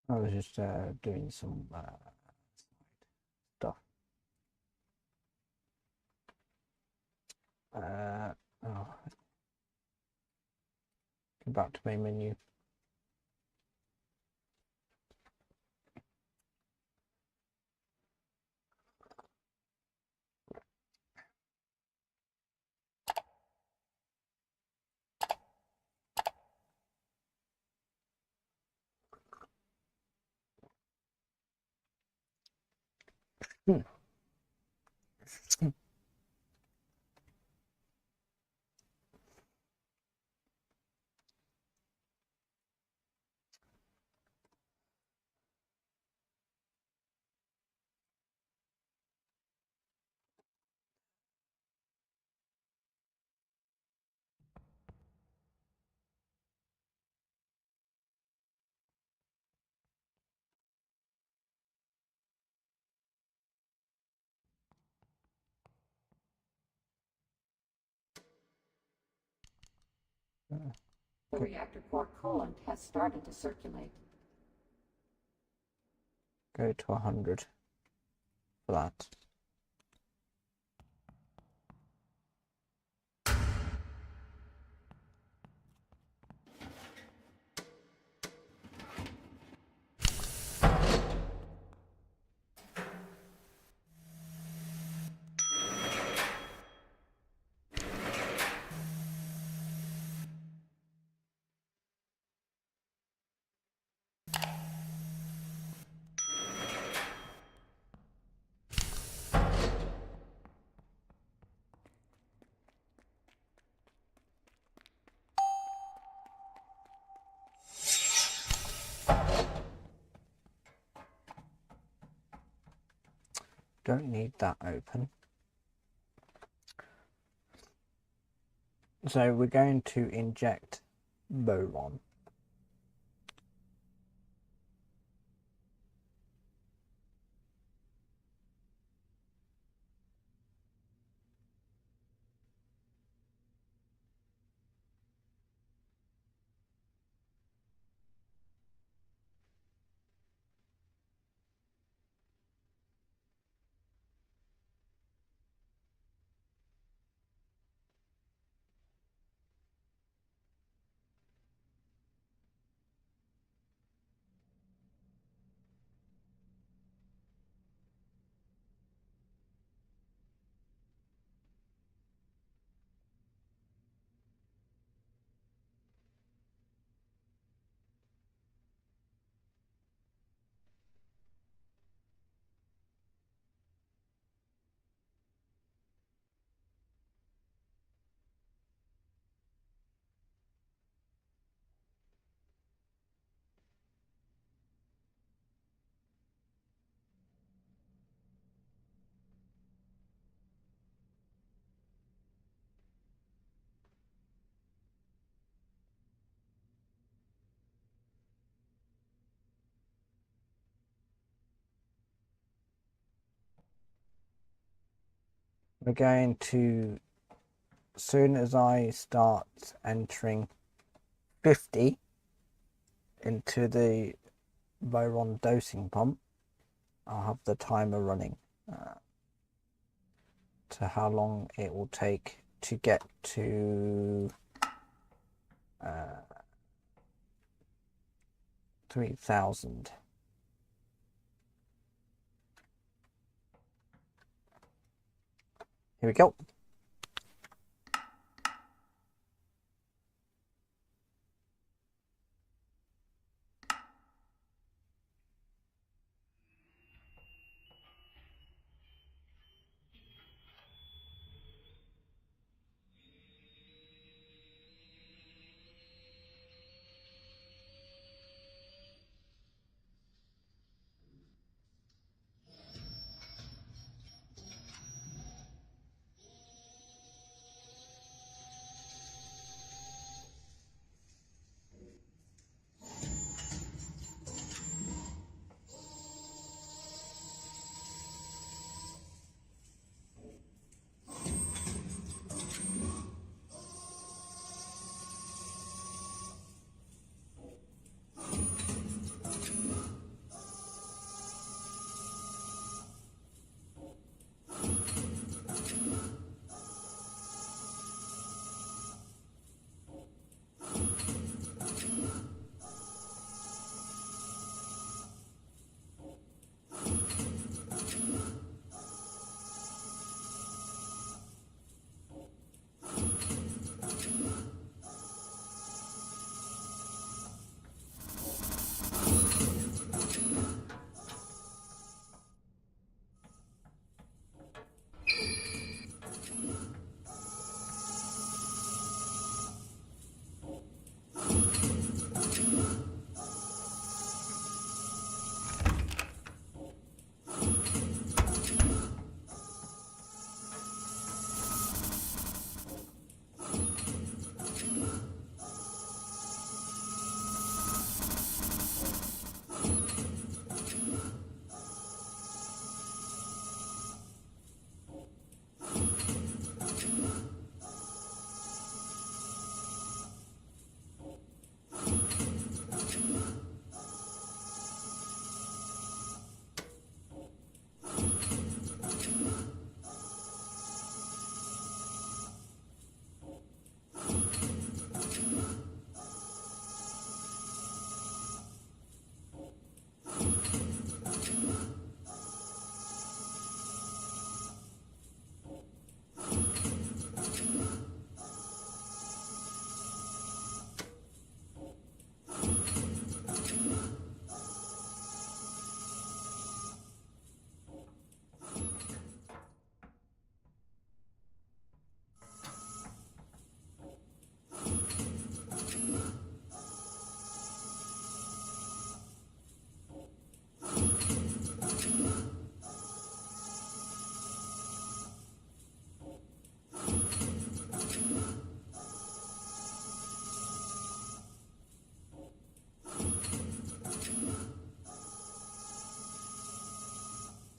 I was just doing some stuff. Oh, go back to main menu. The reactor core coolant has started to circulate. Go to 100 for that. Don't need that open. So we're going to inject boron. We're going to, as soon as I start entering 50 into the boron dosing pump, I'll have the timer running to how long it will take to get to 3000. Here we go.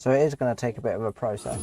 So it is going to take a bit of a process.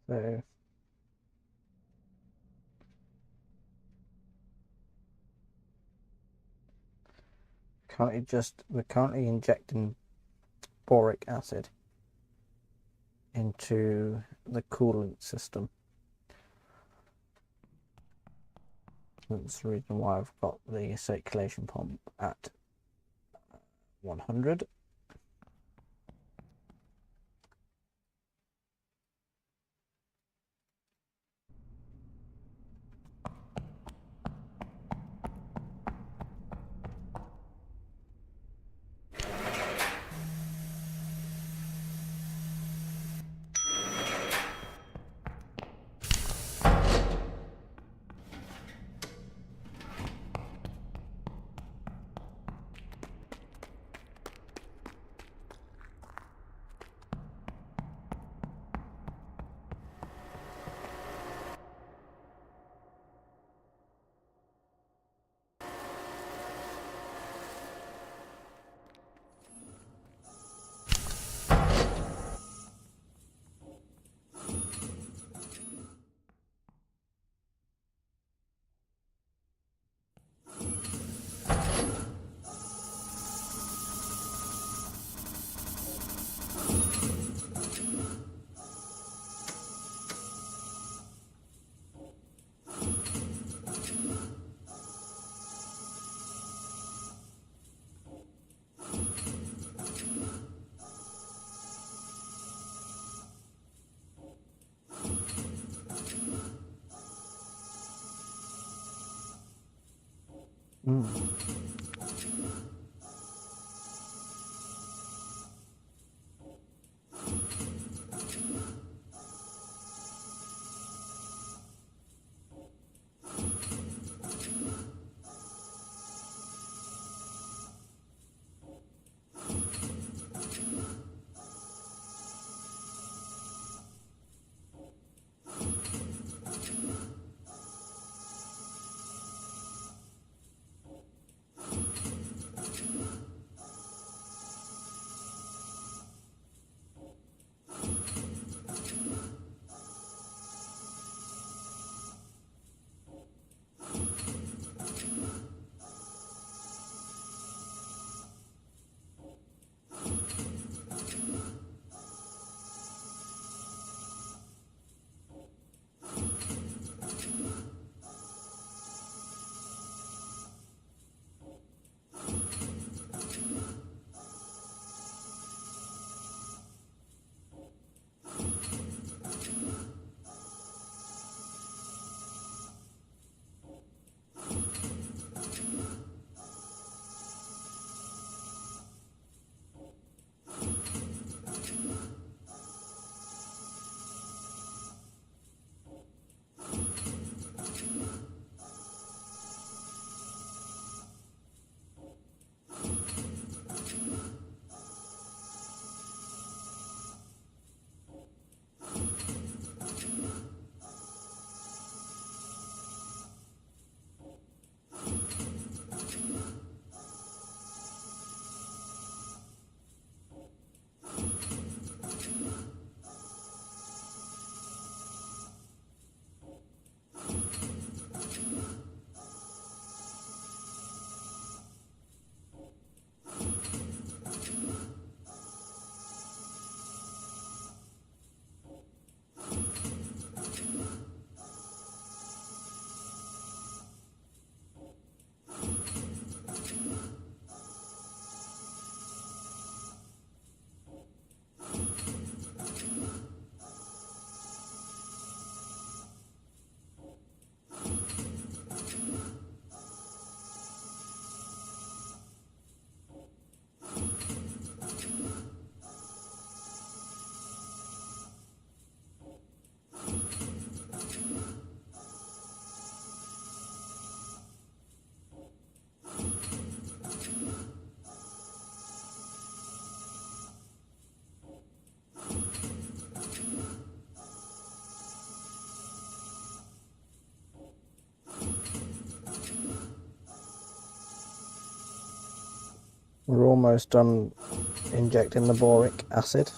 So we're currently injecting boric acid into the coolant system. That's the reason why I've got the circulation pump at 100. We're almost done injecting the boric acid.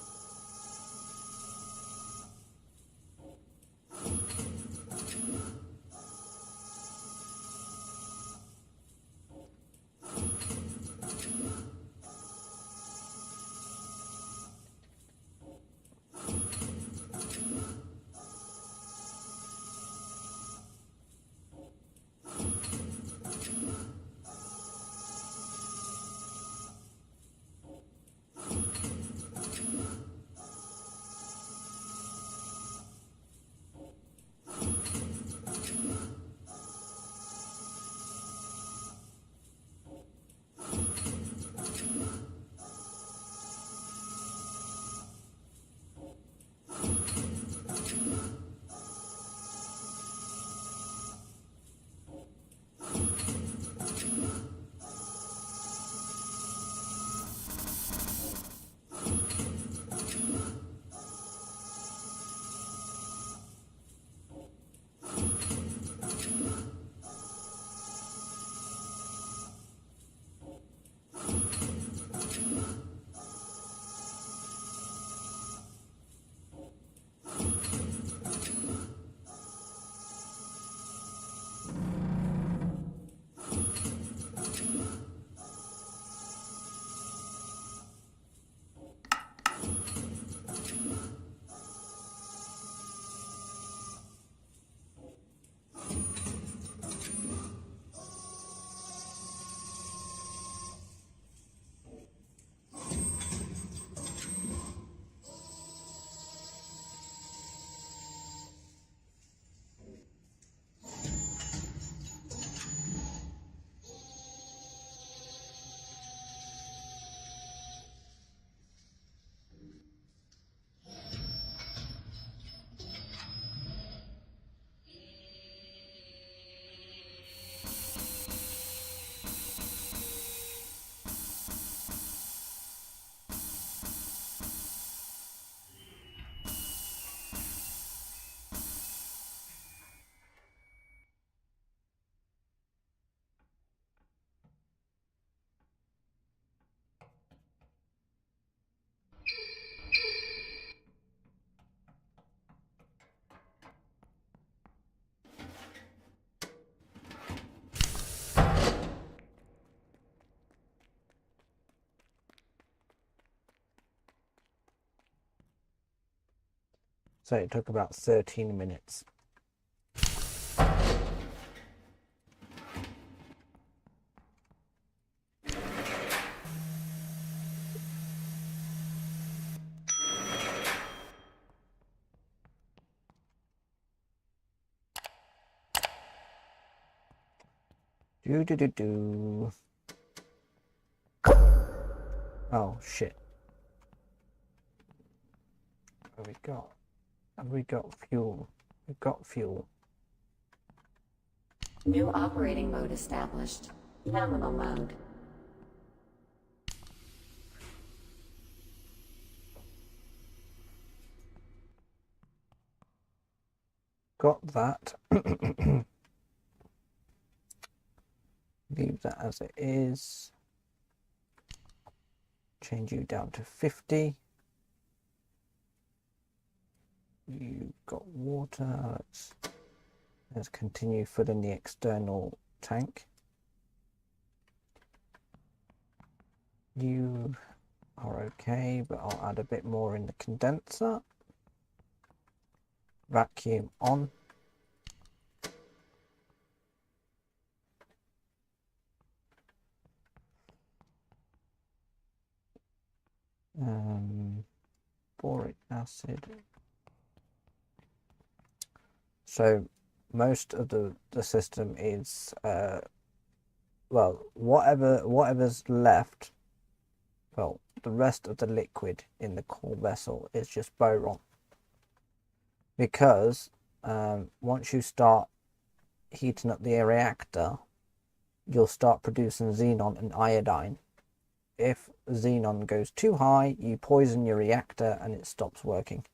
So it took about 13 minutes. Do. Oh shit. What have we got? Have we got fuel? We've got fuel. New operating mode established. Nominal mode. Got that. Leave that as it is. Change you down to 50. You've got water. Let's continue filling the external tank. You are okay, but I'll add a bit more in the condenser. Vacuum on. Boric acid. So most of the system is well, whatever's left, well, the rest of the liquid in the core vessel is just boron, because once you start heating up the reactor, you'll start producing xenon and iodine. If xenon goes too high, you poison your reactor and it stops working.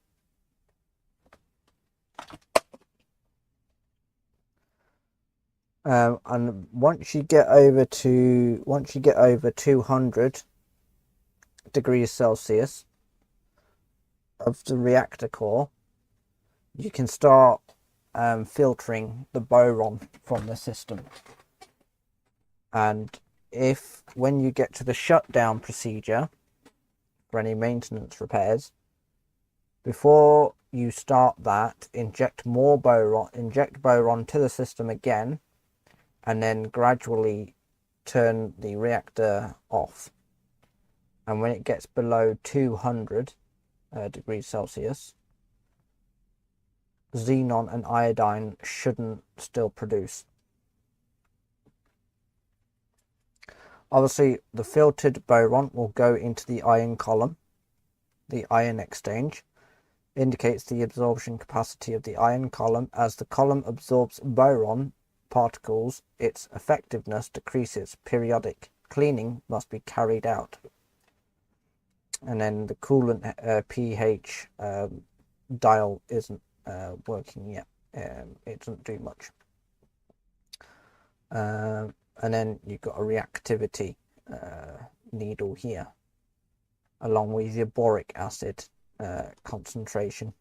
And once you get over 200 degrees Celsius of the reactor core, you can start filtering the boron from the system. And when you get to the shutdown procedure for any maintenance repairs, before you start that, inject boron to the system again, and then gradually turn the reactor off. And when it gets below 200 degrees Celsius, xenon and iodine shouldn't still produce. Obviously, the filtered boron will go into the ion column. The ion exchange indicates the absorption capacity of the ion column. As the column absorbs boron particles, its effectiveness decreases. Periodic cleaning must be carried out. And then the coolant pH dial isn't working yet. It doesn't do much. And then you've got a reactivity needle here, along with your boric acid concentration.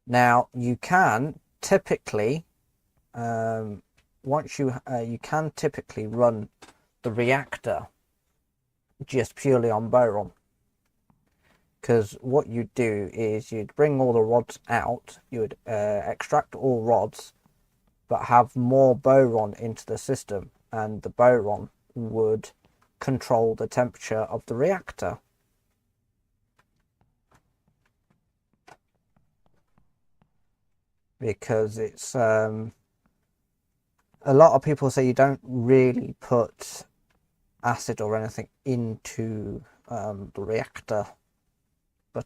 Now you can typically you can typically run the reactor just purely on boron, because what you'd do is you'd bring all the rods out, you would extract all rods, but have more boron into the system, and the boron would control the temperature of the reactor. Because it's a lot of people say you don't really put acid or anything into the reactor, but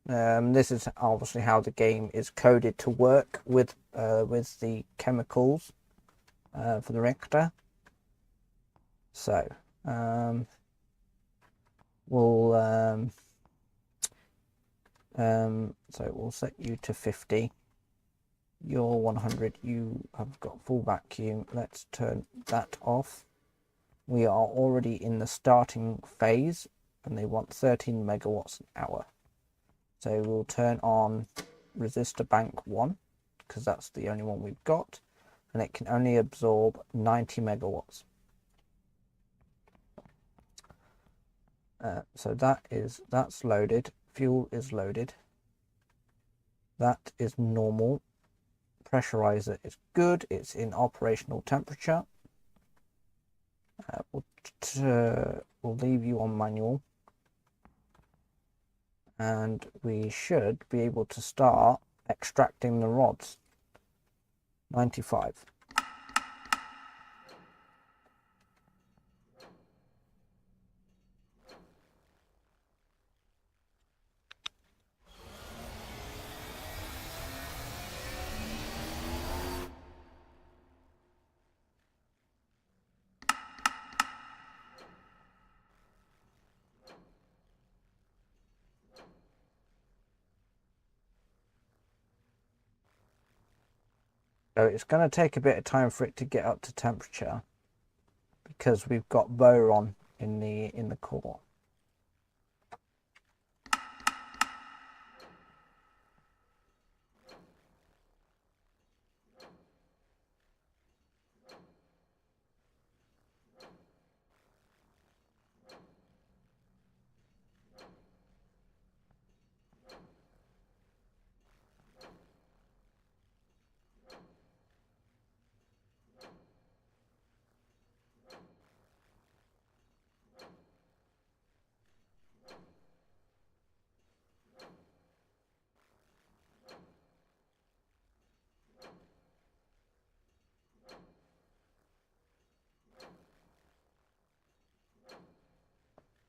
this is obviously how the game is coded to work with the chemicals for the reactor. So we'll set you to 50. You're 100. You have got full vacuum. Let's turn that off. We are already in the starting phase, and they want 13 megawatts an hour. So we'll turn on resistor bank 1, because that's the only one we've got, and it can only absorb 90 megawatts. So that's loaded. Fuel is loaded. That is normal. Pressurizer is good. It's in operational temperature. We'll leave you on manual. And we should be able to start extracting the rods. 95. So it's going to take a bit of time for it to get up to temperature because we've got boron in the core.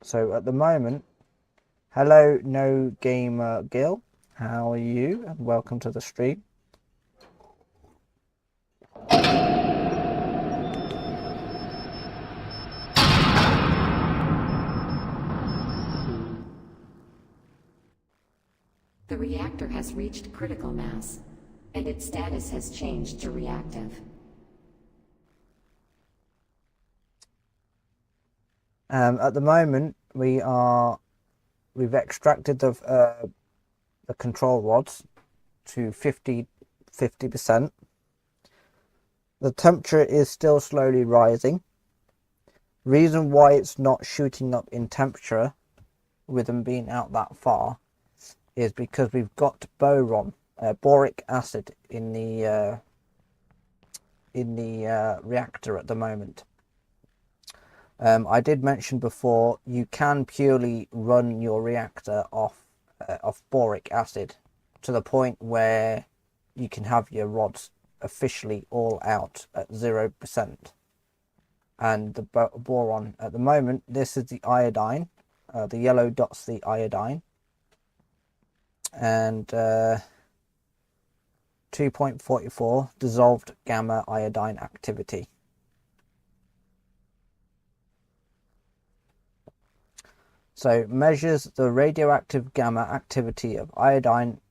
So at the moment, hello No Gamer Gil, how are you? And welcome to the stream. The reactor has reached critical mass, and its status has changed to reactive. At the moment, we've extracted the control rods to 50%. The temperature is still slowly rising. Reason why it's not shooting up in temperature with them being out that far is because we've got boron, boric acid in the reactor at the moment. I did mention before you can purely run your reactor off boric acid to the point where you can have your rods officially all out at 0%. And the boron at the moment, this is the iodine, the yellow dot's the iodine, and 2.44 dissolved gamma iodine activity. So measures the radioactive gamma activity of iodine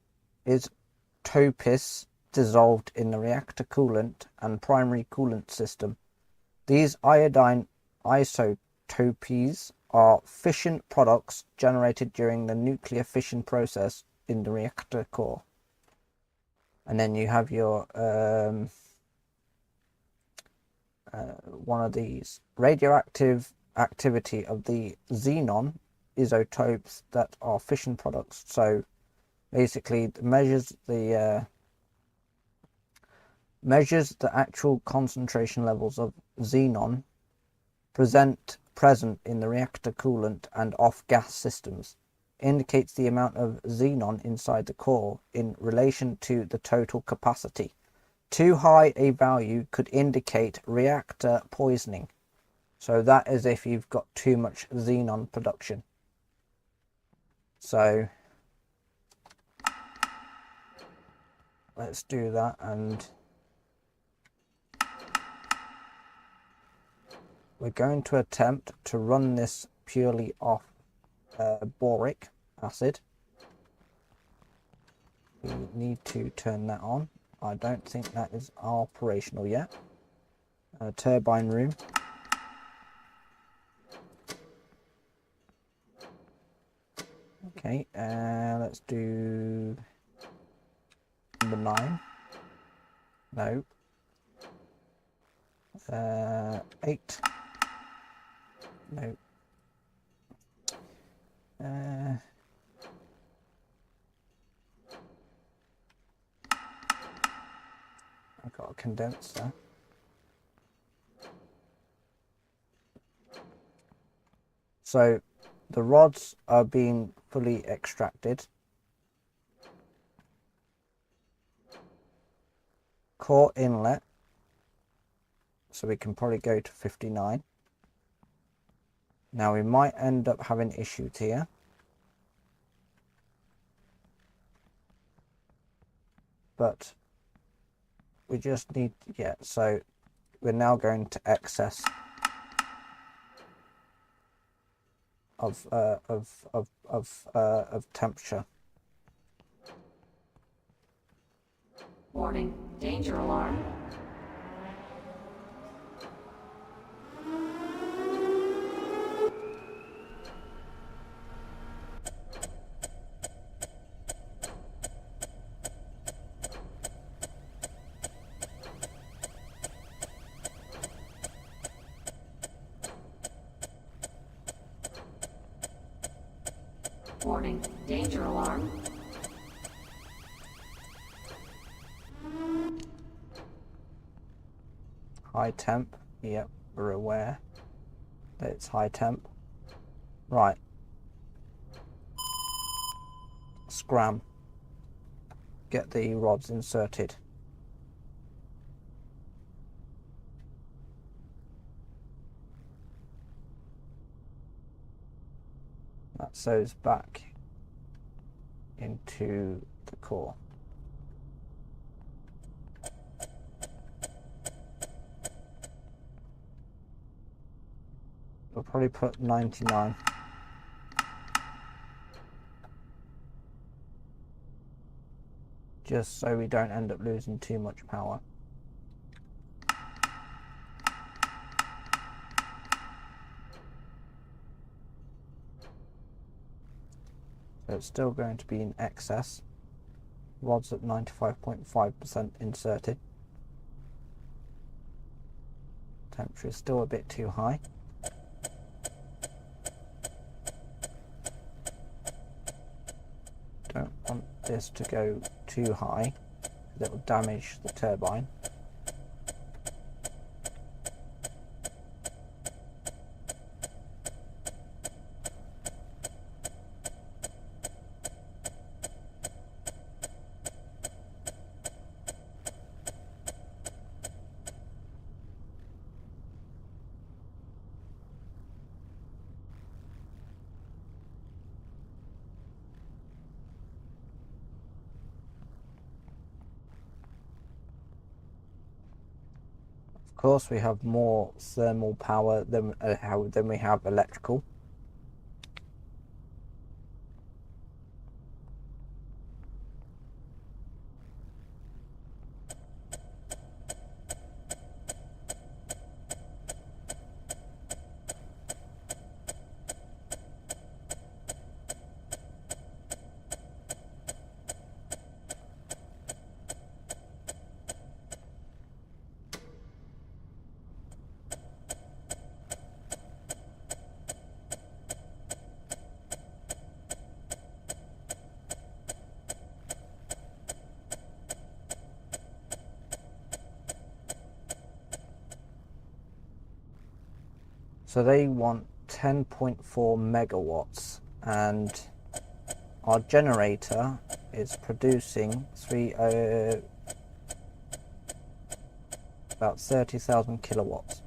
isotopes dissolved in the reactor coolant and primary coolant system. These iodine isotopes are fission products generated during the nuclear fission process in the reactor core. And then you have your one of these radioactive activity of the xenon isotopes that are fission products. So basically it measures the actual concentration levels of xenon present in the reactor coolant and off gas systems, indicates the amount of xenon inside the core in relation to the total capacity. Too high a value could indicate reactor poisoning. So that is if you've got too much xenon production. So let's do that, and we're going to attempt to run this purely off boric acid. We need to turn that on. I don't think that is operational yet. Turbine room. Okay, let's do number 9. No. 8. No. 9. condenser. So the rods are being fully extracted. Core inlet, so we can probably go to 59. Now we might end up having issues here. But we just need, yeah, so we're now going to excess of temperature. Warning, danger alarm. Warning, danger alarm. High temp, yep, we're aware that it's high temp. Right. Scram. Get the rods inserted. That sews back into the core. We'll probably put 99. Just so we don't end up losing too much power. So it's still going to be in excess. Rods at 95.5% inserted. Temperature is still a bit too high. Don't want this to go too high because it will damage the turbine. Of course, we have more thermal power than we have electrical. So they want 10.4 megawatts, and our generator is producing about 30,000 kilowatts.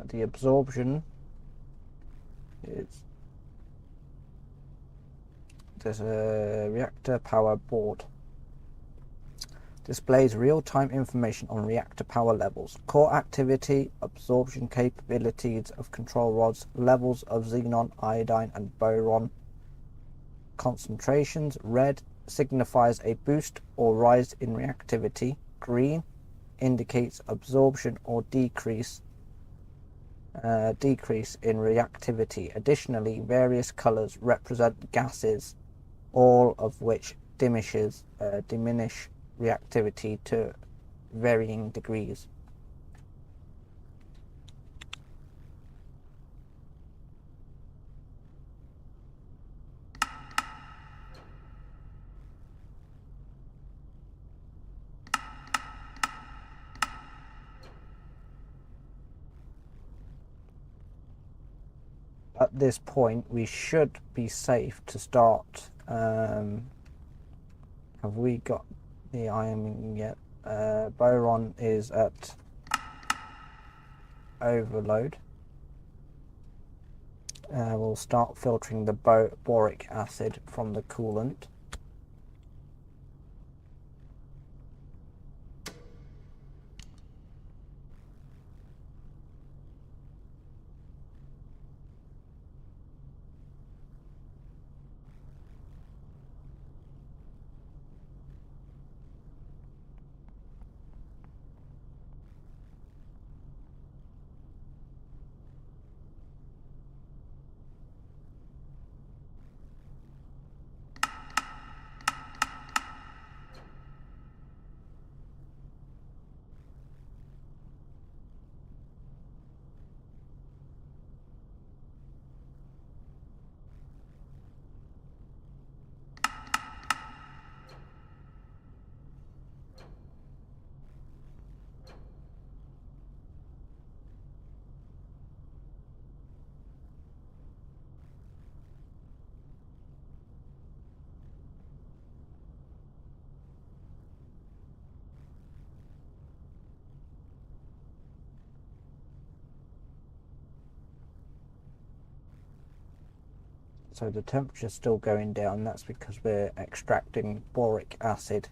The absorption is, there's a reactor power board. Displays real-time information on reactor power levels, core activity, absorption capabilities of control rods, levels of xenon, iodine and boron, concentrations, red, signifies a boost or rise in reactivity. Green indicates absorption or decrease in reactivity. Additionally, various colors represent gases, all of which diminish reactivity to varying degrees. At this point, we should be safe to start. Have we got the ironing yet? Boron is at overload. We'll start filtering the boric acid from the coolant. So the temperature's still going down. That's because we're extracting boric acid.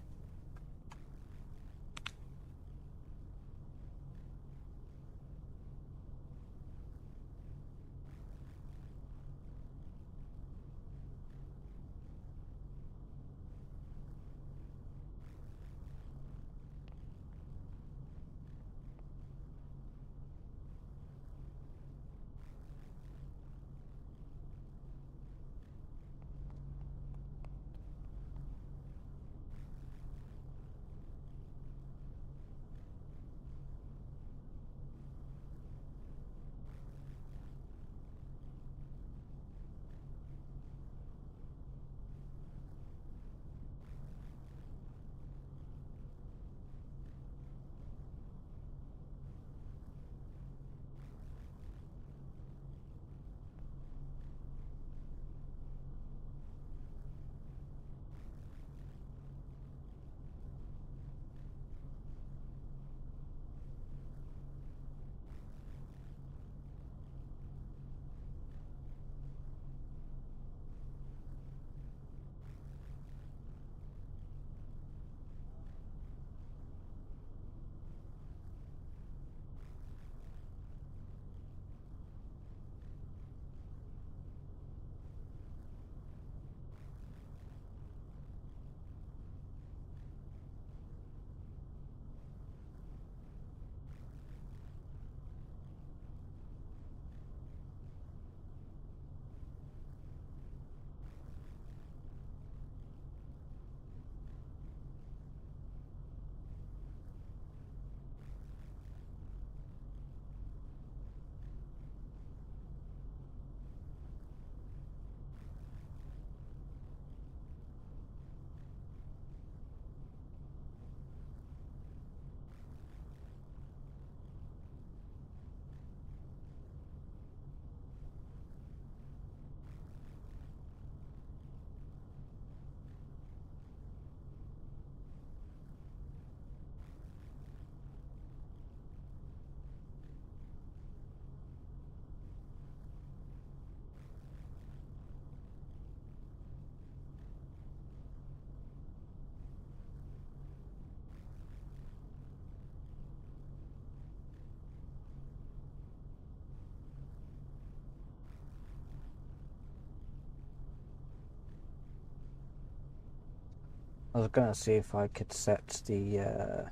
I was going to see if I could set the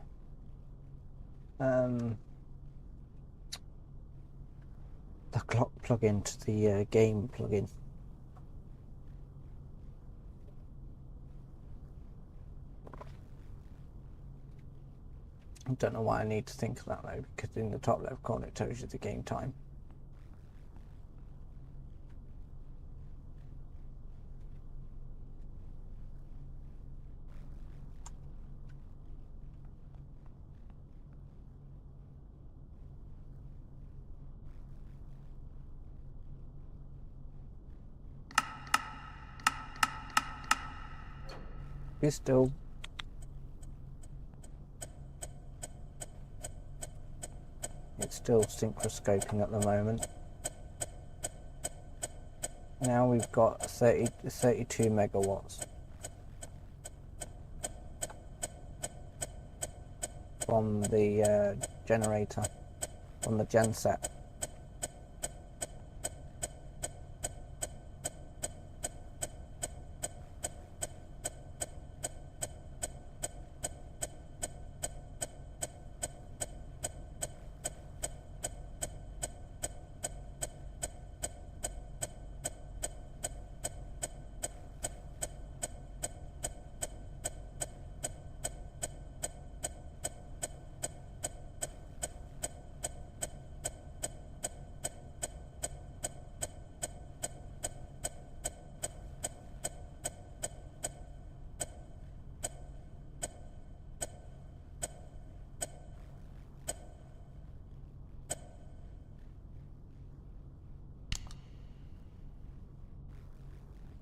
clock plugin to the game plugin. I don't know why I need to think of that though, because in the top left corner it tells you the game time. Be still. It's still synchronizing at the moment. Now we've got 32 megawatts from the generator, from the genset.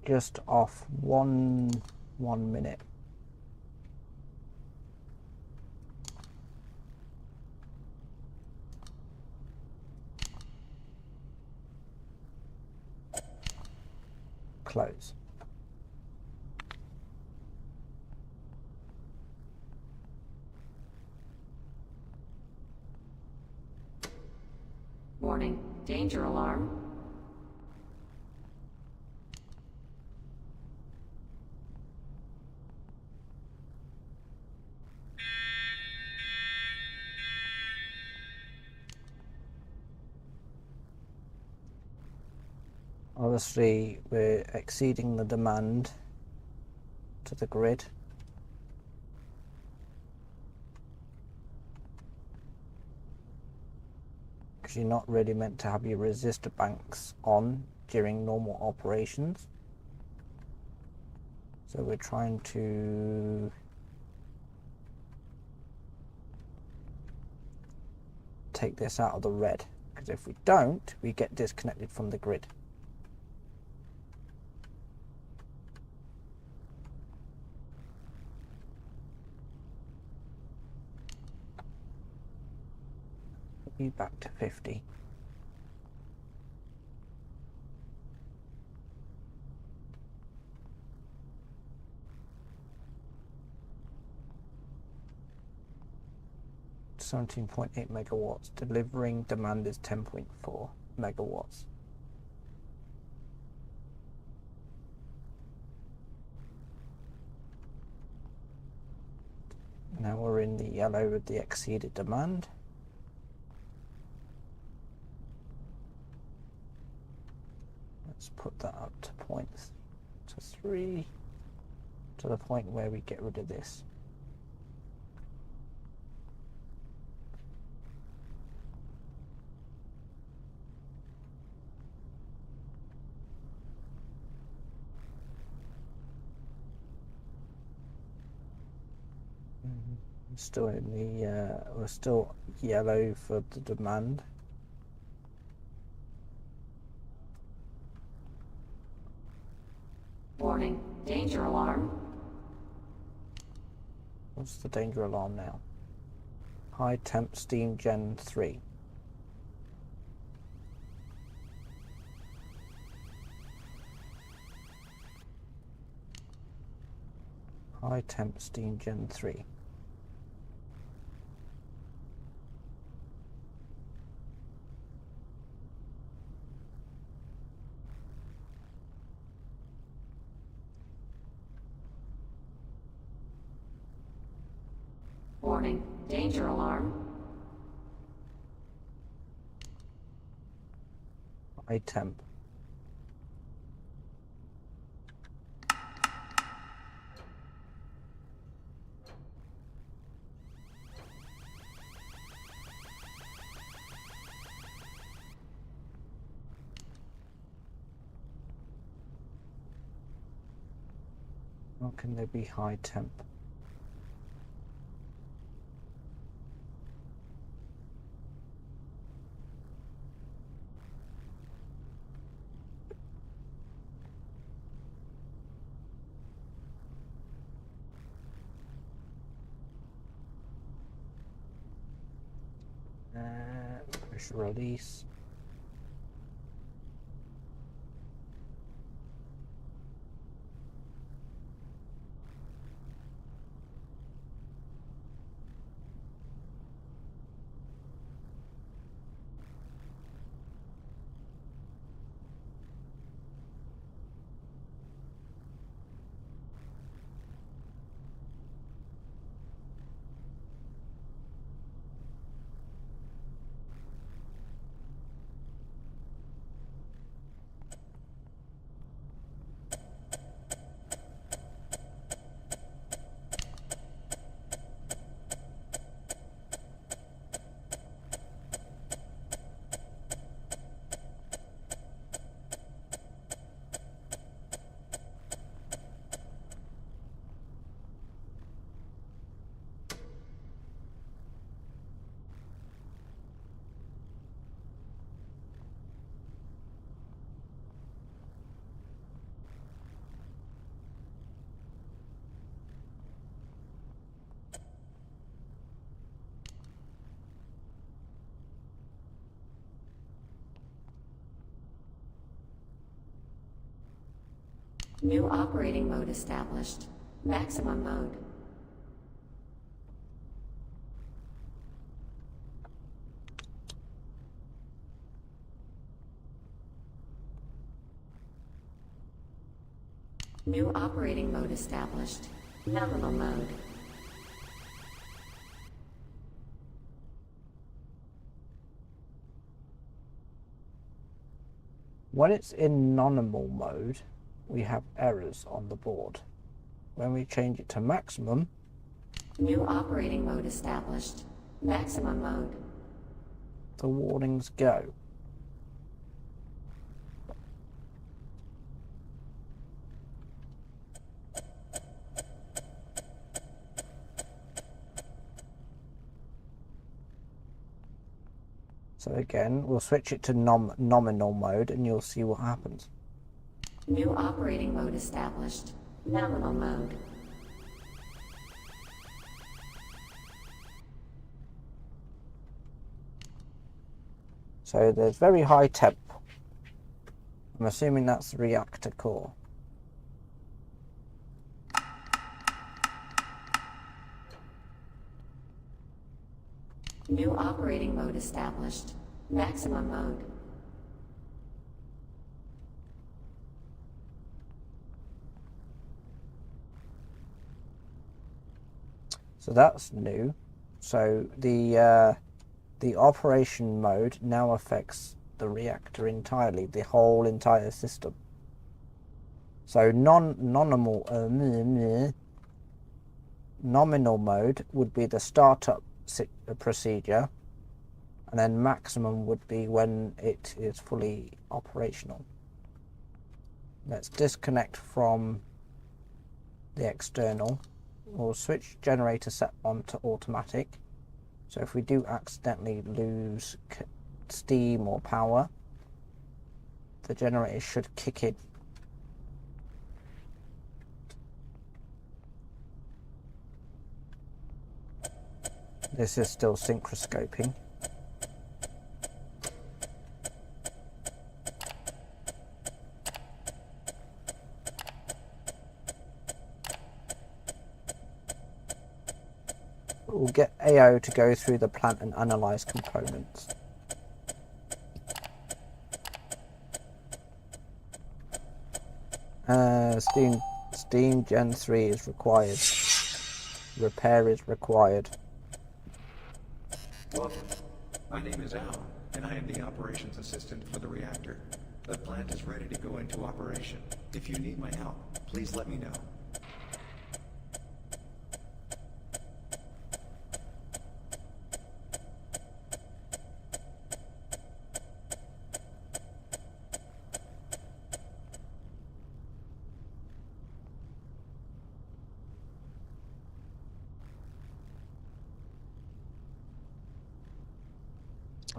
Just off one minute. Close. Warning, danger alarm. Obviously, we're exceeding the demand to the grid. Because you're not really meant to have your resistor banks on during normal operations. So we're trying to take this out of the red, because if we don't, we get disconnected from the grid. Be back to 50. (17.8 megawatts). Delivering demand is 10.4 megawatts. Now we're in the yellow with the exceeded demand. Let's put that up to 0.3, to the point where we get rid of this. Still in the we're still yellow for the demand. Warning, danger alarm. What's the danger alarm now? High temp steam gen 3. High temp steam gen 3. Warning, danger alarm. High temp. How can they be high temp? Push release. New operating mode established. Maximum mode. New operating mode established. Nominal mode. When it's in nominal mode, we have errors on the board. When we change it to maximum, New operating mode established. Maximum mode. the warnings go. So again, we'll switch it to nominal mode and you'll see what happens. New operating mode established. Nominal mode. So there's very high temp. I'm assuming that's the reactor core. New operating mode established. Maximum mode. So that's new. So the operation mode now affects the reactor entirely, the whole entire system. So nominal mode would be the startup procedure, and then maximum would be when it is fully operational. Let's disconnect from the external. We'll switch generator set on to automatic. So if we do accidentally lose steam or power, the generator should kick in. This is still synchroscoping. We'll get AO to go through the plant and analyze components. Steam Gen 3 is required. Repair is required. Welcome. My name is Al, and I am the operations assistant for the reactor. The plant is ready to go into operation. If you need my help, please let me know.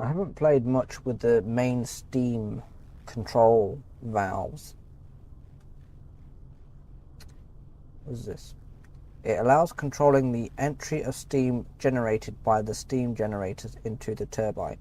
I haven't played much with the main steam control valves. What is this? It allows controlling the entry of steam generated by the steam generators into the turbine.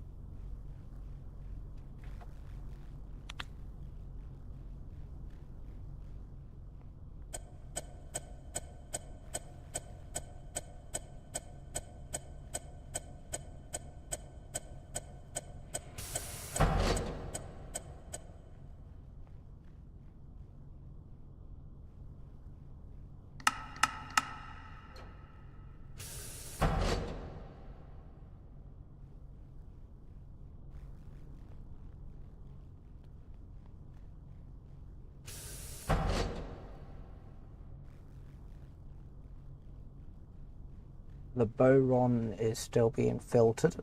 The boron is still being filtered.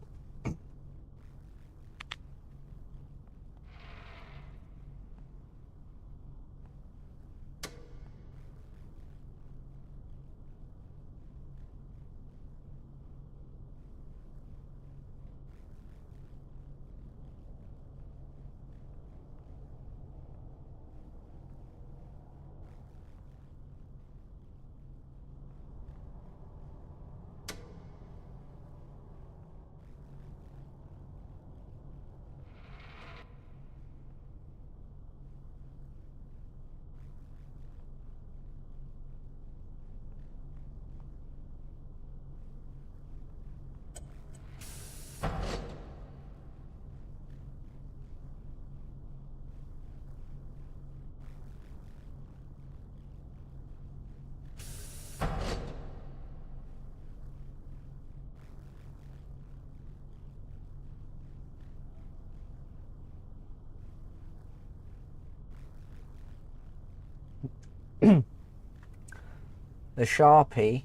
The Sharpie,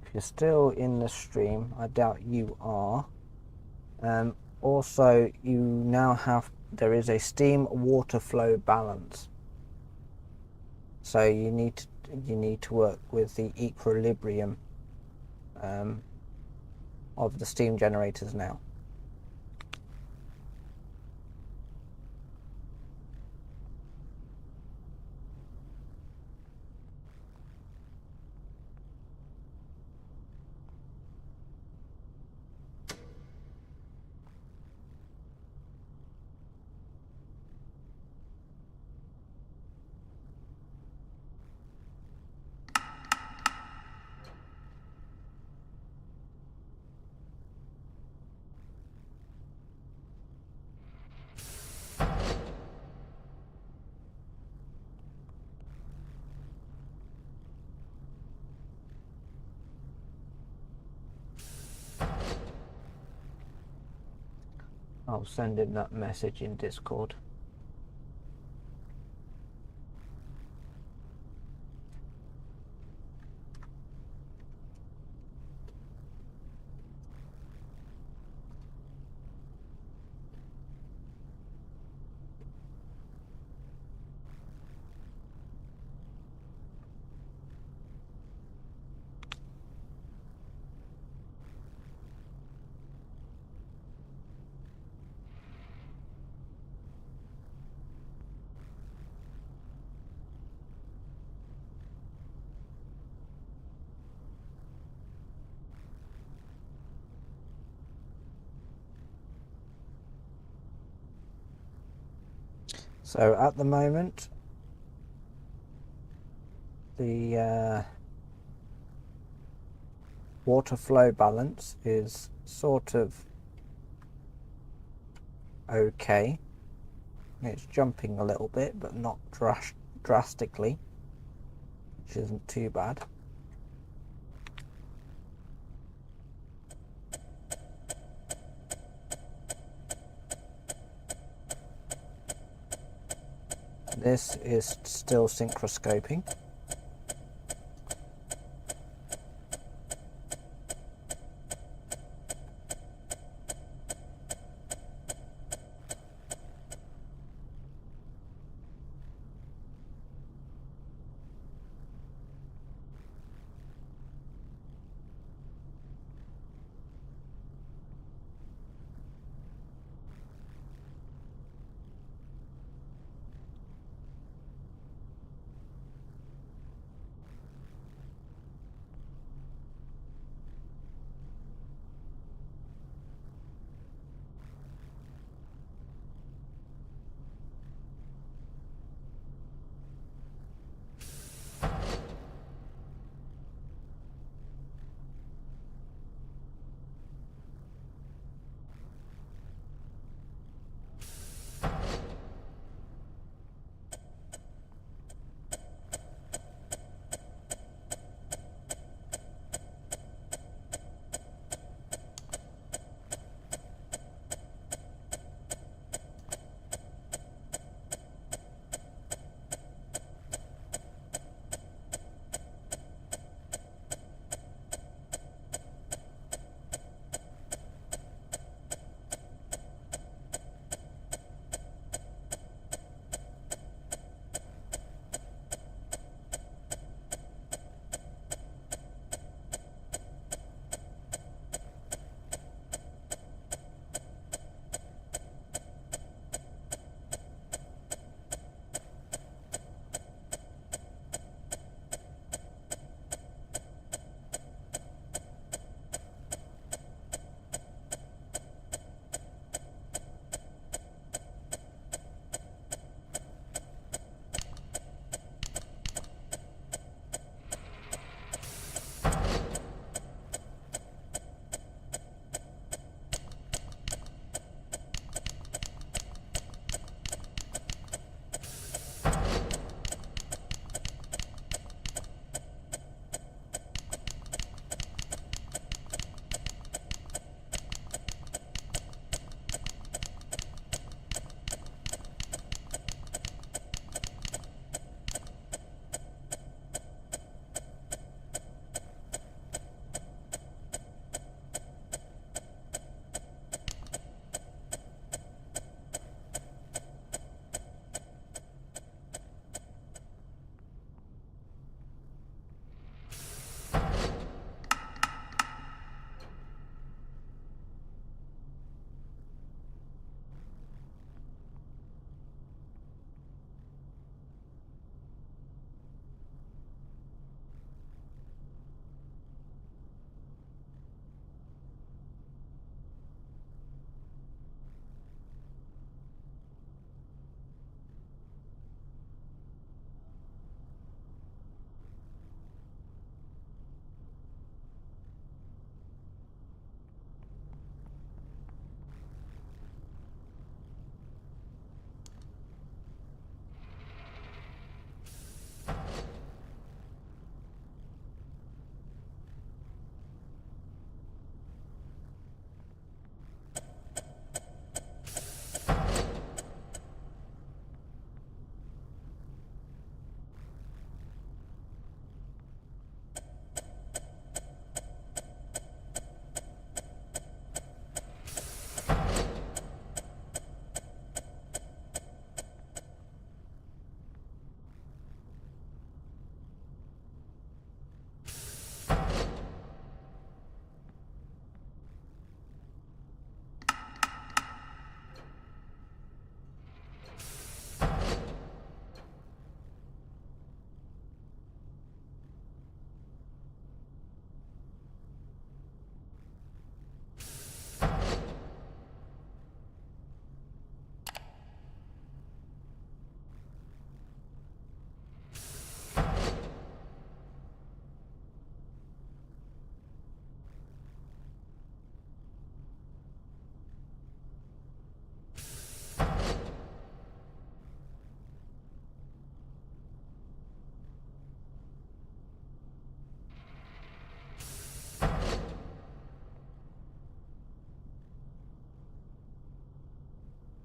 if you're still in the stream, I doubt you are. Also, you now have, there is a steam water flow balance. So you need to work with the equilibrium of the steam generators now. I'll send in that message in Discord. So at the moment, the water flow balance is sort of okay. It's jumping a little bit, but not drastically, which isn't too bad. This is still synchroscoping.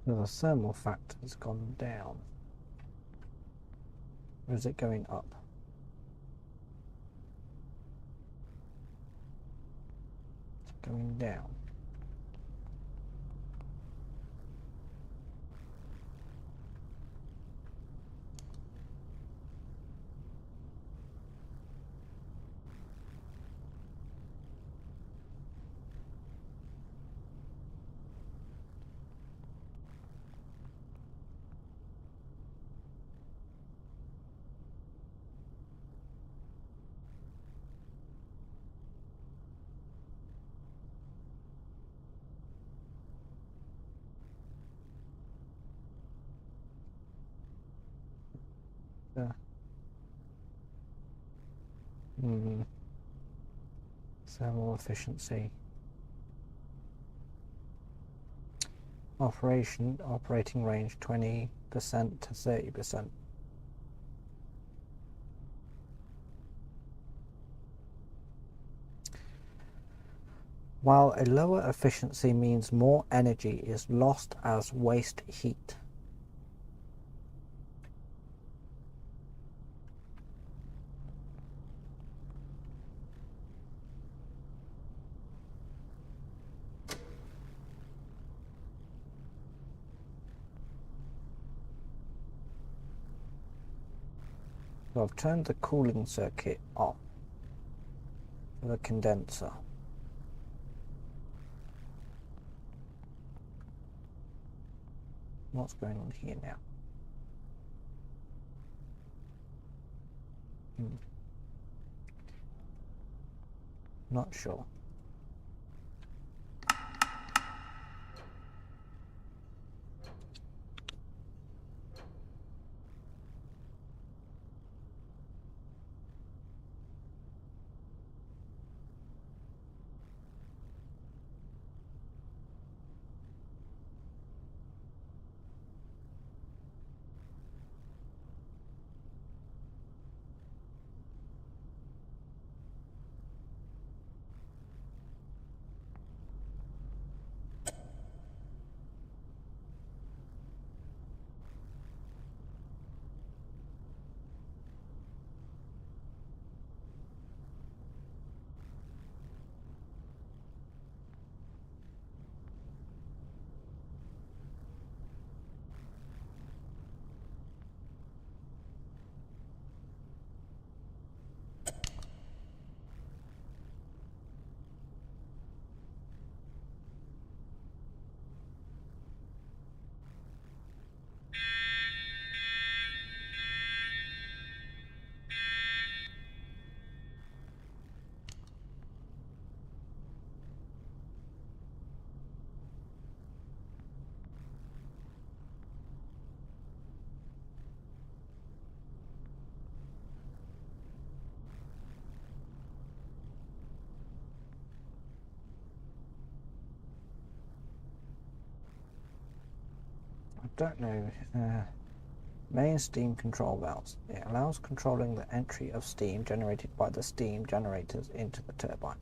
The thermal factor has gone down. Or is it going up? It's going down. Thermal efficiency. Operating range 20% to 30%. While a lower efficiency means more energy is lost as waste heat. So I've turned the cooling circuit off for the condenser. What's going on here now? Not sure. I don't know. Main steam control valves. It allows controlling the entry of steam generated by the steam generators into the turbine.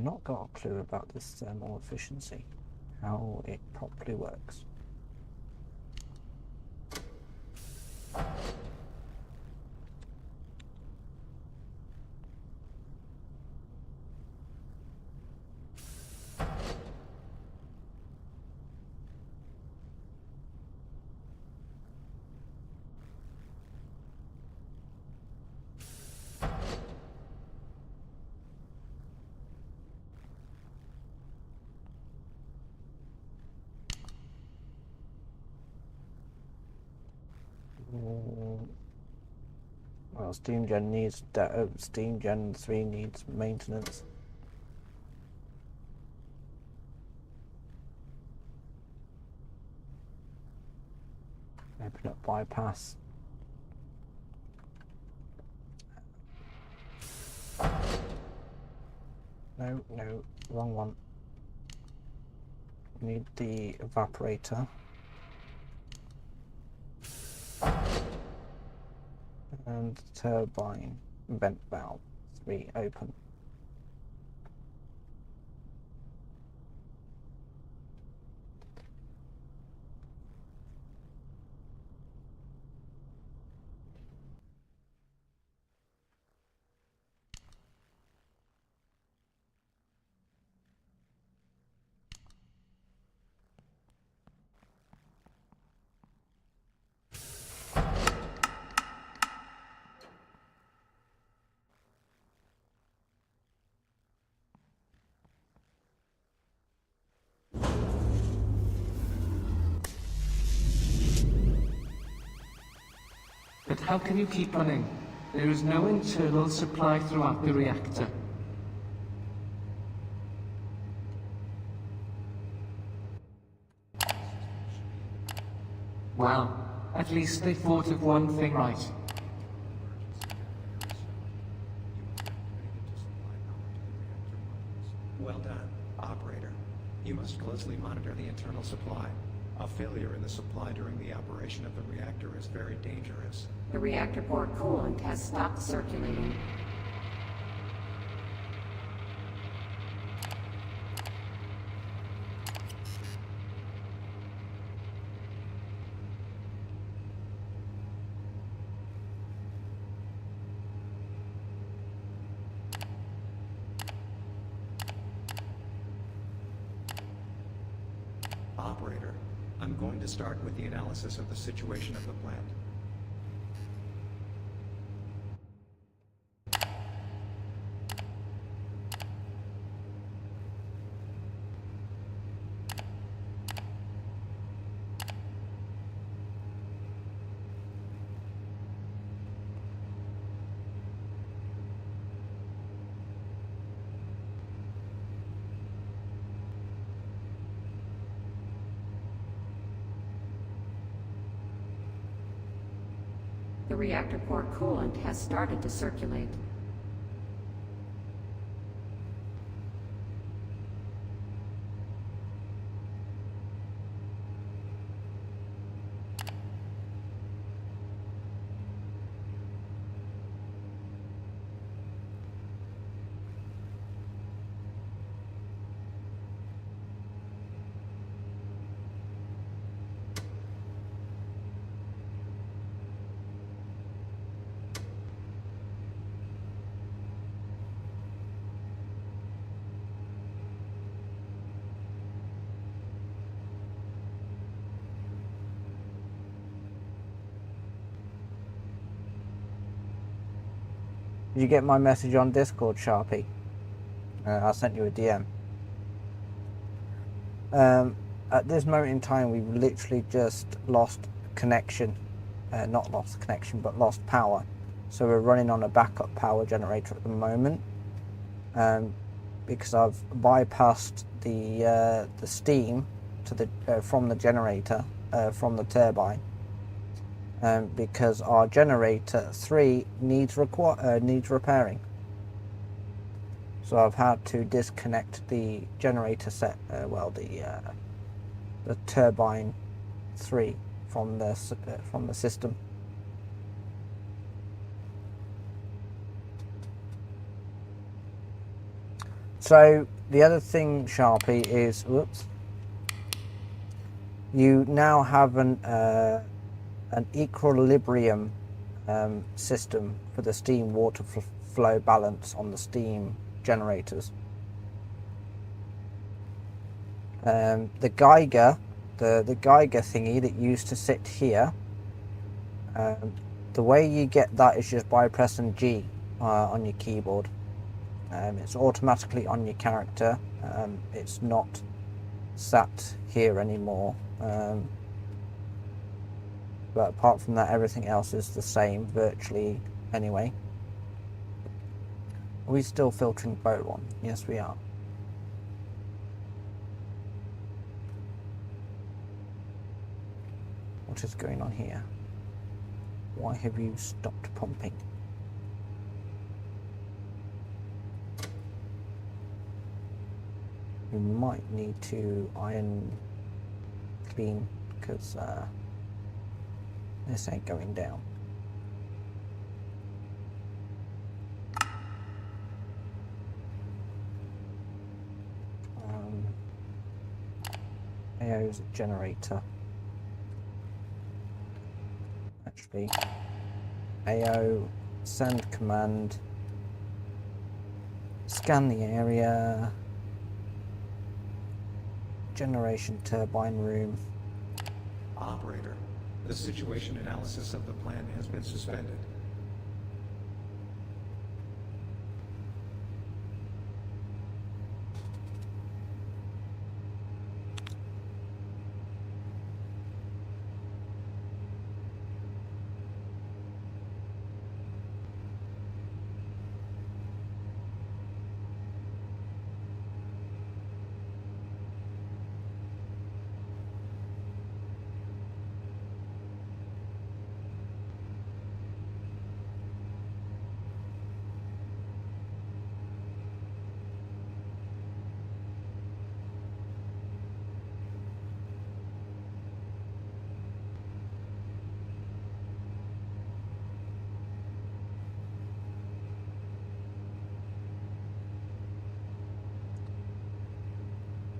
not got a clue about this thermal efficiency, how it properly works. Well, Steam Gen 3 needs maintenance. Open up bypass. No, wrong one. Need the evaporator. And turbine vent valve 3 open. But how can you keep running? There is no internal supply throughout the reactor. Well, at least they thought of one thing right. Well done, operator. You must closely monitor the internal supply. A failure in the supply during the operation of the reactor is very dangerous. The reactor core coolant has stopped circulating. Operator, I'm going to start with the analysis of the situation of the plant. The reactor core coolant has started to circulate. Did you get my message on Discord, Sharpie? I sent you a DM. At this moment in time, we've literally just lost connection. Not lost connection, but lost power. So we're running on a backup power generator at the moment. Because I've bypassed the steam to the from the generator from the turbine. Because our generator 3 needs repairing. So I've had to disconnect the generator set, the turbine 3 from the system. So the other thing, Sharpie, is you now have an equilibrium system for the steam water flow balance on the steam generators. The Geiger, the Geiger thingy that used to sit here, the way you get that is just by pressing G on your keyboard. It's automatically on your character. It's not sat here anymore. But apart from that, everything else is the same virtually anyway. Are we still filtering boat one? Yes, we are. What is going on here? Why have you stopped pumping? You might need to iron clean because this ain't going down. AO's a generator. Actually, AO send command, scan the area, generation turbine room. Operator, the situation analysis of the plan has been suspended.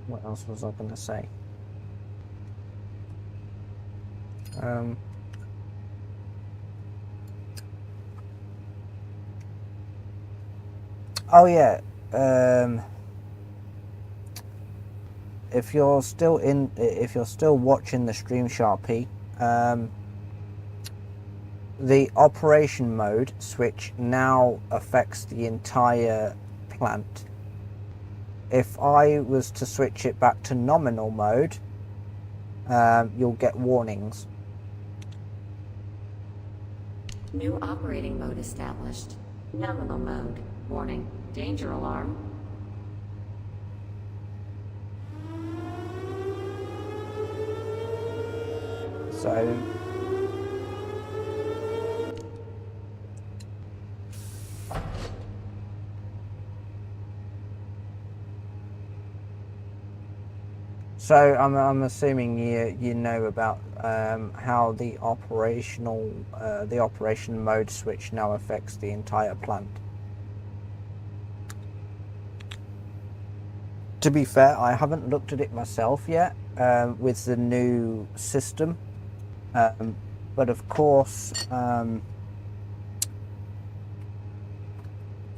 What else was I going to say? Oh yeah. If you're still watching the stream, Sharpie, the operation mode switch now affects the entire plant. If I was to switch it back to nominal mode, you'll get warnings. New operating mode established. Nominal mode. Warning. Danger alarm. So I'm assuming you know about how the operation mode switch now affects the entire plant. To be fair, I haven't looked at it myself yet with the new system, but of course, from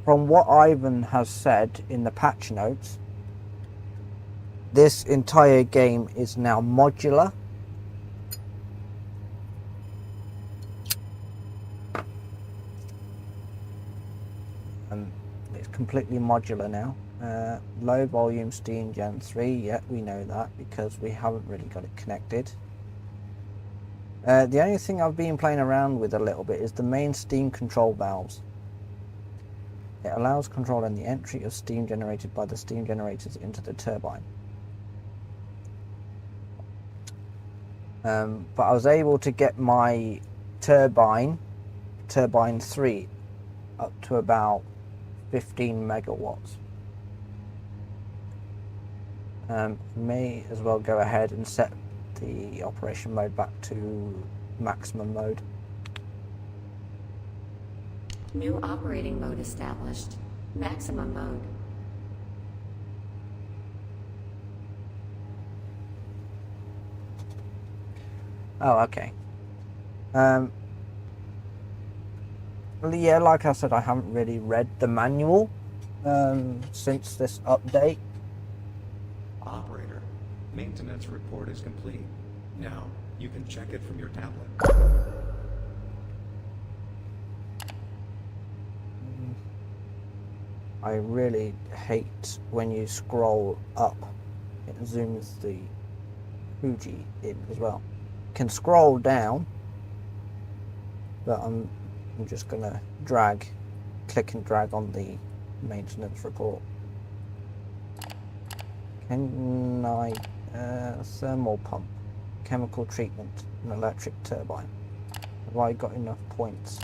what Ivan has said in the patch notes, this entire game is now modular. It's completely modular now. Low volume steam gen 3, yeah, we know that because we haven't really got it connected. The only thing I've been playing around with a little bit is the main steam control valves. It allows controlling the entry of steam generated by the steam generators into the turbine. But I was able to get my turbine 3, up to about 15 megawatts. May as well go ahead and set the operation mode back to maximum mode. New operating mode established. Maximum mode. Oh, okay. Well, yeah, like I said, I haven't really read the manual since this update. Operator, maintenance report is complete. Now, you can check it from your tablet. I really hate when you scroll up, it zooms the Fuji in as well. Can scroll down, but I'm just gonna click and drag on the maintenance report. Can I thermal pump, chemical treatment, an electric turbine? Have I got enough points?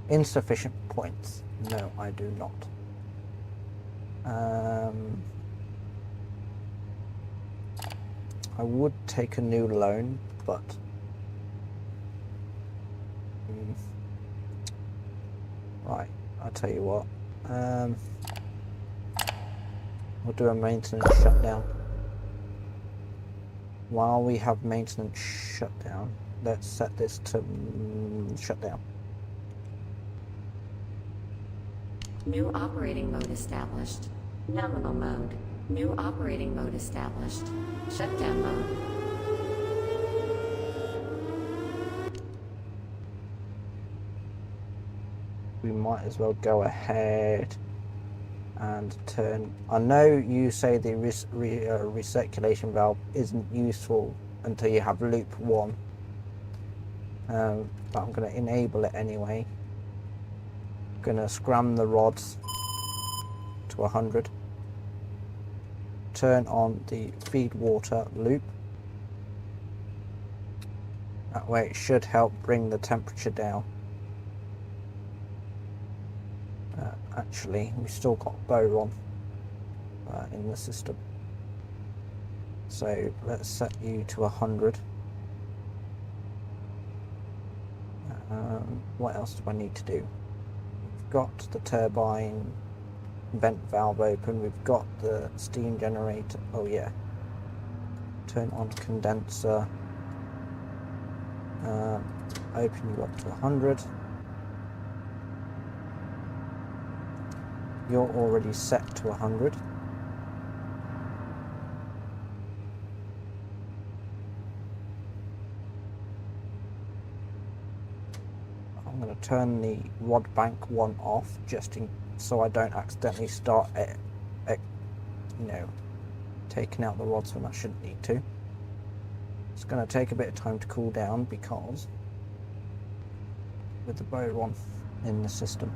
Insufficient points. No, I do not. I would take a new loan, but right, I'll tell you what. We'll do a maintenance shutdown. While we have maintenance shutdown, let's set this to shutdown. New operating mode established. Nominal mode. New operating mode established. Shutdown mode. We might as well go ahead and turn. I know you say the recirculation valve isn't useful until you have loop 1, but I'm going to enable it anyway. Going to scram the rods to 100. Turn on the feed water loop. That way it should help bring the temperature down. Actually, we've still got boron in the system. So let's set you to 100. What else do I need to do? We've got the turbine vent valve open. We've got the steam generator. Oh yeah. Turn on condenser. Open you up to 100. You're already set to 100. I'm going to turn the rod bank 1 off just so I don't accidentally start taking out the rods when I shouldn't need to. It's going to take a bit of time to cool down because with the boron in the system.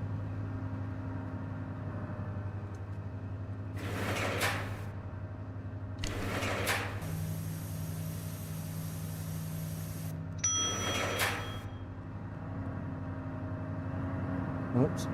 Oops.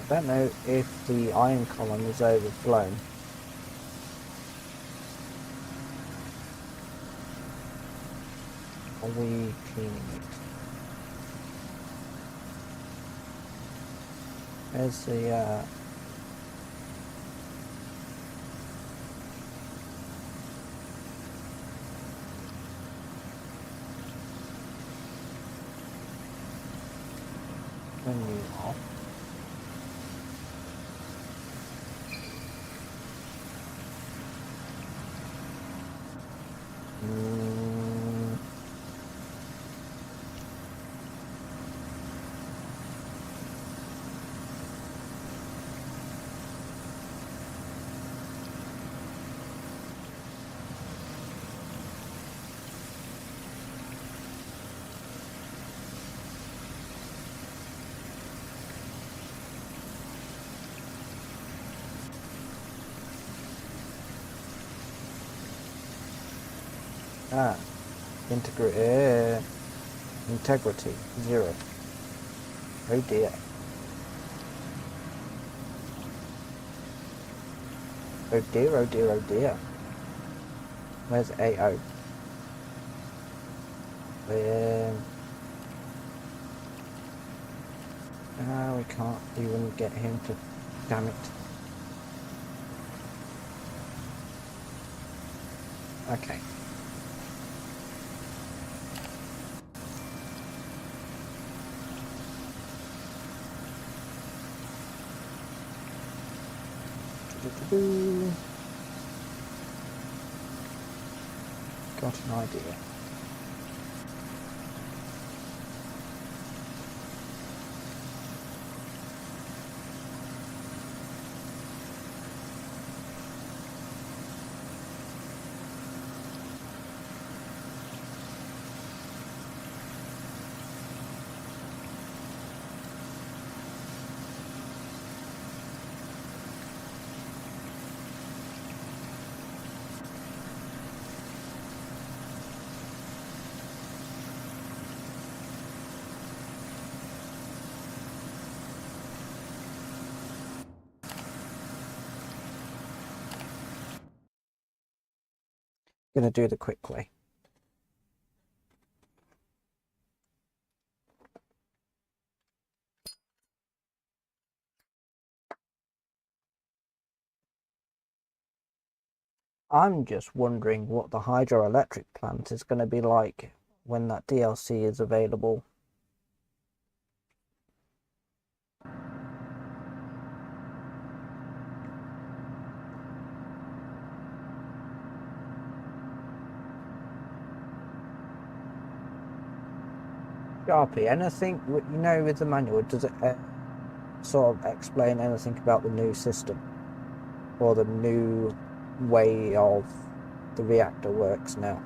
I don't know if the iron column is overflown. are we cleaning it? There's the menu off. Integrity 0. Oh dear. Oh dear, oh dear, oh dear. Where's AO? We can't even get him to... Damn it. Okay. Got an idea. Gonna do the quick way. I'm just wondering what the hydroelectric plant is going to be like when that DLC is available. Sharpie, anything, you know, with the manual, does it sort of explain anything about the new system? Or the new way of the reactor works now?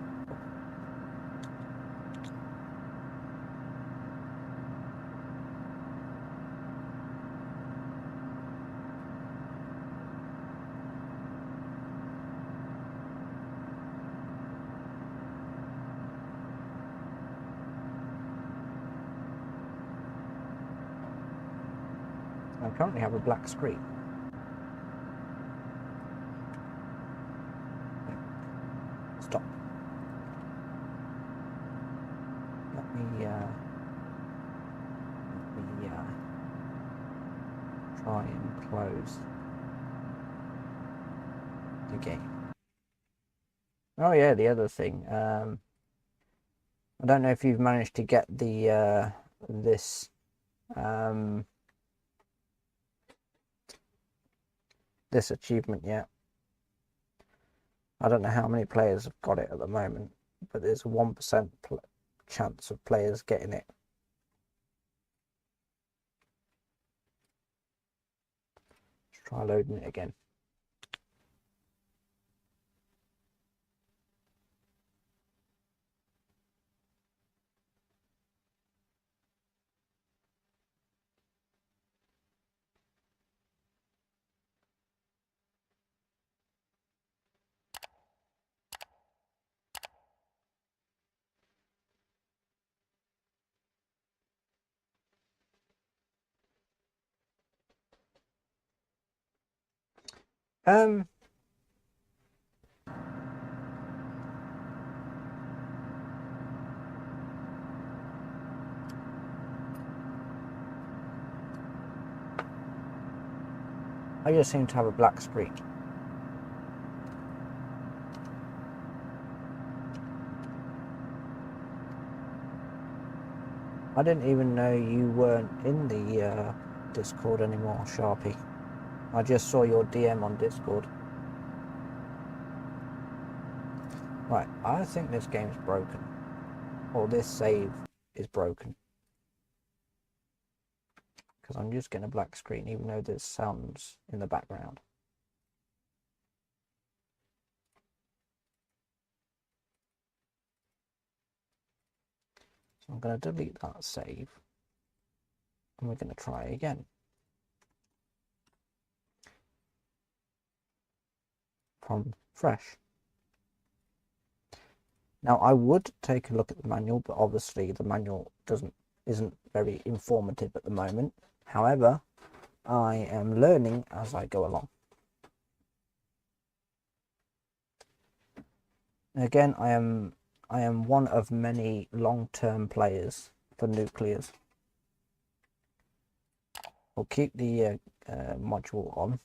I currently have a black screen. Stop. Let me try and close the game. Oh yeah, the other thing. I don't know if you've managed to get the this this achievement yet. I don't know how many players have got it at the moment, but there's a 1% chance of players getting it. Let's try loading it again. I just seem to have a black screen. I didn't even know you weren't in the Discord anymore, Sharpie. I just saw your DM on Discord. Right, I think this game's broken. Or this save is broken. Because I'm just getting a black screen even though there's sounds in the background. So I'm going to delete that save. And we're going to try again. From fresh. Now I would take a look at the manual, but obviously the manual isn't very informative at the moment. However, I am learning as I go along. Again, I am one of many long-term players for nuclears. We'll keep the module on.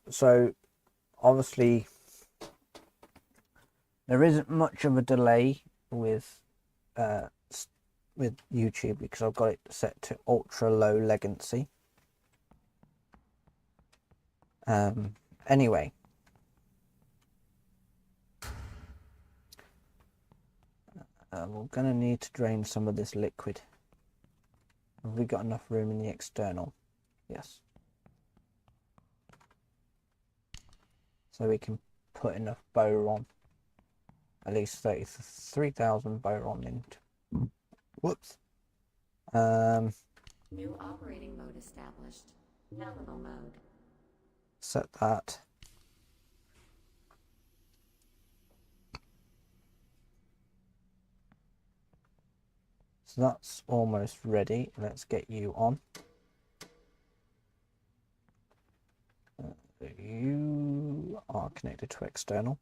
So obviously there isn't much of a delay with YouTube because I've got it set to ultra low latency. Anyway, we're going to need to drain some of this liquid. Have we got enough room in the external? Yes. So we can put enough boron, at least 33,000 boron into. Whoops. New operating mode established. Nominal mode. Set that. So that's almost ready. Let's get you on. You are connected to external.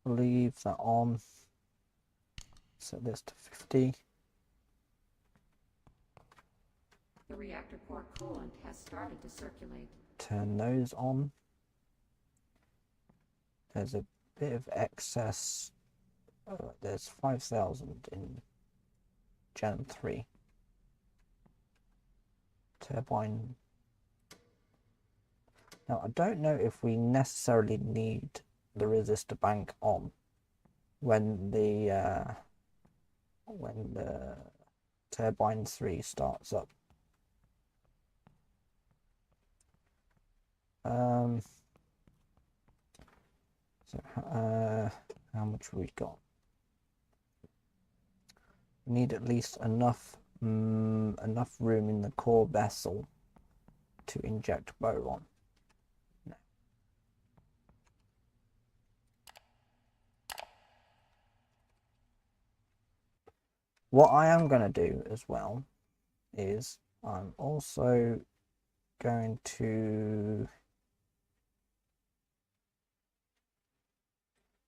Leave that on. Set this to 50. The reactor core coolant has started to circulate. Turn those on. There's a bit of excess. There's 5,000 in Gen 3. Turbine. Now I don't know if we necessarily need the resistor bank on when the turbine 3 starts up. So how much we got? We need at least enough room in the core vessel to inject boron. No. What I am going to do as well is I'm also going to.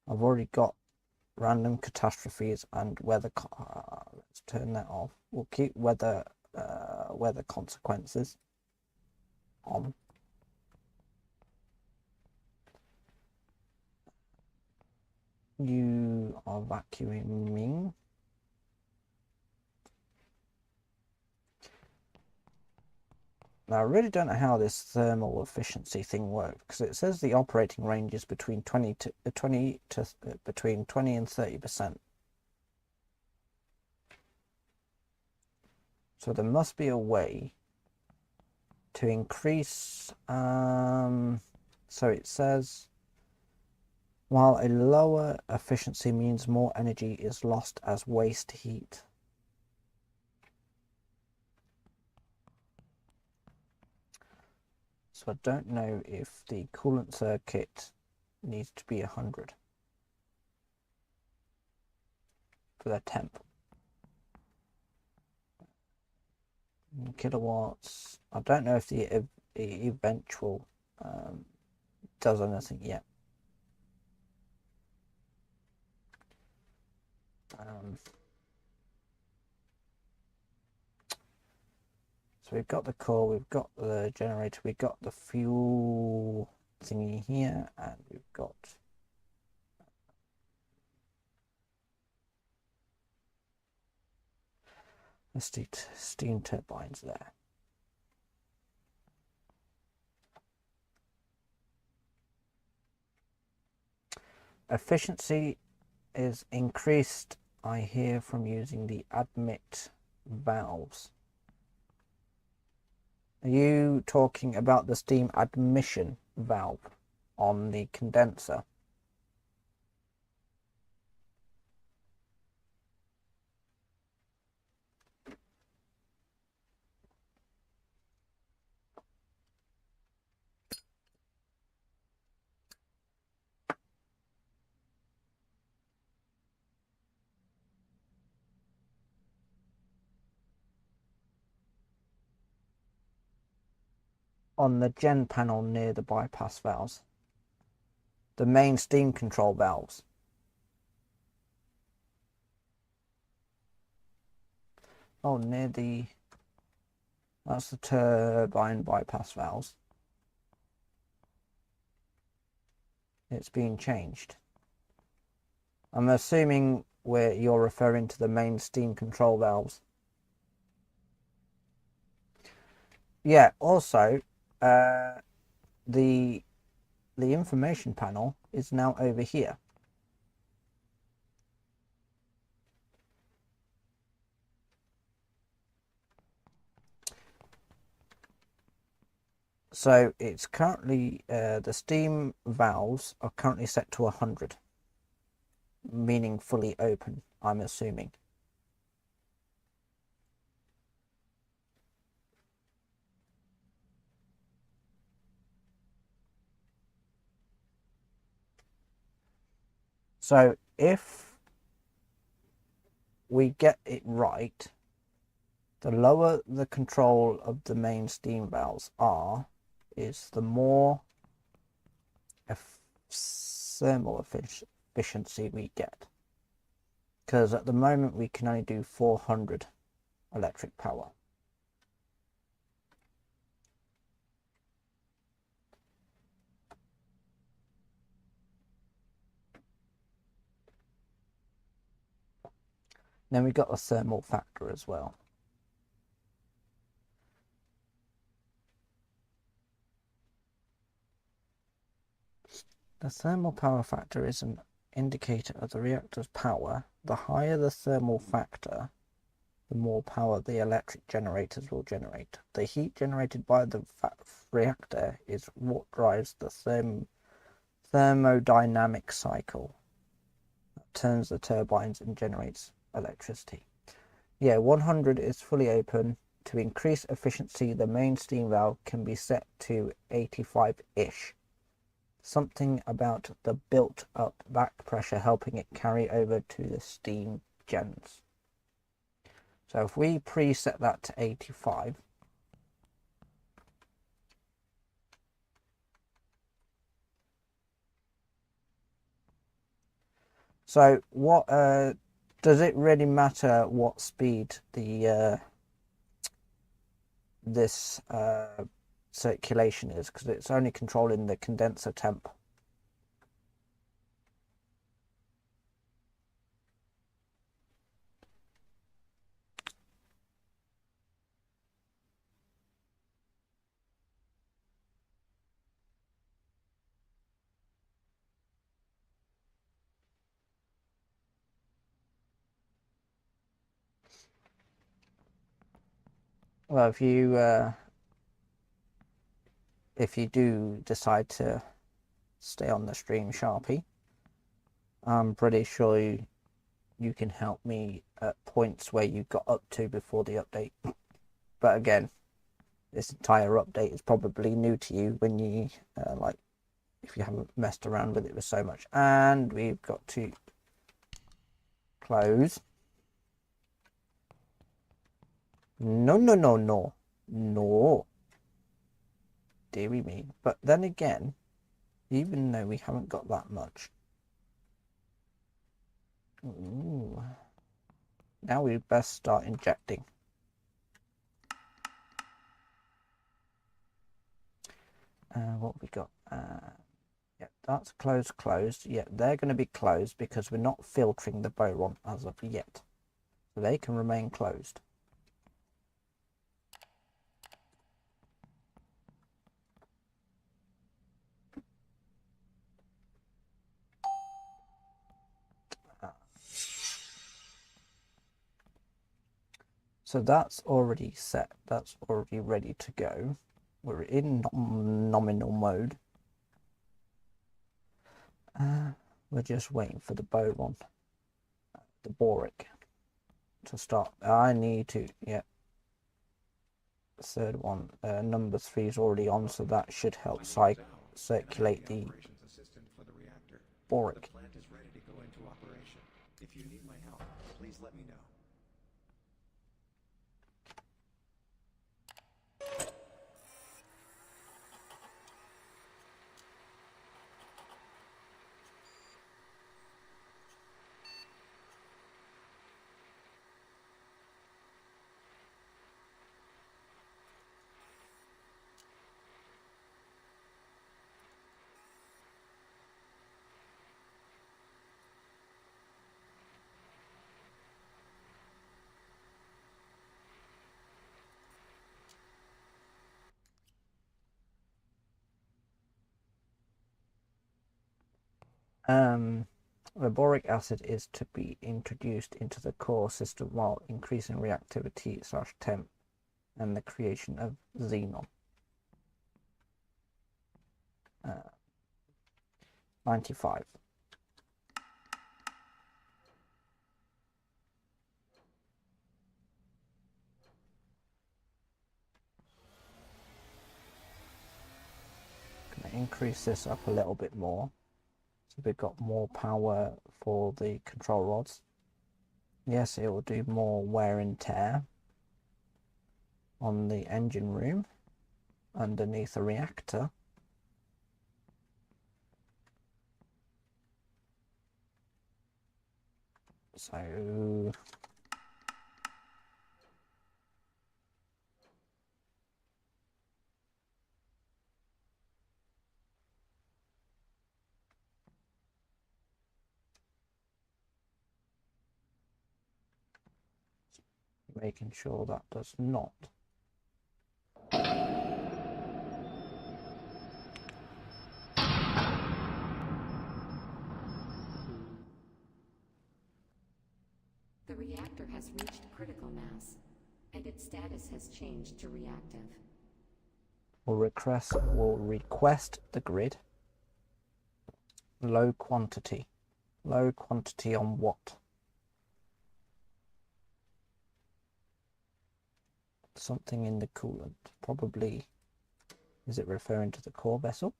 I've already got random catastrophes and weather. Let's turn that off. We'll keep weather consequences on. You are vacuuming. Now, I really don't know how this thermal efficiency thing works because it says the operating range is between 20 and 30%. So there must be a way to increase. So it says while a lower efficiency means more energy is lost as waste heat. So I don't know if the coolant circuit needs to be 100. for the temp. Kilowatts. I don't know if the eventual does anything yet. So we've got the core, we've got the generator, we've got the fuel thingy here, and we've got the steam turbines there. Efficiency is increased, I hear, from using the admit valves. Are you talking about the steam admission valve on the condenser? On the gen panel near the bypass valves, the main steam control valves. Oh, near the, that's the turbine bypass valves. It's been changed. I'm assuming where you're referring to the main steam control valves. Yeah, also, the information panel is now over here. So it's currently, the steam valves are currently set to 100, meaning fully open, I'm assuming. So if we get it right, the lower the control of the main steam valves are, is the more thermal efficiency we get. Because at the moment we can only do 400 electric power. Then we got a thermal factor as well. The thermal power factor is an indicator of the reactor's power. The higher the thermal factor, the more power the electric generators will generate. The heat generated by the reactor is what drives the thermodynamic cycle that turns the turbines and generates electricity. Yeah, 100 is fully open. To increase efficiency, the main steam valve can be set to 85-ish. Something about the built up back pressure helping it carry over to the steam gens. So if we preset that to 85, so what does it really matter what speed the this circulation is, because it's only controlling the condenser temp? Well, if you do decide to stay on the stream, Sharpie, I'm pretty sure you can help me at points where you got up to before the update. But again, this entire update is probably new to you when you like, if you haven't messed around with it with so much. And we've got to close. No, no, no, no. No. Deary me. But then again, even though we haven't got that much. Ooh. Now we best start injecting. What have we got? Yeah, that's closed. Yeah, they're going to be closed because we're not filtering the boron as of yet. So they can remain closed. So that's already set. That's already ready to go. We're in nominal mode. We're just waiting for the boron, the boric, to start. I need to, yeah. The third one, number 3 is already on, so that should help circulate the Operations assistant for the reactor. boric. The plant is ready to go into operation. If you need my help, please let me know. The boric acid is to be introduced into the core system while increasing reactivity / temp and the creation of xenon. 95. Going to increase this up a little bit more. So we've got more power for the control rods. Yes, it will do more wear and tear on the engine room underneath the reactor. So making sure that does not. The reactor has reached critical mass, and its status has changed to reactive. Will request the grid. Low quantity. Low quantity on what? Something in the coolant. Probably. Is it referring to the core vessel?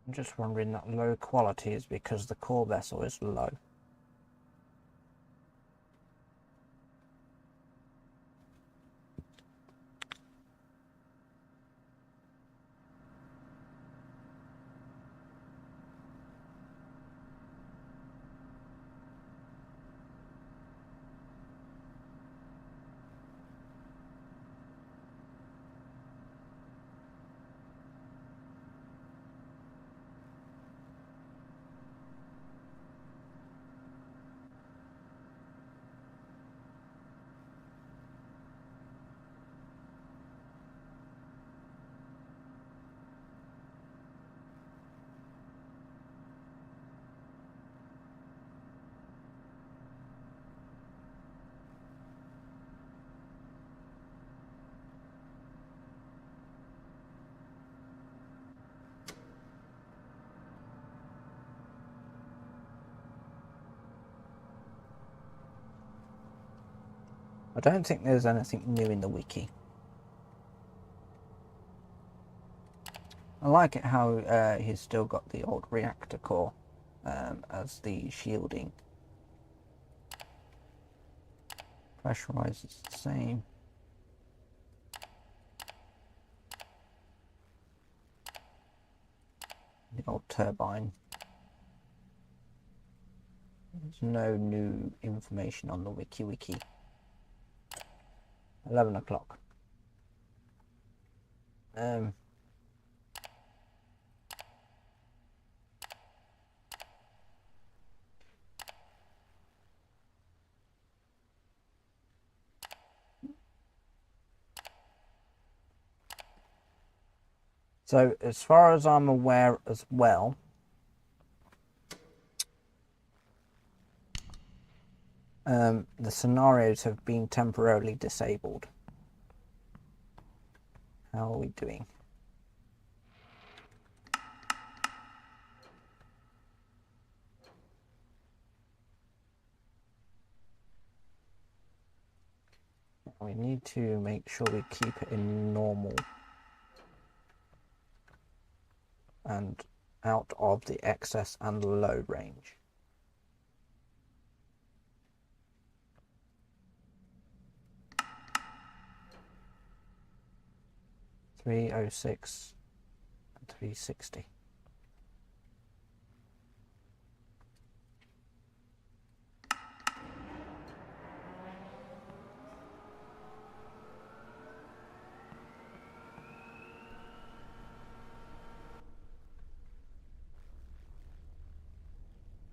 I'm just wondering that low quality is because the core vessel is low. I don't think there's anything new in the wiki. I like it how he's still got the old reactor core as the shielding. Pressurize is the same. The old turbine. There's no new information on the wiki. 11 o'clock. So as far as I'm aware as well, the scenarios have been temporarily disabled. How are we doing? We need to make sure we keep it in normal and out of the excess and low range. $306 and $360.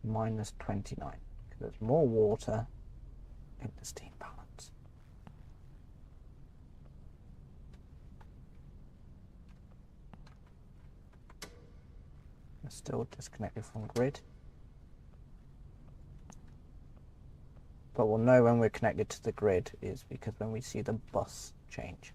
Minus 29 because there's more water in the steam balance. We're still disconnected from grid, but we'll know when we're connected to the grid is because when we see the bus change.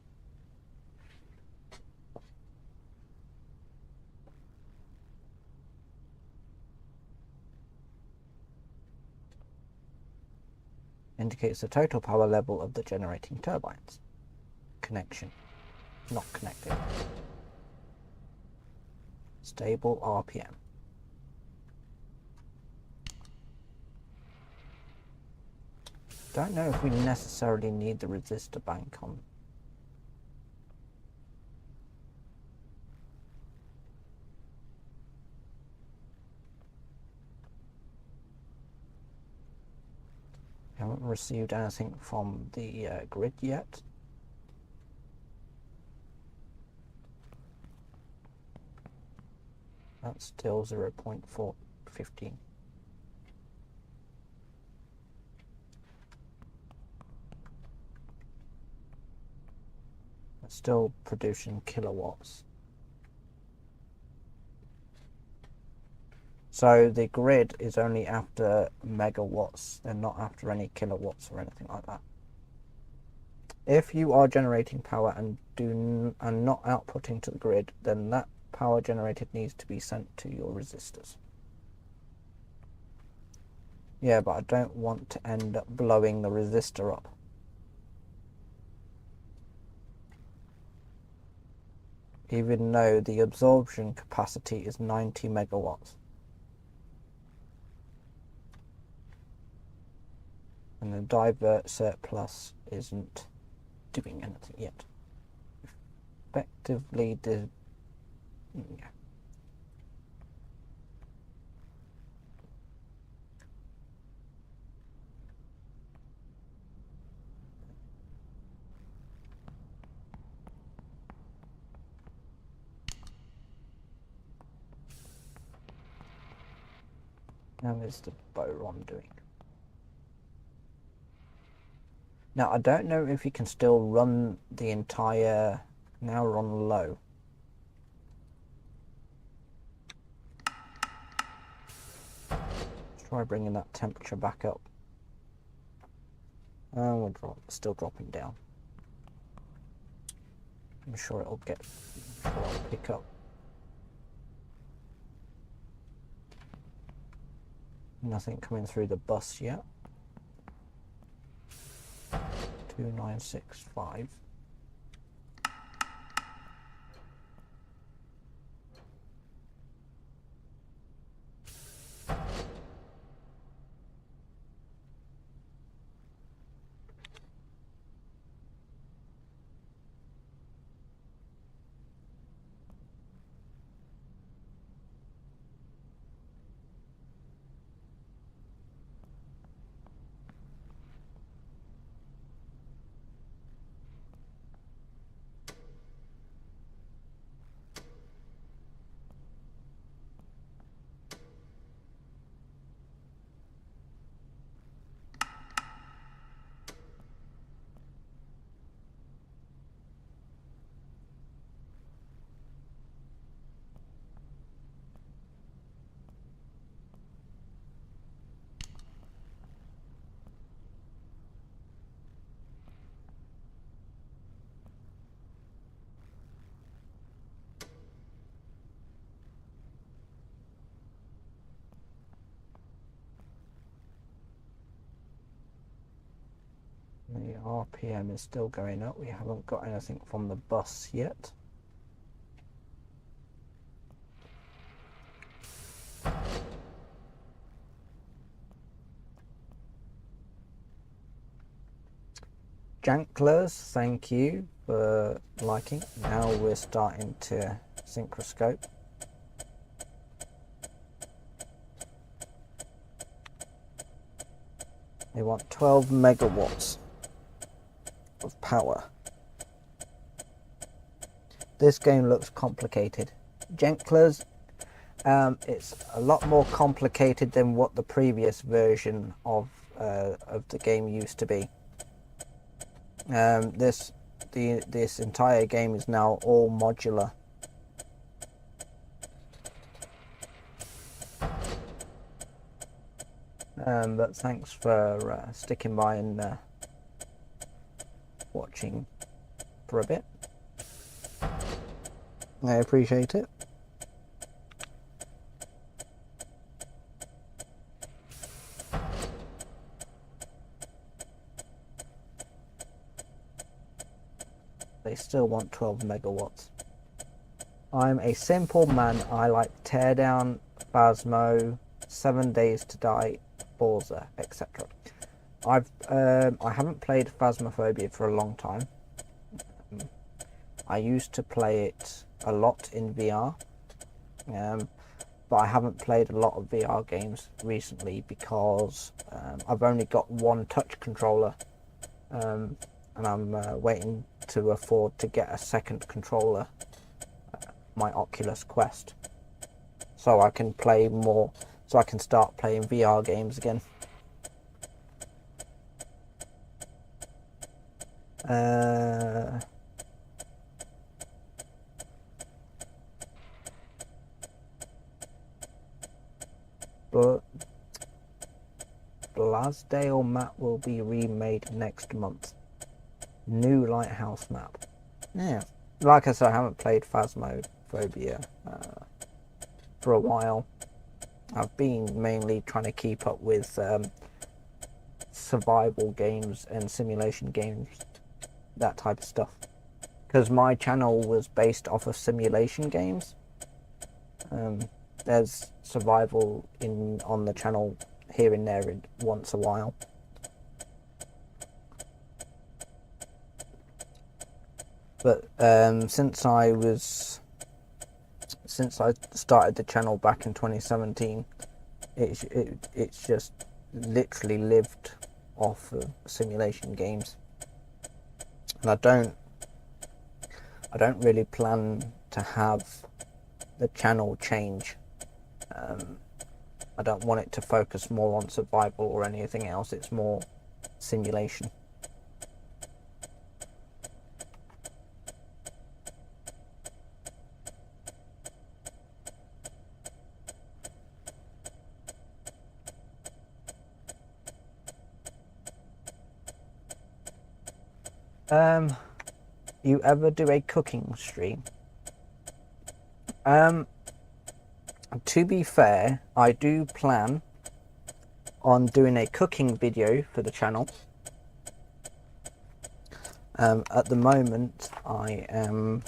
Indicates the total power level of the generating turbines. Connection. Not connected. Stable RPM. Don't know if we necessarily need the resistor bank on. Haven't received anything from the grid yet. That's still 0.415. It's still producing kilowatts. So the grid is only after megawatts, they're not after any kilowatts or anything like that. If you are generating power and not outputting to the grid, then that power generated needs to be sent to your resistors. Yeah, but I don't want to end up blowing the resistor up. Even though the absorption capacity is 90 megawatts. And the divert surplus isn't doing anything yet. Effectively, yeah. Now is the boron doing? Now I don't know if you can still run the entire. Now we're on low. Let's try bringing that temperature back up. We're still dropping down. I'm sure it'll pick up. Nothing coming through the bus yet. 2965. The RPM is still going up. We haven't got anything from the bus yet. Janklers, thank you for liking. Now we're starting to synchroscope. They want 12 megawatts of power. This game looks complicated. Janklers, it's a lot more complicated than what the previous version of the game used to be. This entire game is now all modular. But thanks for sticking by and watching for a bit. I appreciate it. They still want 12 megawatts. I'm a simple man. I like Teardown, Phasmo, 7 Days to Die, Forza, etc. I haven't played Phasmophobia for a long time. I used to play it a lot in VR, but I haven't played a lot of VR games recently because I've only got one touch controller, and I'm waiting to afford to get a second controller, my Oculus Quest, so I can play more, so I can start playing VR games again. Blasdale map will be remade next month. New lighthouse map. Yeah, like I said, I haven't played Phasmophobia for a while. I've been mainly trying to keep up with survival games and simulation games, that type of stuff, because my channel was based off of simulation games. There's survival on the channel here and there once a while. But since I started the channel back in 2017, it's just literally lived off of simulation games, and I don't really plan to have the channel change. I don't want it to focus more on survival or anything else. It's more simulation. You ever do a cooking stream? To be fair, I do plan on doing a cooking video for the channel. At the moment, I am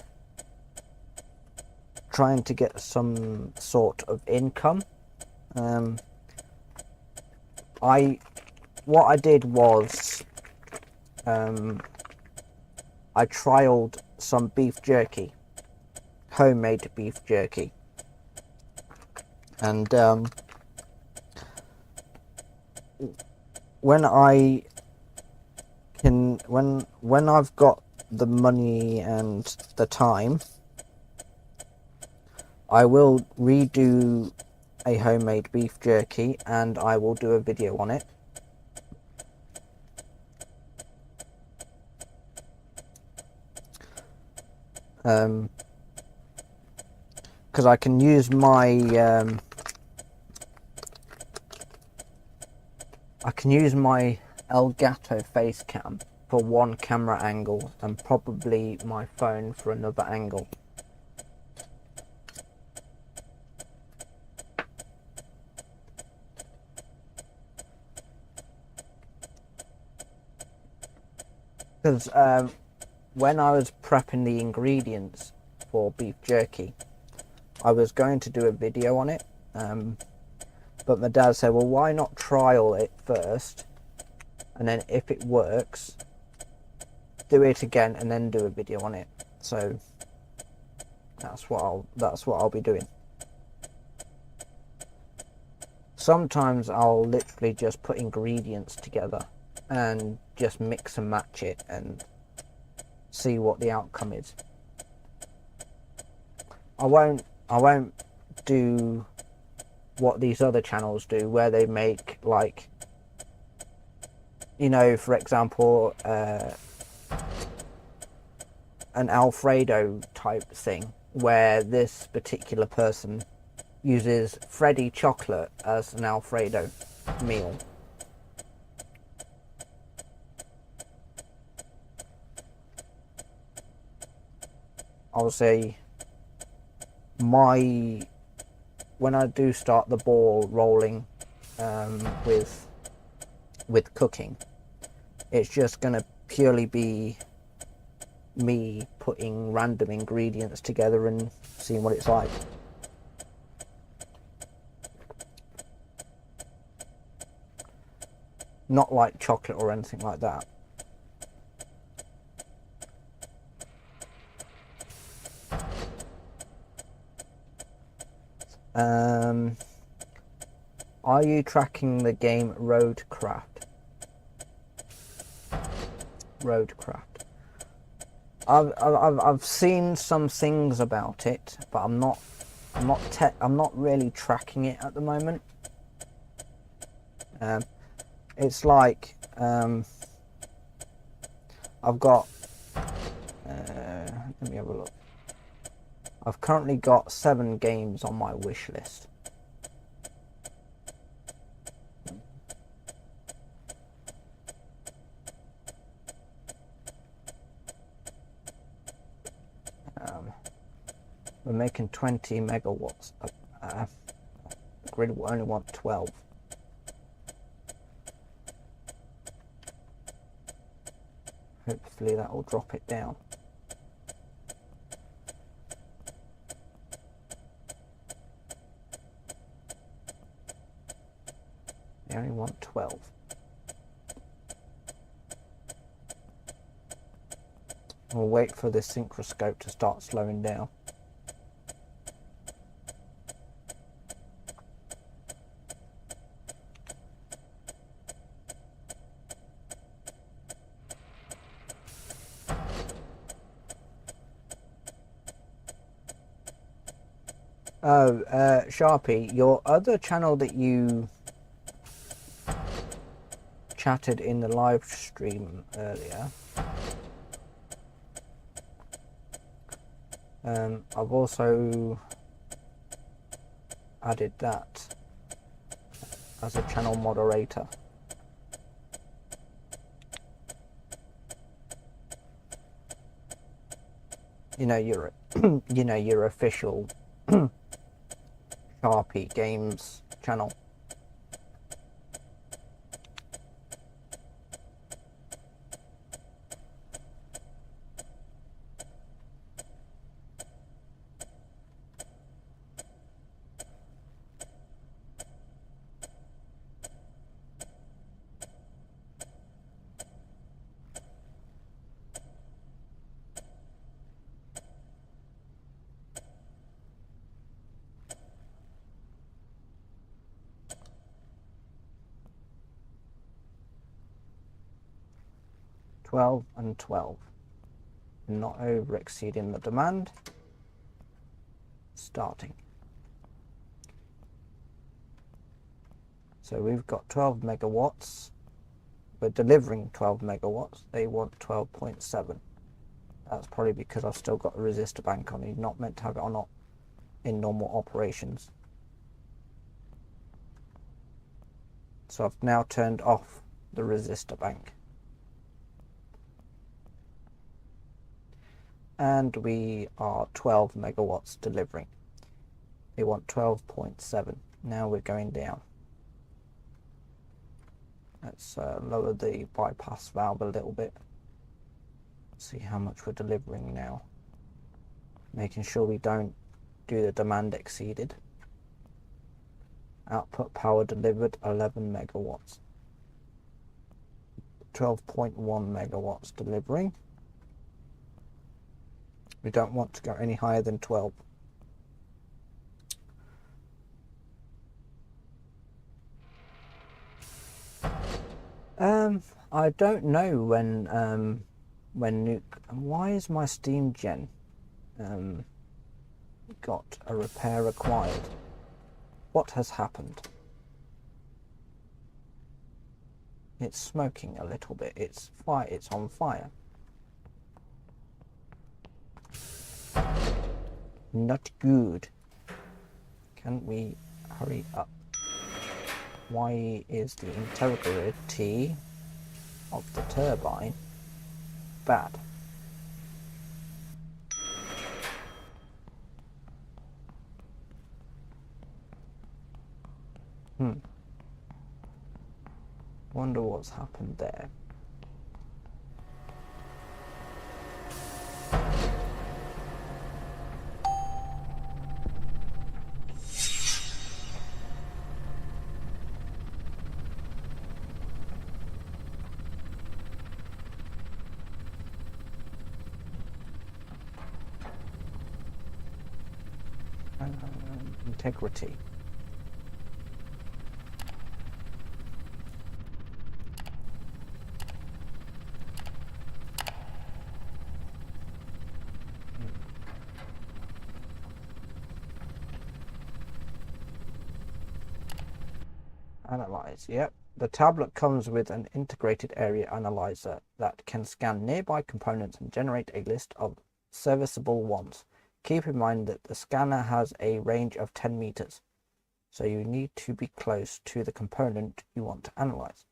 trying to get some sort of income. What I did was I trialed some beef jerky, homemade beef jerky, and when I've got the money and the time, I will redo a homemade beef jerky and I will do a video on it. Because I can use my Elgato face cam for one camera angle and probably my phone for another angle. Because when I was prepping the ingredients for beef jerky, I was going to do a video on it, but my dad said, well, why not trial it first, and then if it works, do it again and then do a video on it. So that's what I'll be doing. Sometimes I'll literally just put ingredients together and just mix and match it and see what the outcome is. I won't do what these other channels do, where they make, like, you know, for example, an Alfredo type thing, where this particular person uses Freddy chocolate as an Alfredo meal. I'll say when I do start the ball rolling with cooking, it's just gonna purely be me putting random ingredients together and seeing what it's like. Not like chocolate or anything like that. Are you tracking the game Roadcraft? I've seen some things about it, but I'm not really tracking it at the moment. It's like I've got let me have a look. I've currently got 7 games on my wish list. We're making 20 megawatts. The grid will only want 12. Hopefully that will drop it down. They only want 12. We'll wait for this synchroscope to start slowing down. Oh, Sharpie, your other channel that you chatted in the live stream earlier, I've also added that as a channel moderator. You know, your your official Sharpie Games channel. 12 and 12. Not over exceeding the demand. Starting. So we've got 12 megawatts. We're delivering 12 megawatts. They want 12.7. That's probably because I've still got a resistor bank on. You're not meant to have it on in normal operations. So I've now turned off the resistor bank. And we are 12 megawatts delivering. They want 12.7. Now we're going down. Let's lower the bypass valve a little bit. See how much we're delivering now. Making sure we don't do the demand exceeded. Output power delivered 11 megawatts. 12.1 megawatts delivering. We don't want to go any higher than 12. I don't know when nuke. Why is my steam gen got a repair required? What has happened? It's smoking a little bit. It's fire. It's on fire. Not good. Can we hurry up? Why is the integrity of the turbine bad? Wonder what's happened there. Integrity. Analyze. Yep. The tablet comes with an integrated area analyzer that can scan nearby components and generate a list of serviceable ones. Keep in mind that the scanner has a range of 10 meters, so you need to be close to the component you want to analyze.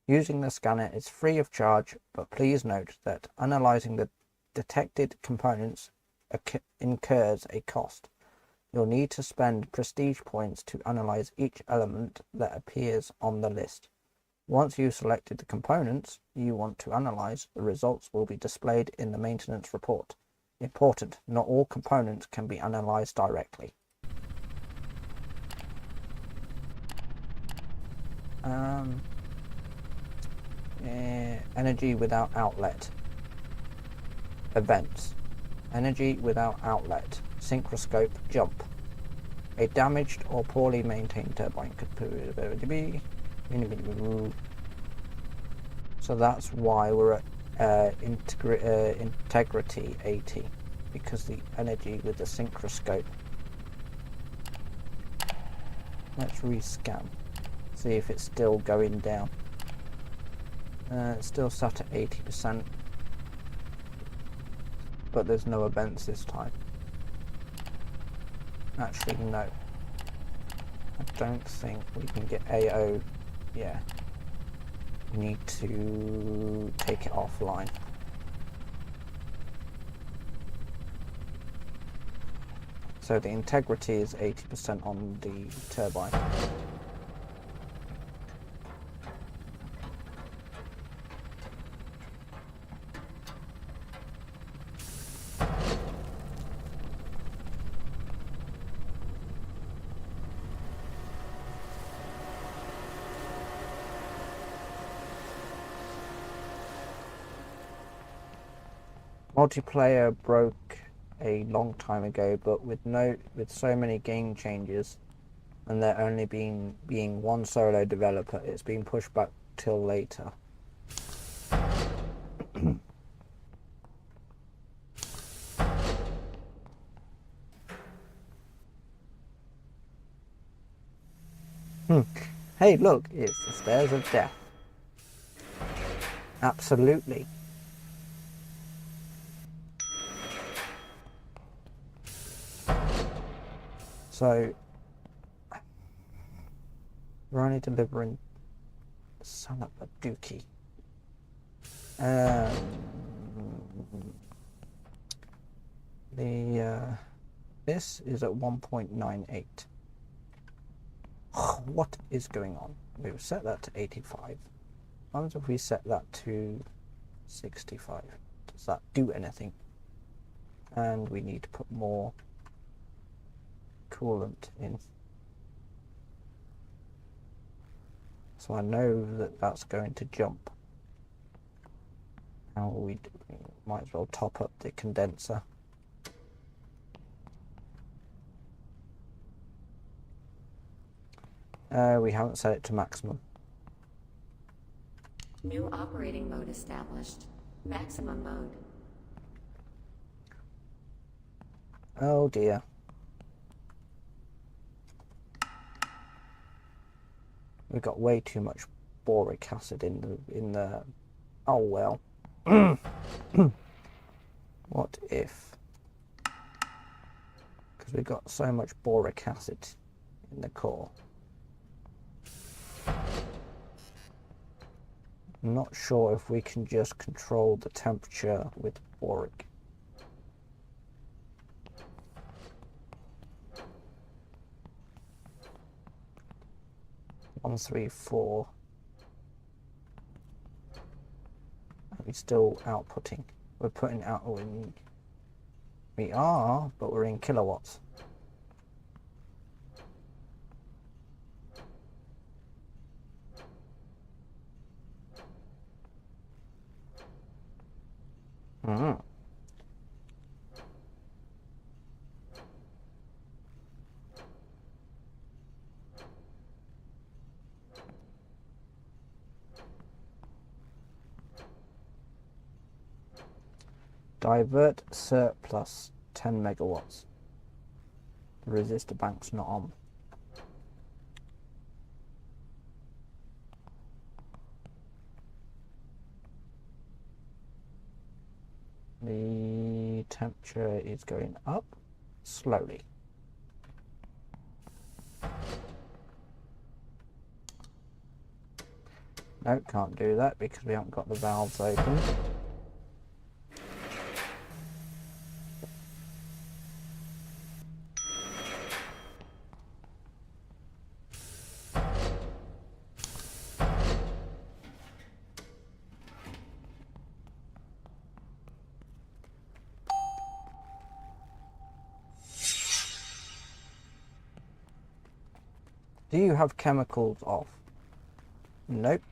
Using the scanner is free of charge, but please note that analyzing the detected components incurs a cost. You'll need to spend prestige points to analyze each element that appears on the list. Once you've selected the components you want to analyze, the results will be displayed in the maintenance report. Important, not all components can be analyzed directly. Energy without outlet. Events. Energy without outlet. Synchroscope jump. A damaged or poorly maintained turbine could be. So that's why we're at integrity 80, because the energy with the synchroscope. Let's rescan, see if it's still going down. It's still sat at 80%, but there's no events this time. Actually, no. I don't think we can get AO. Yeah. We need to take it offline. So the integrity is 80% on the turbine. Multiplayer broke a long time ago, but with so many game changes and there only being one solo developer, it's been pushed back till later. Hey, look, it's the stairs of death. Absolutely. So, we're only delivering son of a dookie. This is at 1.98. What is going on? We've set that to 85. What happens if we set that to 65? Does that do anything? And we need to put more coolant in. So I know that that's going to jump. How will we do? We might as well top up the condenser. We haven't set it to maximum. New operating mode established. Maximum mode. Oh dear. We've got way too much boric acid in the oh well. What if, because we've got so much boric acid in the core, I'm not sure if we can just control the temperature with boric. One, three, four. We're still outputting. We're putting out. We are, but we're in kilowatts. Divert surplus 10 megawatts. The resistor bank's not on. The temperature is going up slowly. No, can't do that because we haven't got the valves open. Do you have chemicals off? Nope.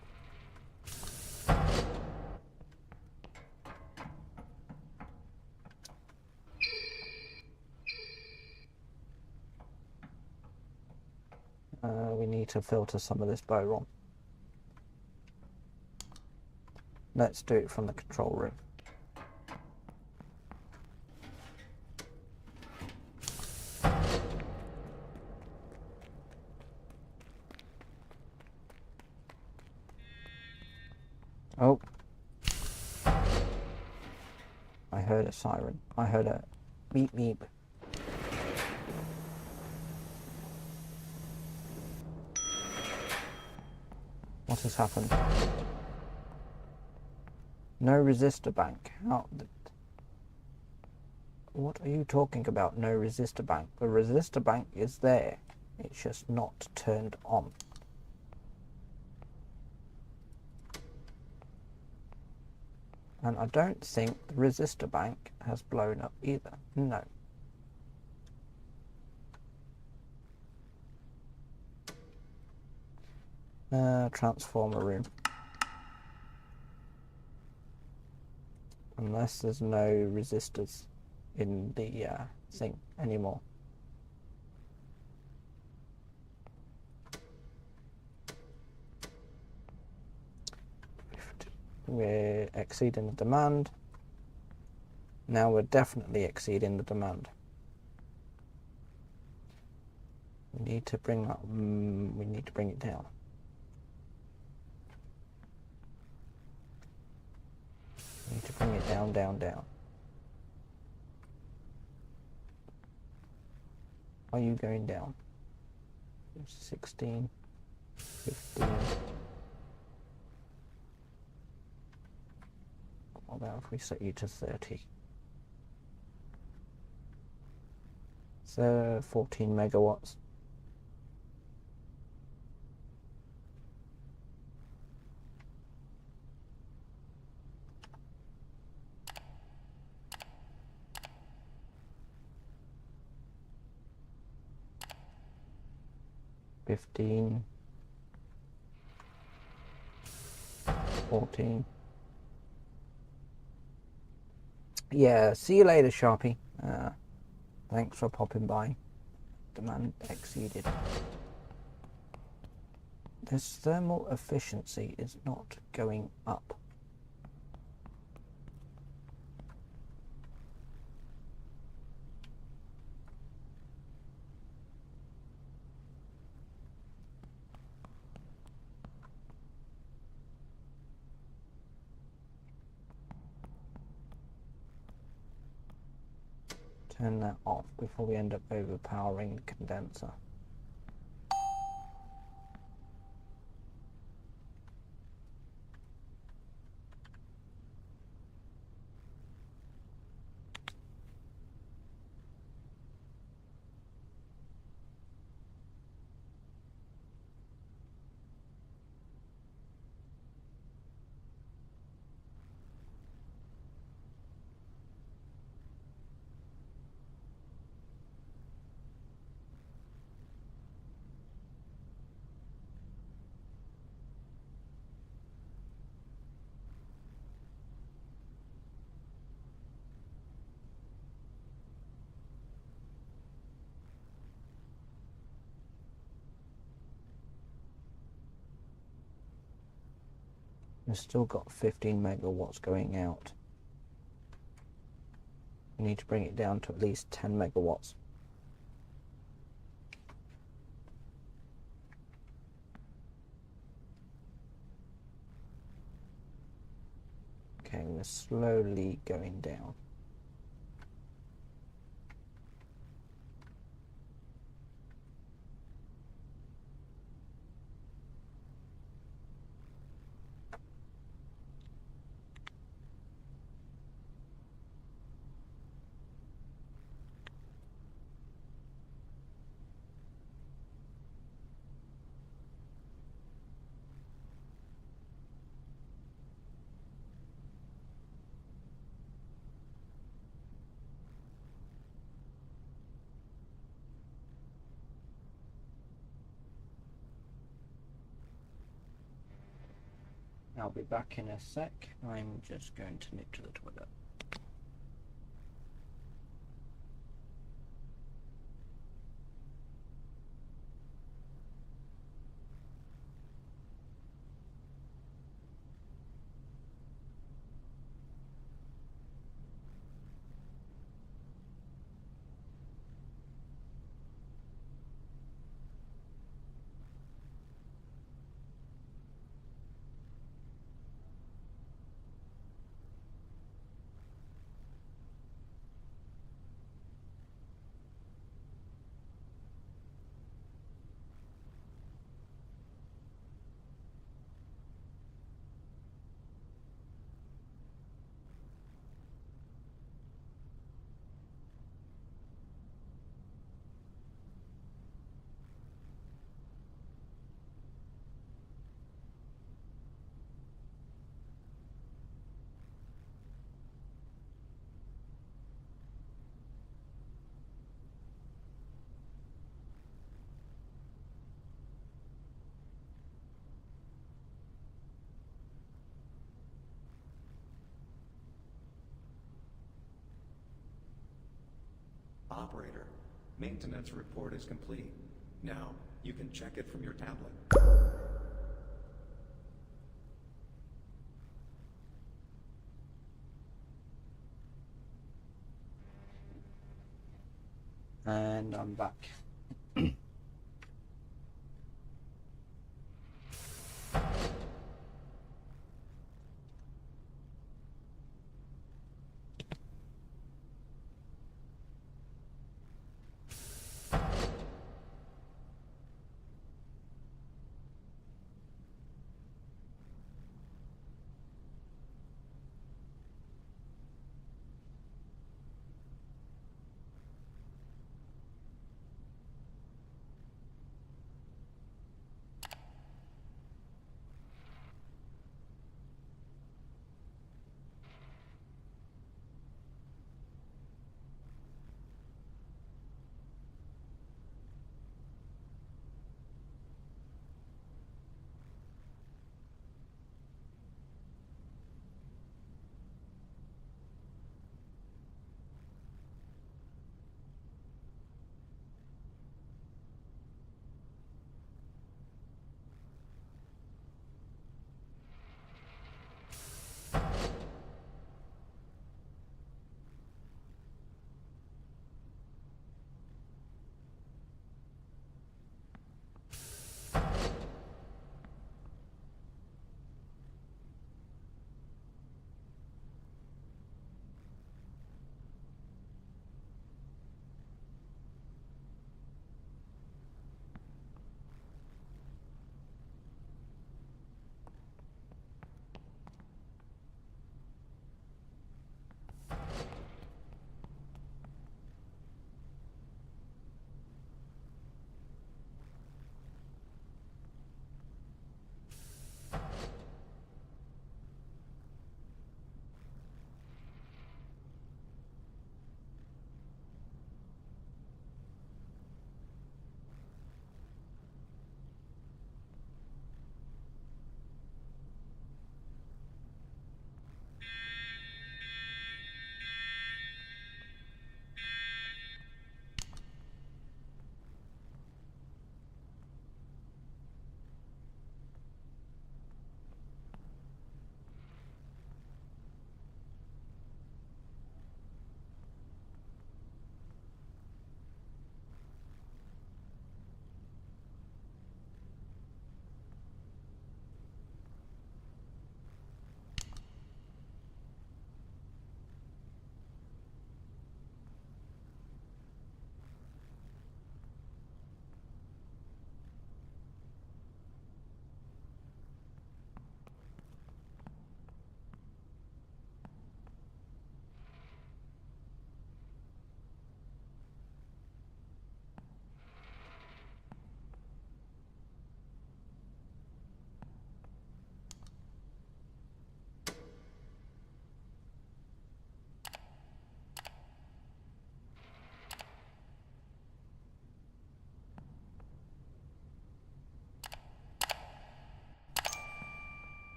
We need to filter some of this boron. Let's do it from the control room. Oh. I heard a siren. I heard a beep beep. What has happened? No resistor bank. How? What are you talking about? No resistor bank. The resistor bank is there. It's just not turned on. And I don't think the resistor bank has blown up either. No. Transformer room. Unless there's no resistors in the thing anymore. We're exceeding the demand. Now we're definitely exceeding the demand. We need to bring that. We need to bring it down. We need to bring it down, down, down. Are you going down? 16, 15. What about if we set you to 30? So 14 megawatts. $15, 14. Yeah, see you later, Sharpie. Thanks for popping by. Demand exceeded. This thermal efficiency is not going up. Turn that off before we end up overpowering the condenser. We've still got 15 megawatts going out. We need to bring it down to at least 10 megawatts. Okay, we're slowly going down. I'll be back in a sec. I'm just going to nip to the toilet. Operator, maintenance report is complete. Now, you can check it from your tablet. And I'm back.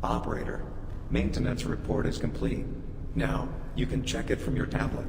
Operator, maintenance report is complete. Now, you can check it from your tablet.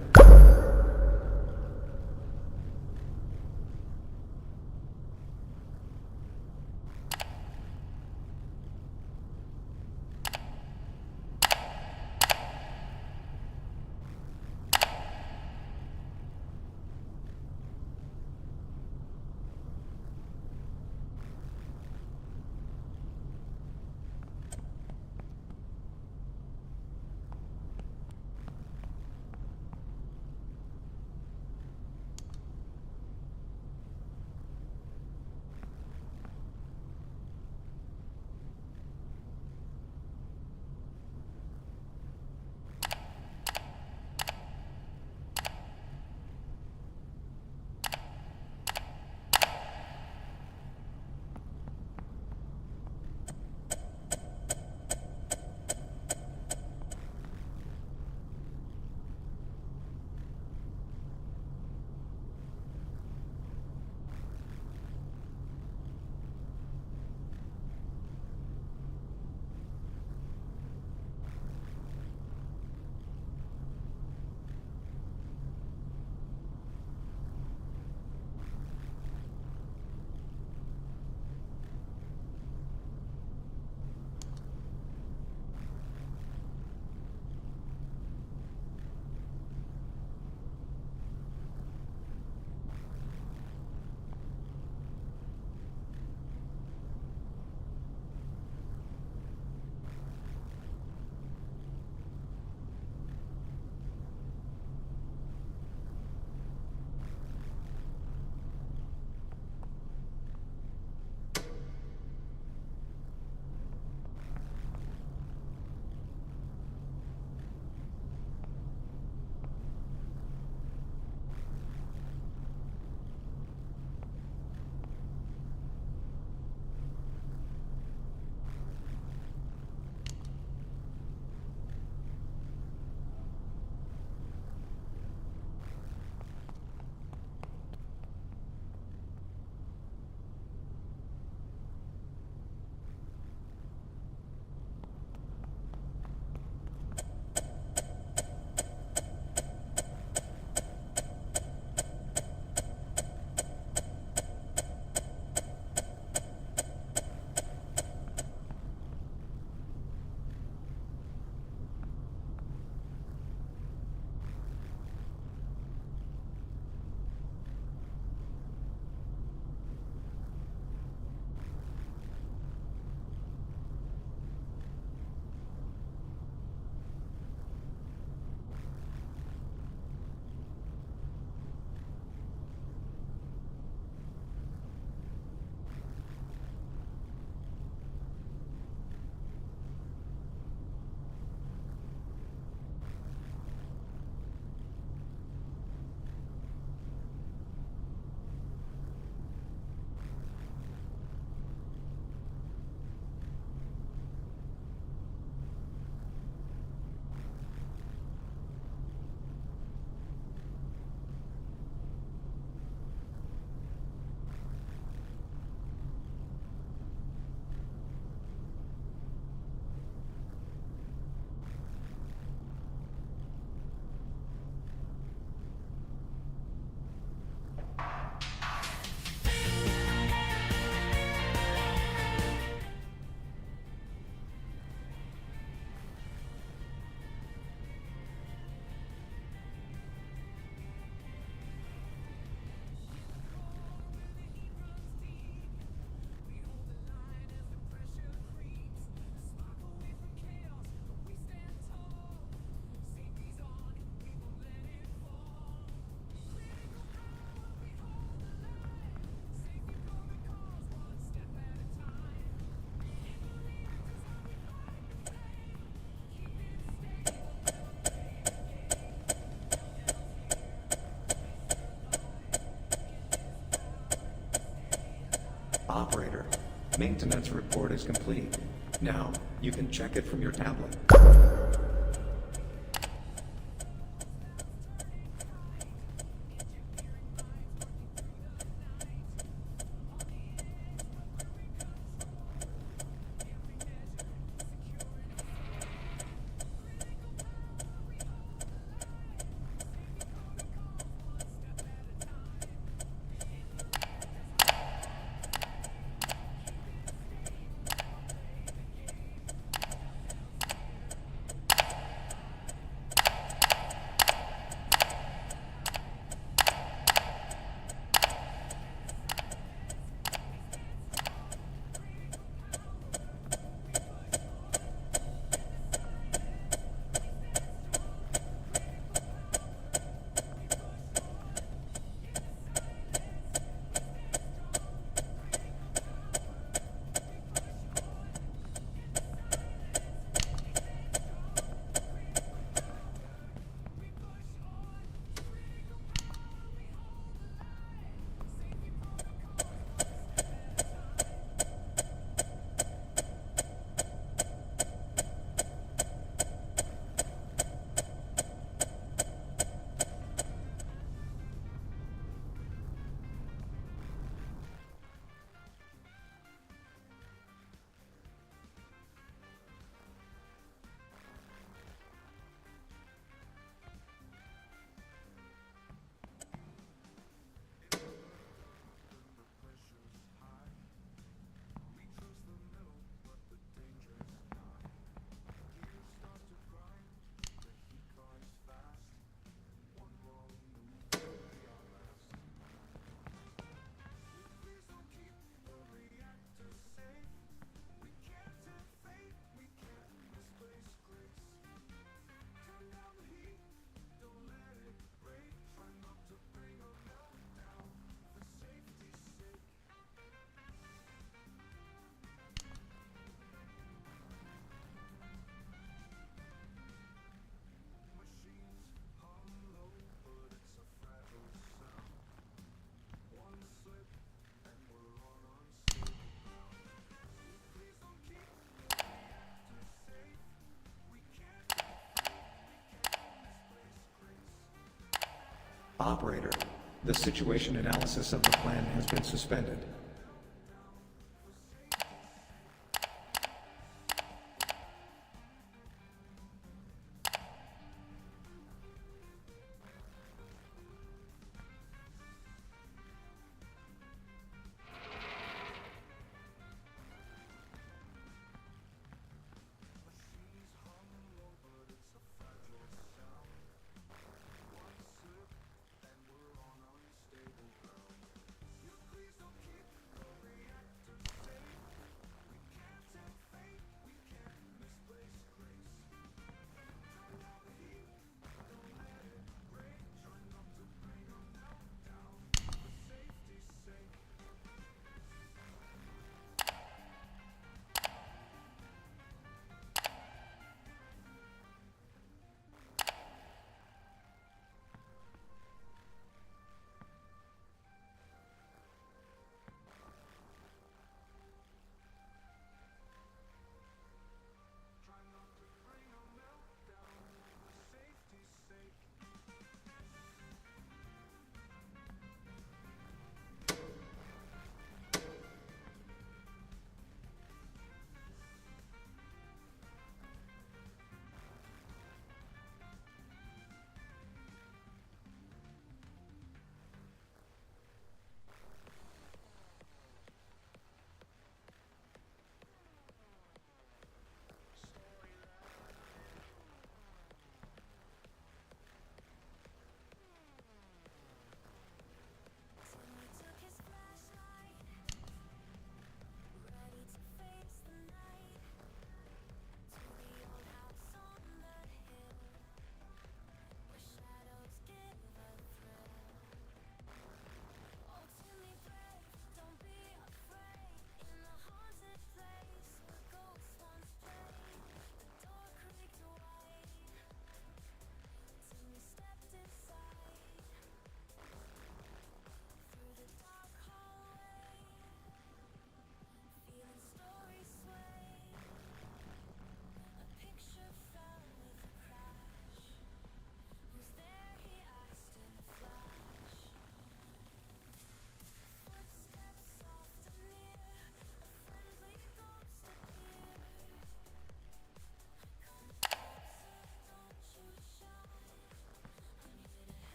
Operator, maintenance report is complete. Now, you can check it from your tablet. Operator, the situation analysis of the plan has been suspended.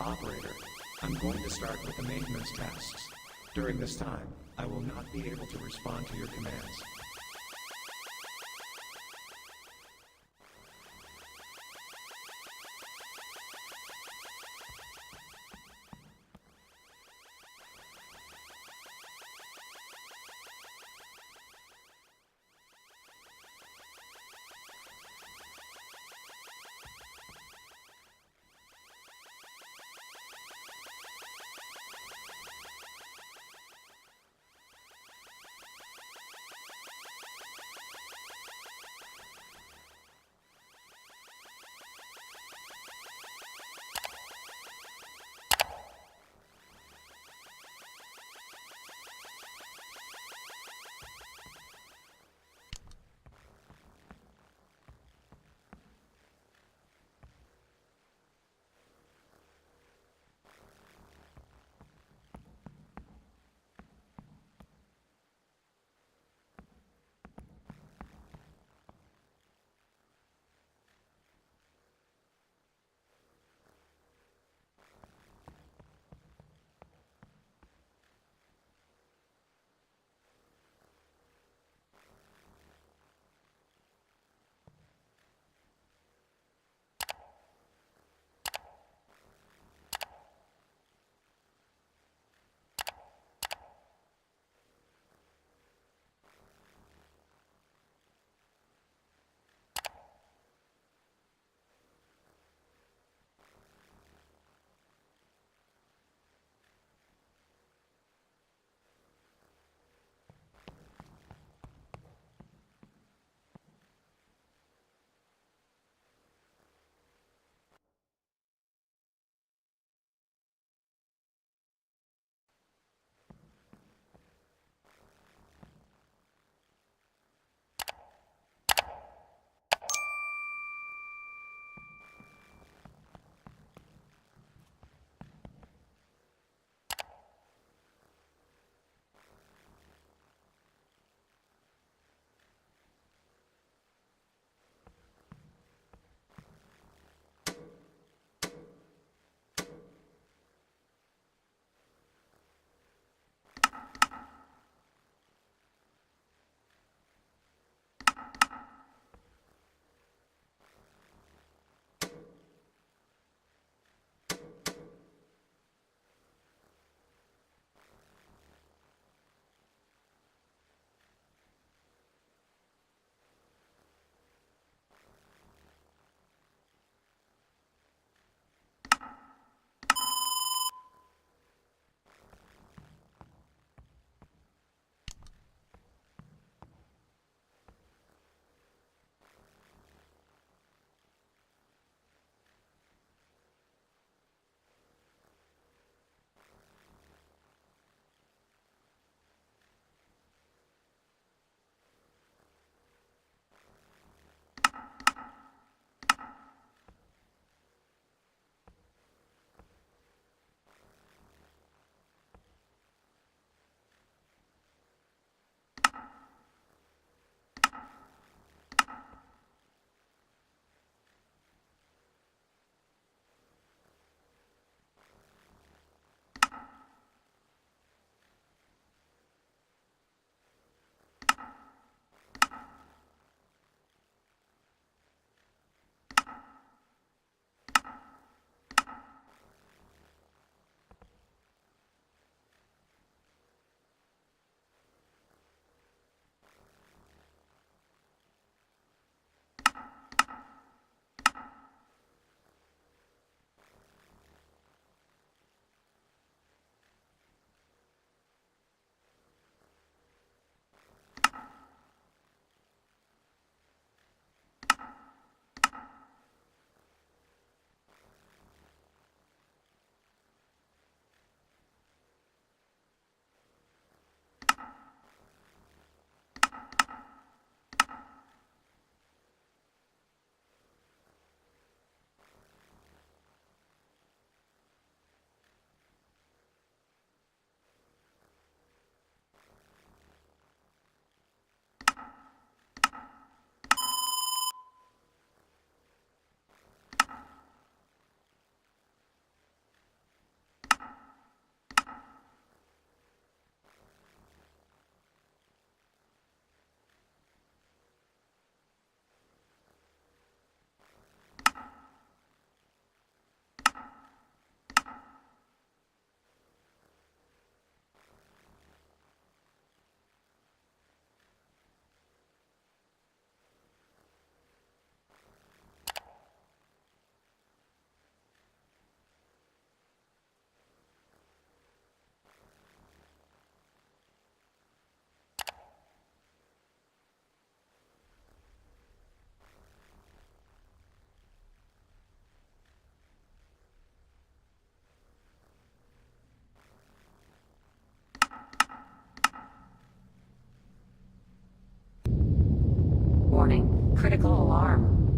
operator. I'm going to start with the maintenance tasks. During this time, I will not be able to respond to your commands.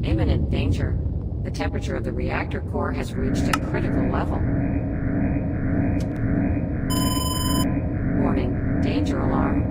Imminent danger. The temperature of the reactor core has reached a critical level. Warning, danger alarm.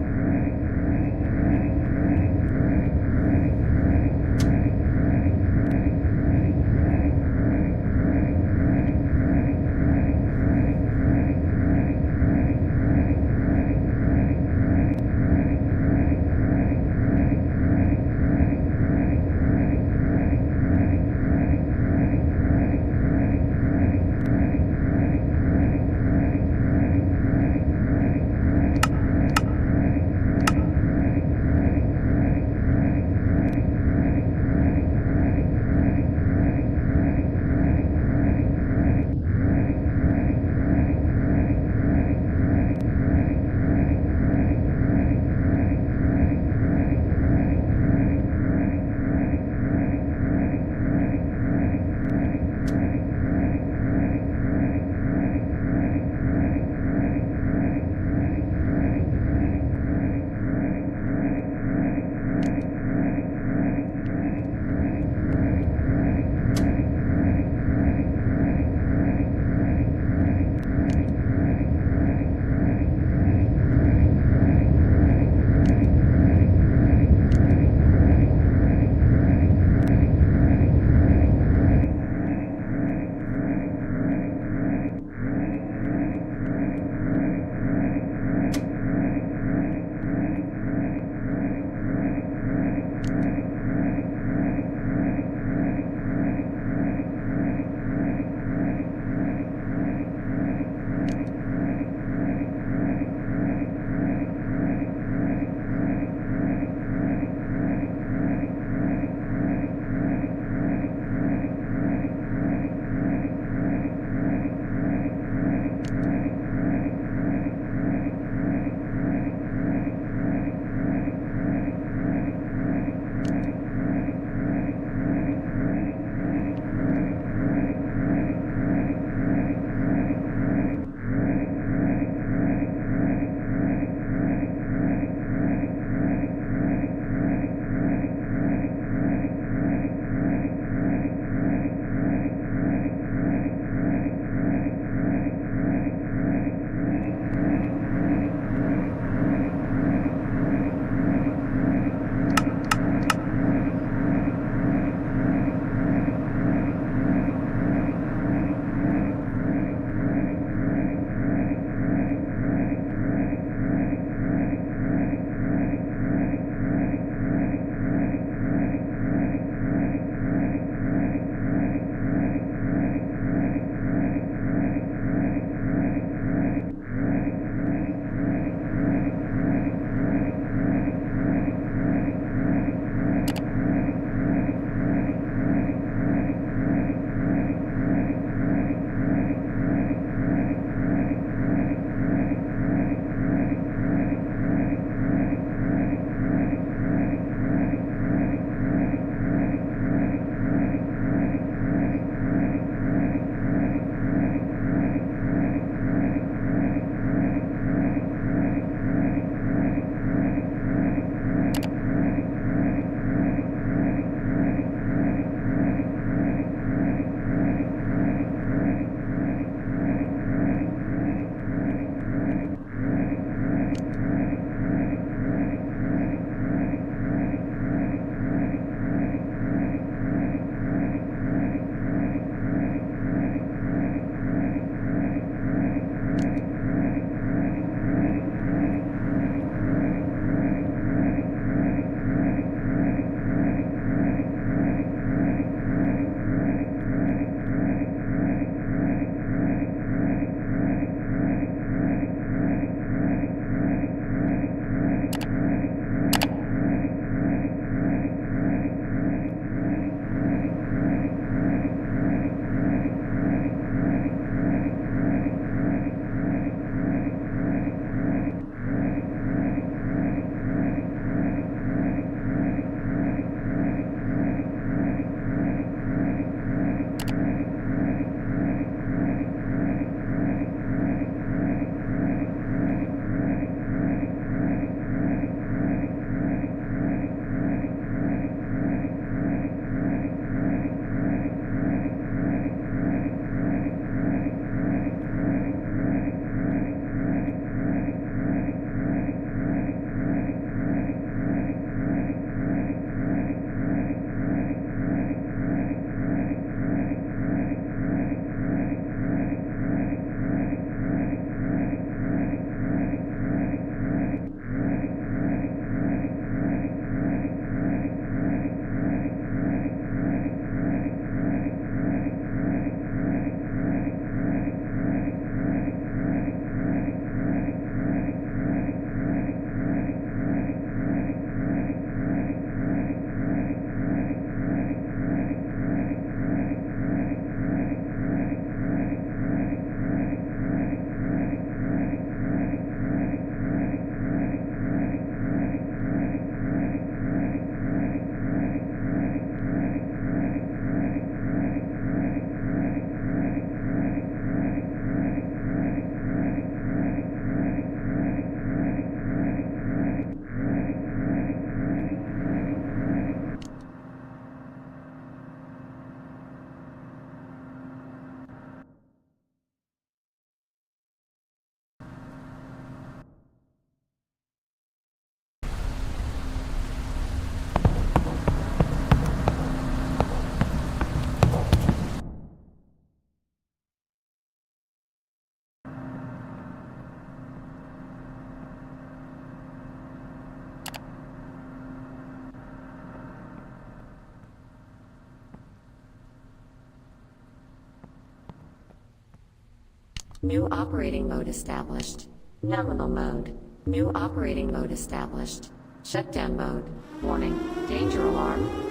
New operating mode established. Nominal mode. New operating mode established. Shutdown mode. Warning. Danger alarm.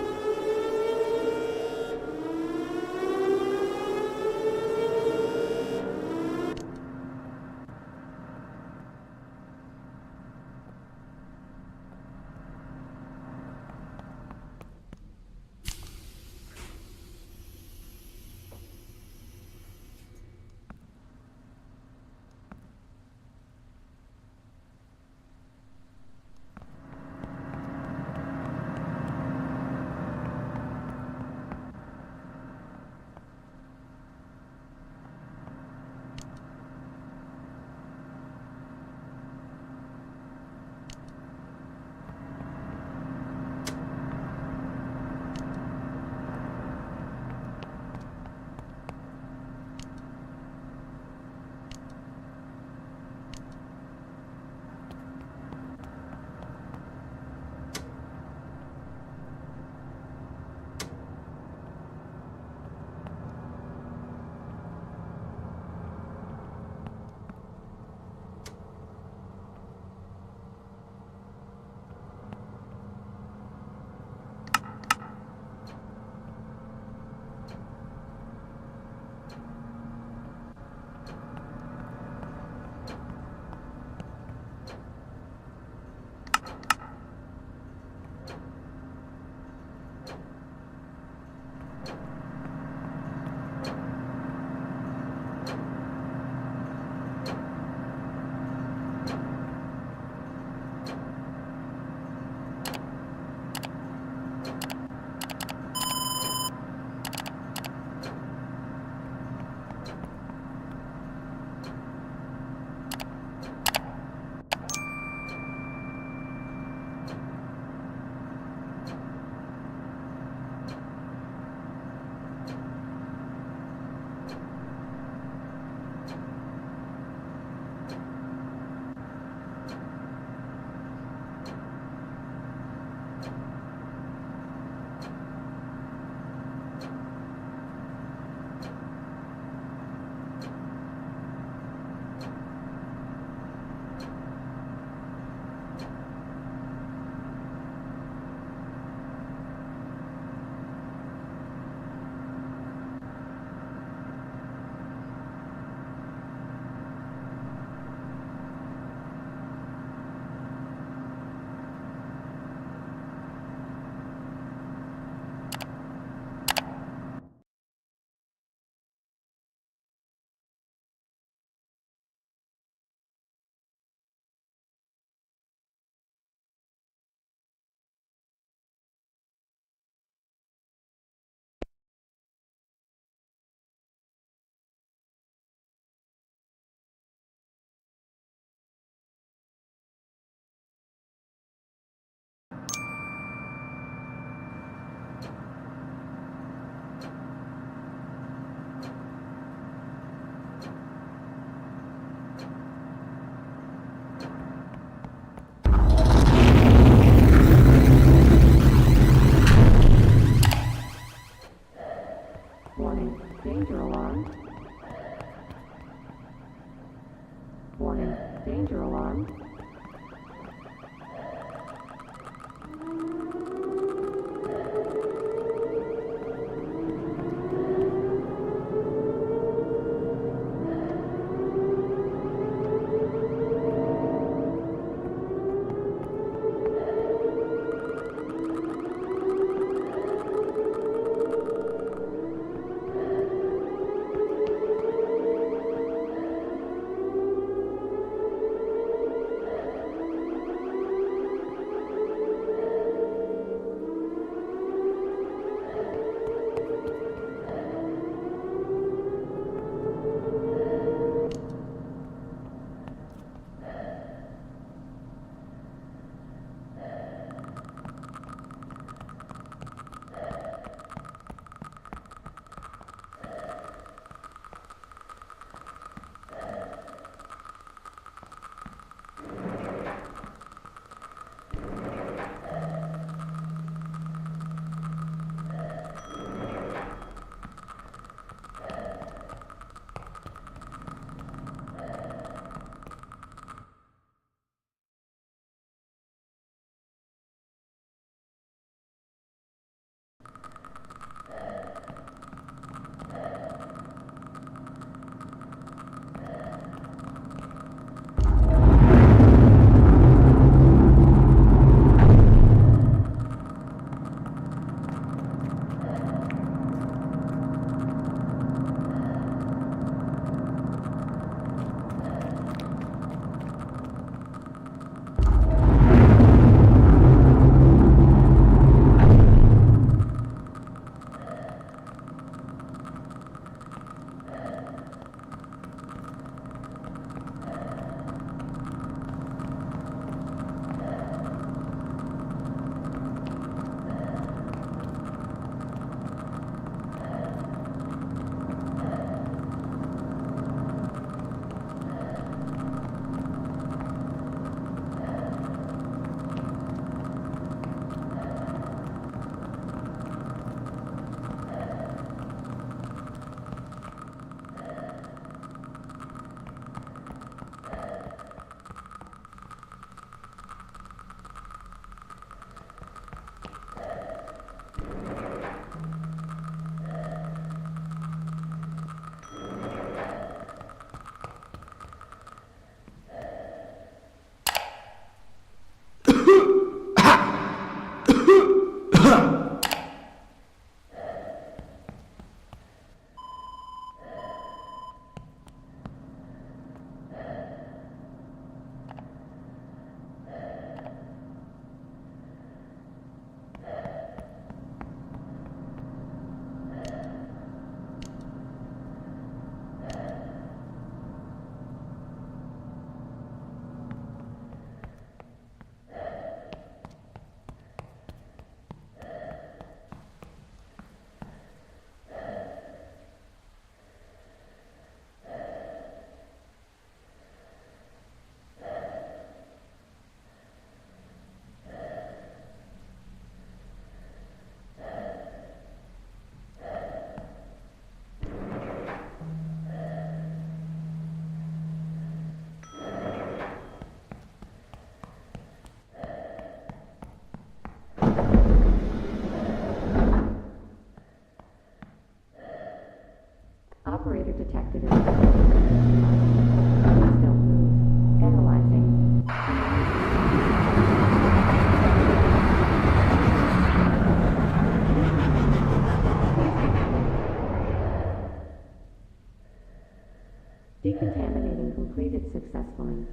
successfully.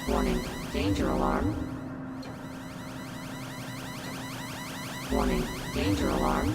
Warning, danger alarm. Warning, danger alarm.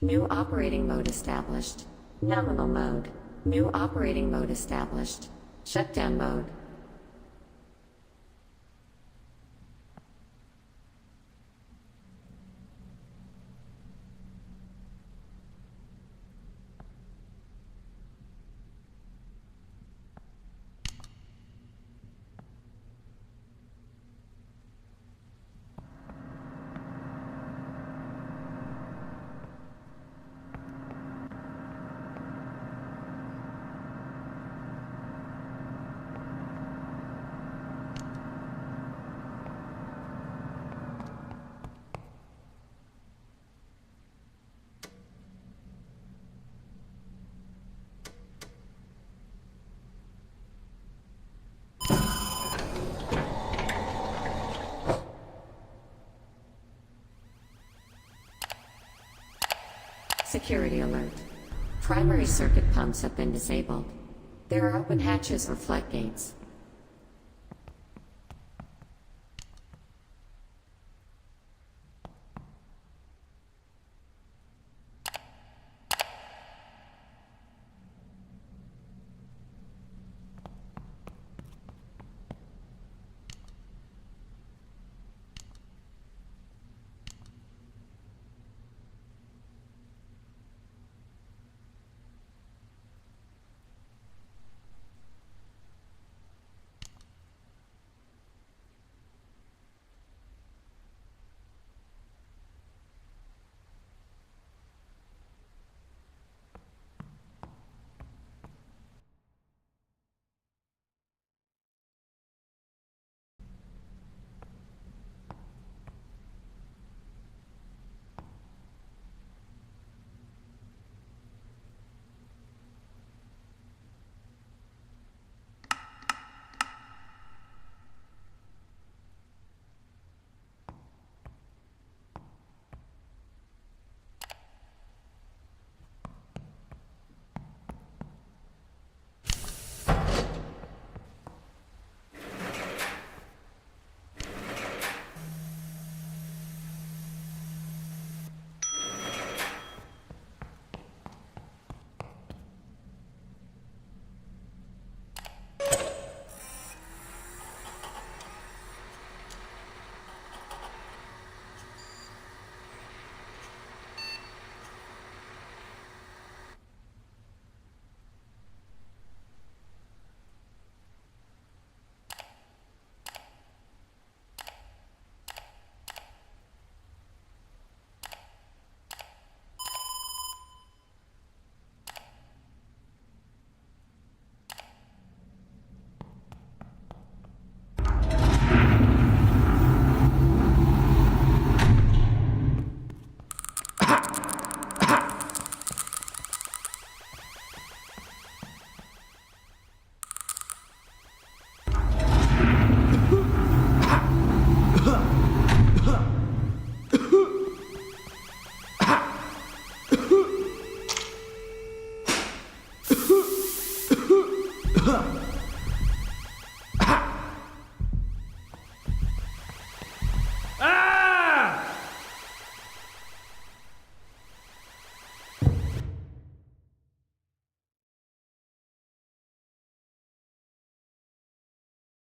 New operating mode established. Nominal mode. New operating mode established. Shutdown mode. Security alert. Primary circuit pumps have been disabled. There are open hatches or floodgates.